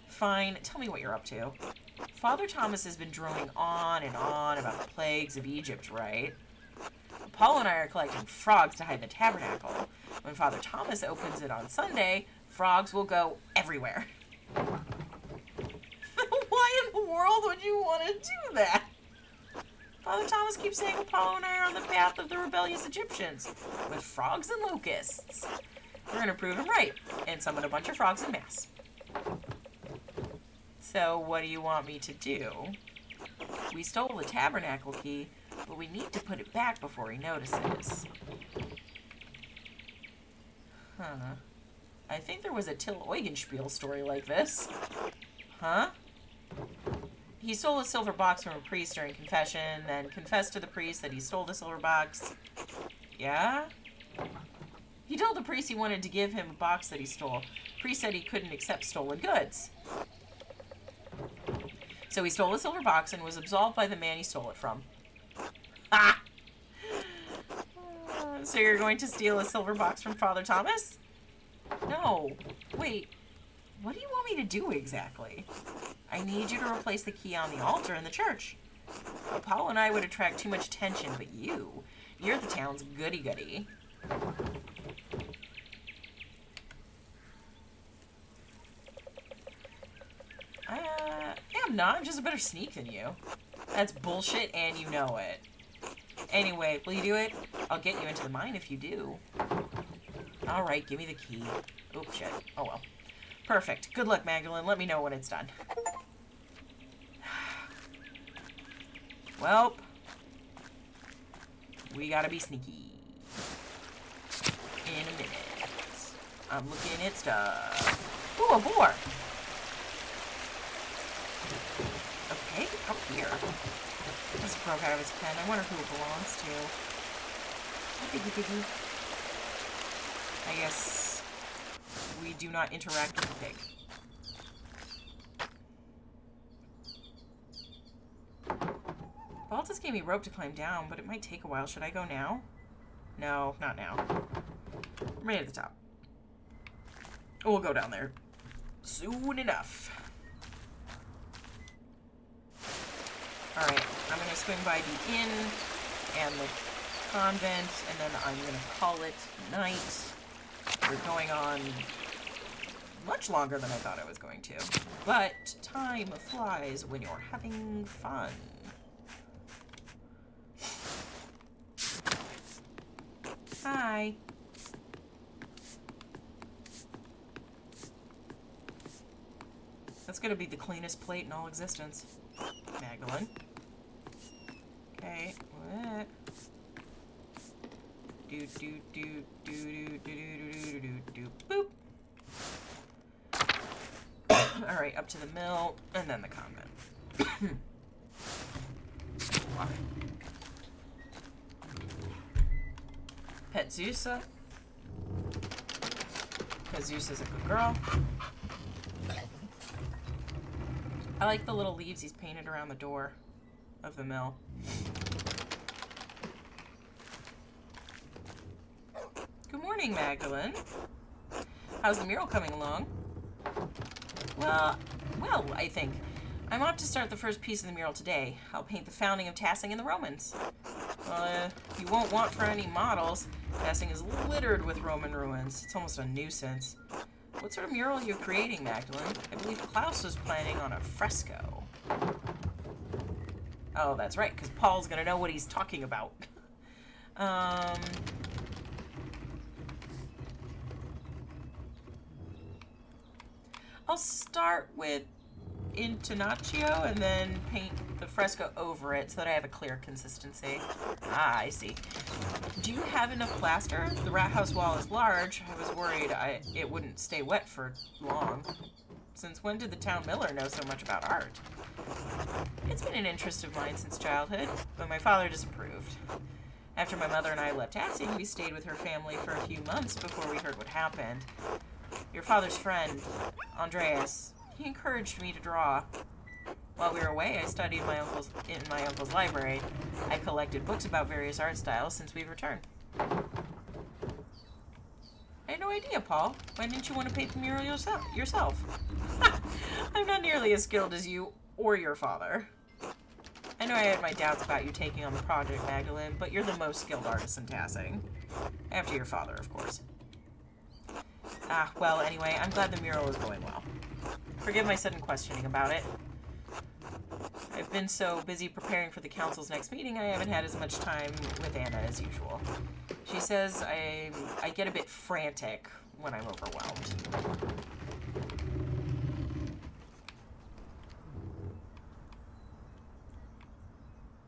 Fine, tell me what you're up to. Father Thomas has been droning on and on about the plagues of Egypt, right? Apollo and I are collecting frogs to hide in the tabernacle. When Father Thomas opens it on Sunday, frogs will go everywhere. Why in the world would you want to do that? Father Thomas keeps saying Apollo and I are on the path of the rebellious Egyptians, with frogs and locusts. We're going to prove him right, and summon a bunch of frogs en masse. So, what do you want me to do? We stole the tabernacle key, but we need to put it back before he notices. Huh. I think there was a Till Eugenspiel story like this. Huh? He stole a silver box from a priest during confession, then confessed to the priest that he stole the silver box. Yeah? He told the priest he wanted to give him a box that he stole. The priest said he couldn't accept stolen goods. So he stole the silver box and was absolved by the man he stole it from. Ah! So you're going to steal a silver box from Father Thomas? No. Wait. What do you want me to do exactly? I need you to replace the key on the altar in the church. Apollo and I would attract too much attention, but you're the town's goody-goody. I'm not. I'm just a better sneak than you. That's bullshit, and you know it. Anyway, will you do it? I'll get you into the mine if you do. Alright, give me the key. Oops, shit. Oh well. Perfect. Good luck, Magdalene. Let me know when it's done. Well, we gotta be sneaky. In a minute. I'm looking at stuff. Ooh, a boar! Okay, up here. This broke out of its pen. I wonder who it belongs to. Diggy diggy. I guess we do not interact with the pig. Baltus gave me rope to climb down, but it might take a while. Should I go now? No, not now. I'm right at the top. We'll go down there soon enough. Alright, I'm going to swing by the inn and the convent, and then I'm going to call it night. We're going on much longer than I thought I was going to. But time flies when you're having fun. Hi. That's gonna be the cleanest plate in all existence. Magdalene. Okay, what? Do do do do do do do do do do boop. Alright, up to the mill, and then the convent. Pet Zeusa. Because Zeusa's a good girl. I like the little leaves he's painted around the door of the mill. Good morning, Magdalene. How's the mural coming along? Well, I think. I'm off to start the first piece of the mural today. I'll paint the founding of Tassing and the Romans. Well, you won't want for any models. Tassing is littered with Roman ruins. It's almost a nuisance. What sort of mural are you creating, Magdalene? I believe Klaus was planning on a fresco. Oh, that's right, because Paul's gonna know what he's talking about. I'll start with intonatio and then paint the fresco over it so that I have a clear consistency. Ah, I see. Do you have enough plaster? The rat house wall is large. I was worried it wouldn't stay wet for long. Since when did the town miller know so much about art? It's been an interest of mine since childhood, but my father disapproved. After my mother and I left Tassing, we stayed with her family for a few months before we heard what happened. Your father's friend, Andreas, he encouraged me to draw. While we were away, I studied in my uncle's library. I collected books about various art styles since we've returned. I had no idea, Paul. Why didn't you want to paint the mural yourself? I'm not nearly as skilled as you or your father. I know I had my doubts about you taking on the project, Magdalene, but you're the most skilled artist in Tassing. After your father, of course. Well, anyway, I'm glad the mural is going well. Forgive my sudden questioning about it. I've been so busy preparing for the council's next meeting, I haven't had as much time with Anna as usual. She says I get a bit frantic when I'm overwhelmed.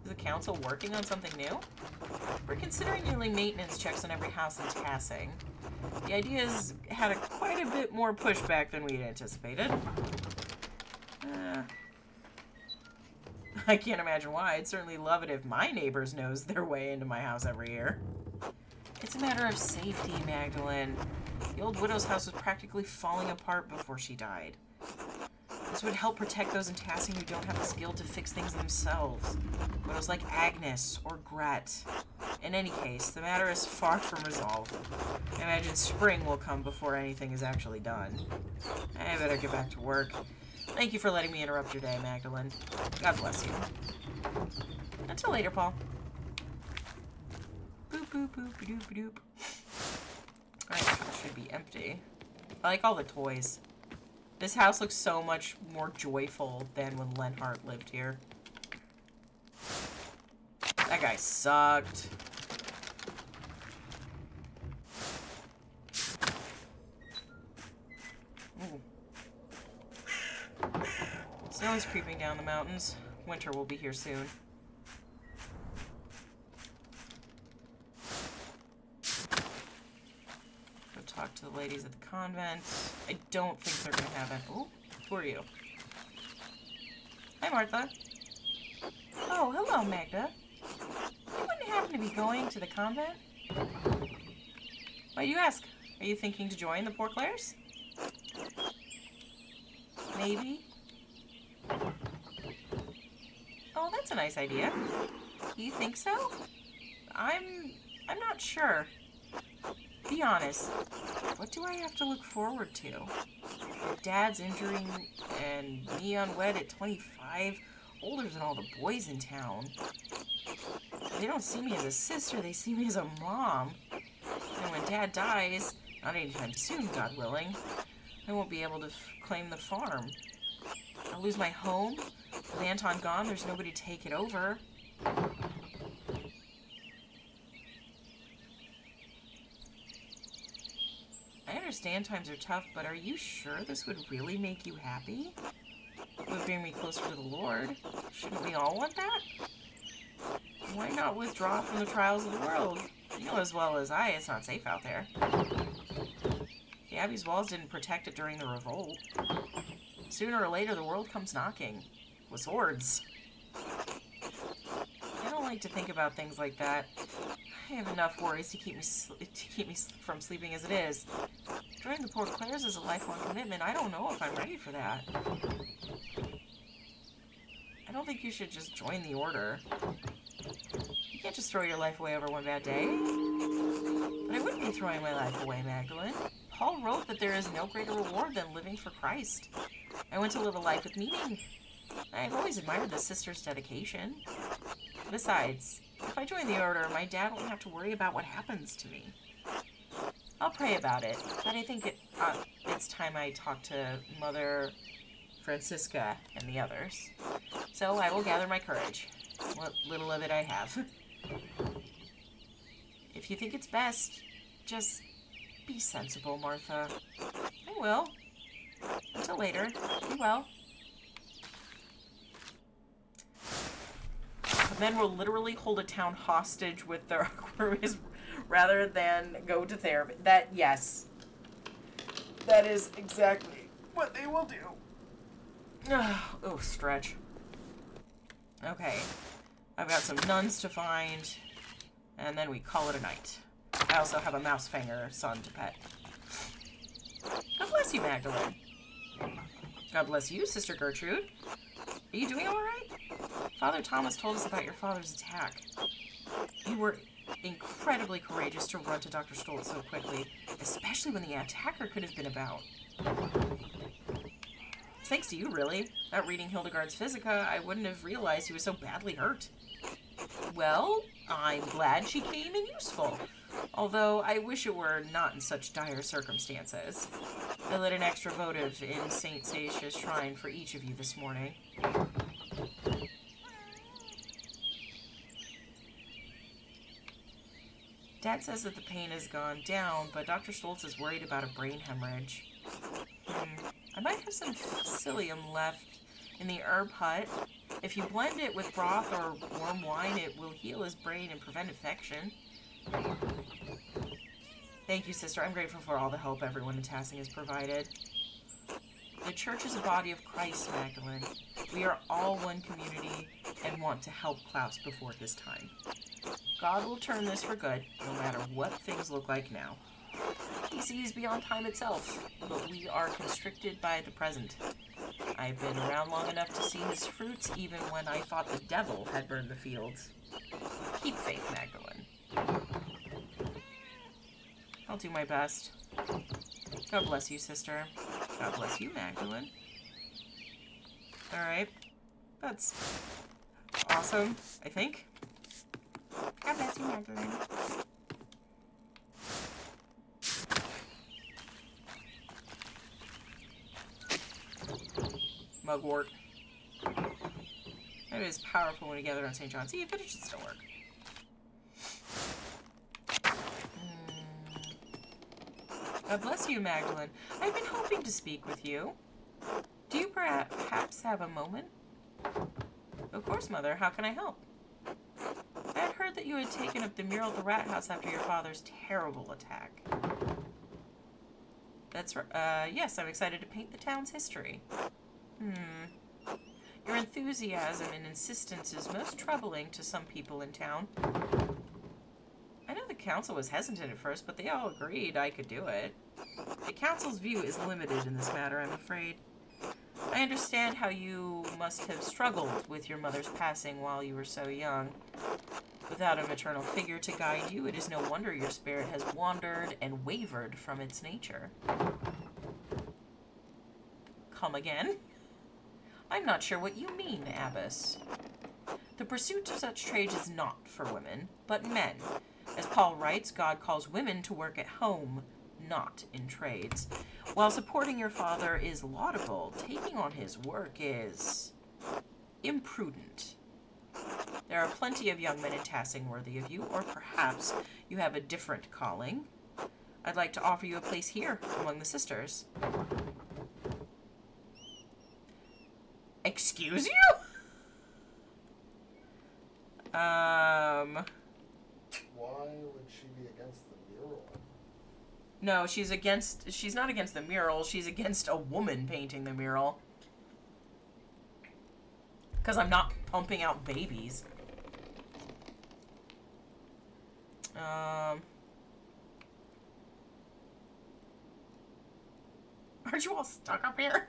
Is the council working on something new? We're considering yearly maintenance checks on every house in Tassing. The idea's had quite a bit more pushback than we'd anticipated. I can't imagine why. I'd certainly love it if my neighbors knows their way into my house every year. It's a matter of safety, Magdalene. The old widow's house was practically falling apart before she died. This would help protect those in Tassing who don't have the skill to fix things themselves. Widows like Agnes or Gret. In any case, the matter is far from resolved. I imagine spring will come before anything is actually done. I better get back to work. Thank you for letting me interrupt your day, Magdalene. God bless you. Until later, Paul. Boop, boop, boop, doop, doop. Alright, house should be empty. I like all the toys. This house looks so much more joyful than when Lenhart lived here. That guy sucked. Ooh. Snow is creeping down the mountains. Winter will be here soon. Go talk to the ladies at the convent. I don't think they're gonna have it. Oh, who are you? Hi, Martha. Oh, hello, Magda. You wouldn't happen to be going to the convent? Why do you ask? Are you thinking to join the Poor Clares? Maybe. Oh, that's a nice idea. You think so? I'm not sure. Be honest. What do I have to look forward to? Your dad's injuring and me unwed at 25, older than all the boys in town. They don't see me as a sister, they see me as a mom. And when Dad dies, not anytime soon, God willing, I won't be able to claim the farm. I'll lose my home. With Anton gone, there's nobody to take it over. I understand times are tough, but are you sure this would really make you happy? It would bring me closer to the Lord. Shouldn't we all want that? Why not withdraw from the trials of the world? You know as well as I, it's not safe out there. The Abbey's walls didn't protect it during the revolt. Sooner or later, the world comes knocking. With swords. I don't like to think about things like that. I have enough worries to keep me from sleeping as it is. Joining the Poor Clares is a lifelong commitment. I don't know if I'm ready for that. I don't think you should just join the order. You can't just throw your life away over one bad day. But I wouldn't be throwing my life away, Magdalene. Paul wrote that there is no greater reward than living for Christ. I want to live a life with meaning. I've always admired the sister's dedication. Besides, if I join the order, my dad won't have to worry about what happens to me. I'll pray about it, but I think it's time I talk to Mother Francisca and the others. So I will gather my courage, what little of it I have. If you think it's best, just be sensible, Martha. I will. Until later. Be well. Men will literally hold a town hostage with their queries rather than go to therapy. Yes. That is exactly what they will do. Oh, stretch. Okay. I've got some nuns to find, and then we call it a night. I also have a mouse fanger son to pet. God bless you, Magdalene. God bless you, Sister Gertrude. Are you doing all right? Father Thomas told us about your father's attack. You were incredibly courageous to run to Dr. Stoltz so quickly, especially when the attacker could have been about. Thanks to you, really. Without reading Hildegard's Physica, I wouldn't have realized he was so badly hurt. Well, I'm glad she came in useful, although I wish it were not in such dire circumstances. I lit an extra votive in St. Satia's shrine for each of you this morning. Dad says that the pain has gone down, but Dr. Stoltz is worried about a brain hemorrhage. I might have some psyllium left in the herb hut. If you blend it with broth or warm wine, it will heal his brain and prevent infection. Thank you, sister. I'm grateful for all the help everyone in Tassing has provided. The church is a body of Christ, Magdalene. We are all one community and want to help Klaus before his time. God will turn this for good, no matter what things look like now. He sees beyond time itself, but we are constricted by the present. I've been around long enough to see his fruits even when I thought the devil had burned the fields. Keep faith, Magdalene. I'll do my best. God bless you, sister. God bless you, Magdalene. Alright. That's awesome, I think. God bless you, Magdalene. Mugwort. It is powerful when we gather on St. John. See, but it should still work. God bless you, Magdalene. I've been hoping to speak with you. Do you perhaps have a moment? Of course, Mother. How can I help? I had heard that you had taken up the mural at the rat house after your father's terrible attack. That's right. Yes, I'm excited to paint the town's history. Your enthusiasm and insistence is most troubling to some people in town. I know the council was hesitant at first, but they all agreed I could do it. The council's view is limited in this matter, I'm afraid. I understand how you must have struggled with your mother's passing while you were so young. Without a maternal figure to guide you, it is no wonder your spirit has wandered and wavered from its nature. Come again? I'm not sure what you mean, Abbess. The pursuit of such trades is not for women, but men. As Paul writes, God calls women to work at home, not in trades. While supporting your father is laudable, taking on his work is imprudent. There are plenty of young men in Tassing worthy of you, or perhaps you have a different calling. I'd like to offer you a place here among the sisters. Excuse you? Why would she be against the mural? No, she's not against the mural. She's against a woman painting the mural. Because I'm not pumping out babies. Aren't you all stuck up here?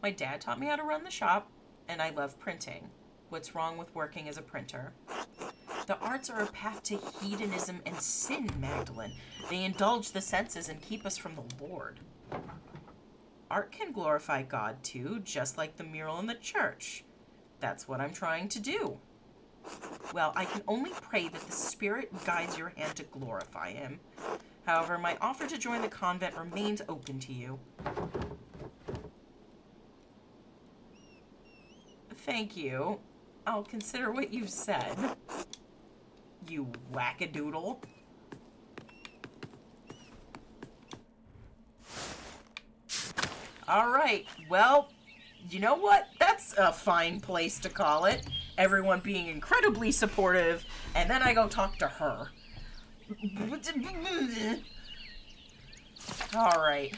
My dad taught me how to run the shop, and I love printing. What's wrong with working as a printer? The arts are a path to hedonism and sin, Magdalene. They indulge the senses and keep us from the Lord. Art can glorify God, too, just like the mural in the church. That's what I'm trying to do. Well, I can only pray that the Spirit guides your hand to glorify Him. However, my offer to join the convent remains open to you. Thank you. I'll consider what you've said. You wackadoodle. Alright, well, you know what? That's a fine place to call it. Everyone being incredibly supportive, and then I go talk to her. Alright.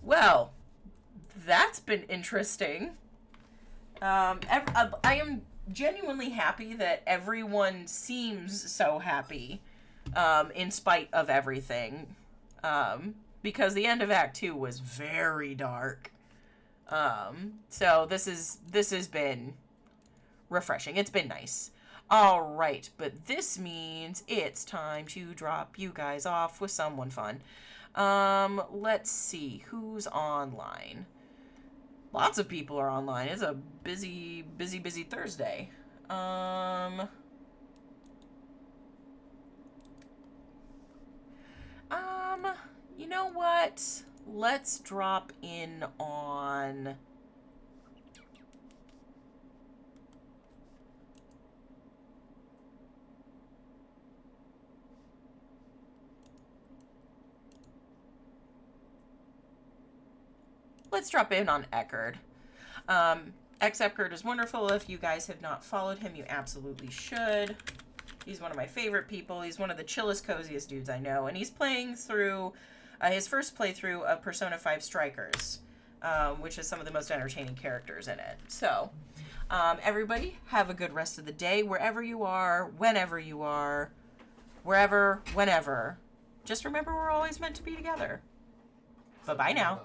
Well, that's been interesting. I am genuinely happy that everyone seems so happy, in spite of everything. Because the end of Act 2 was very dark. So this has been refreshing. It's been nice. Alright, but this means it's time to drop you guys off with someone fun. Let's see, who's online? Lots of people are online. It's a busy Thursday. You know what? Let's drop in on... Let's drop in on Eckerd. Eckerd is wonderful. If you guys have not followed him, you absolutely should. He's one of my favorite people. He's one of the chillest, coziest dudes I know. And he's playing through his first playthrough of Persona 5 Strikers, which is some of the most entertaining characters in it. So, everybody, have a good rest of the day, wherever you are, whenever you are, wherever, whenever. Just remember we're always meant to be together. Bye-bye now.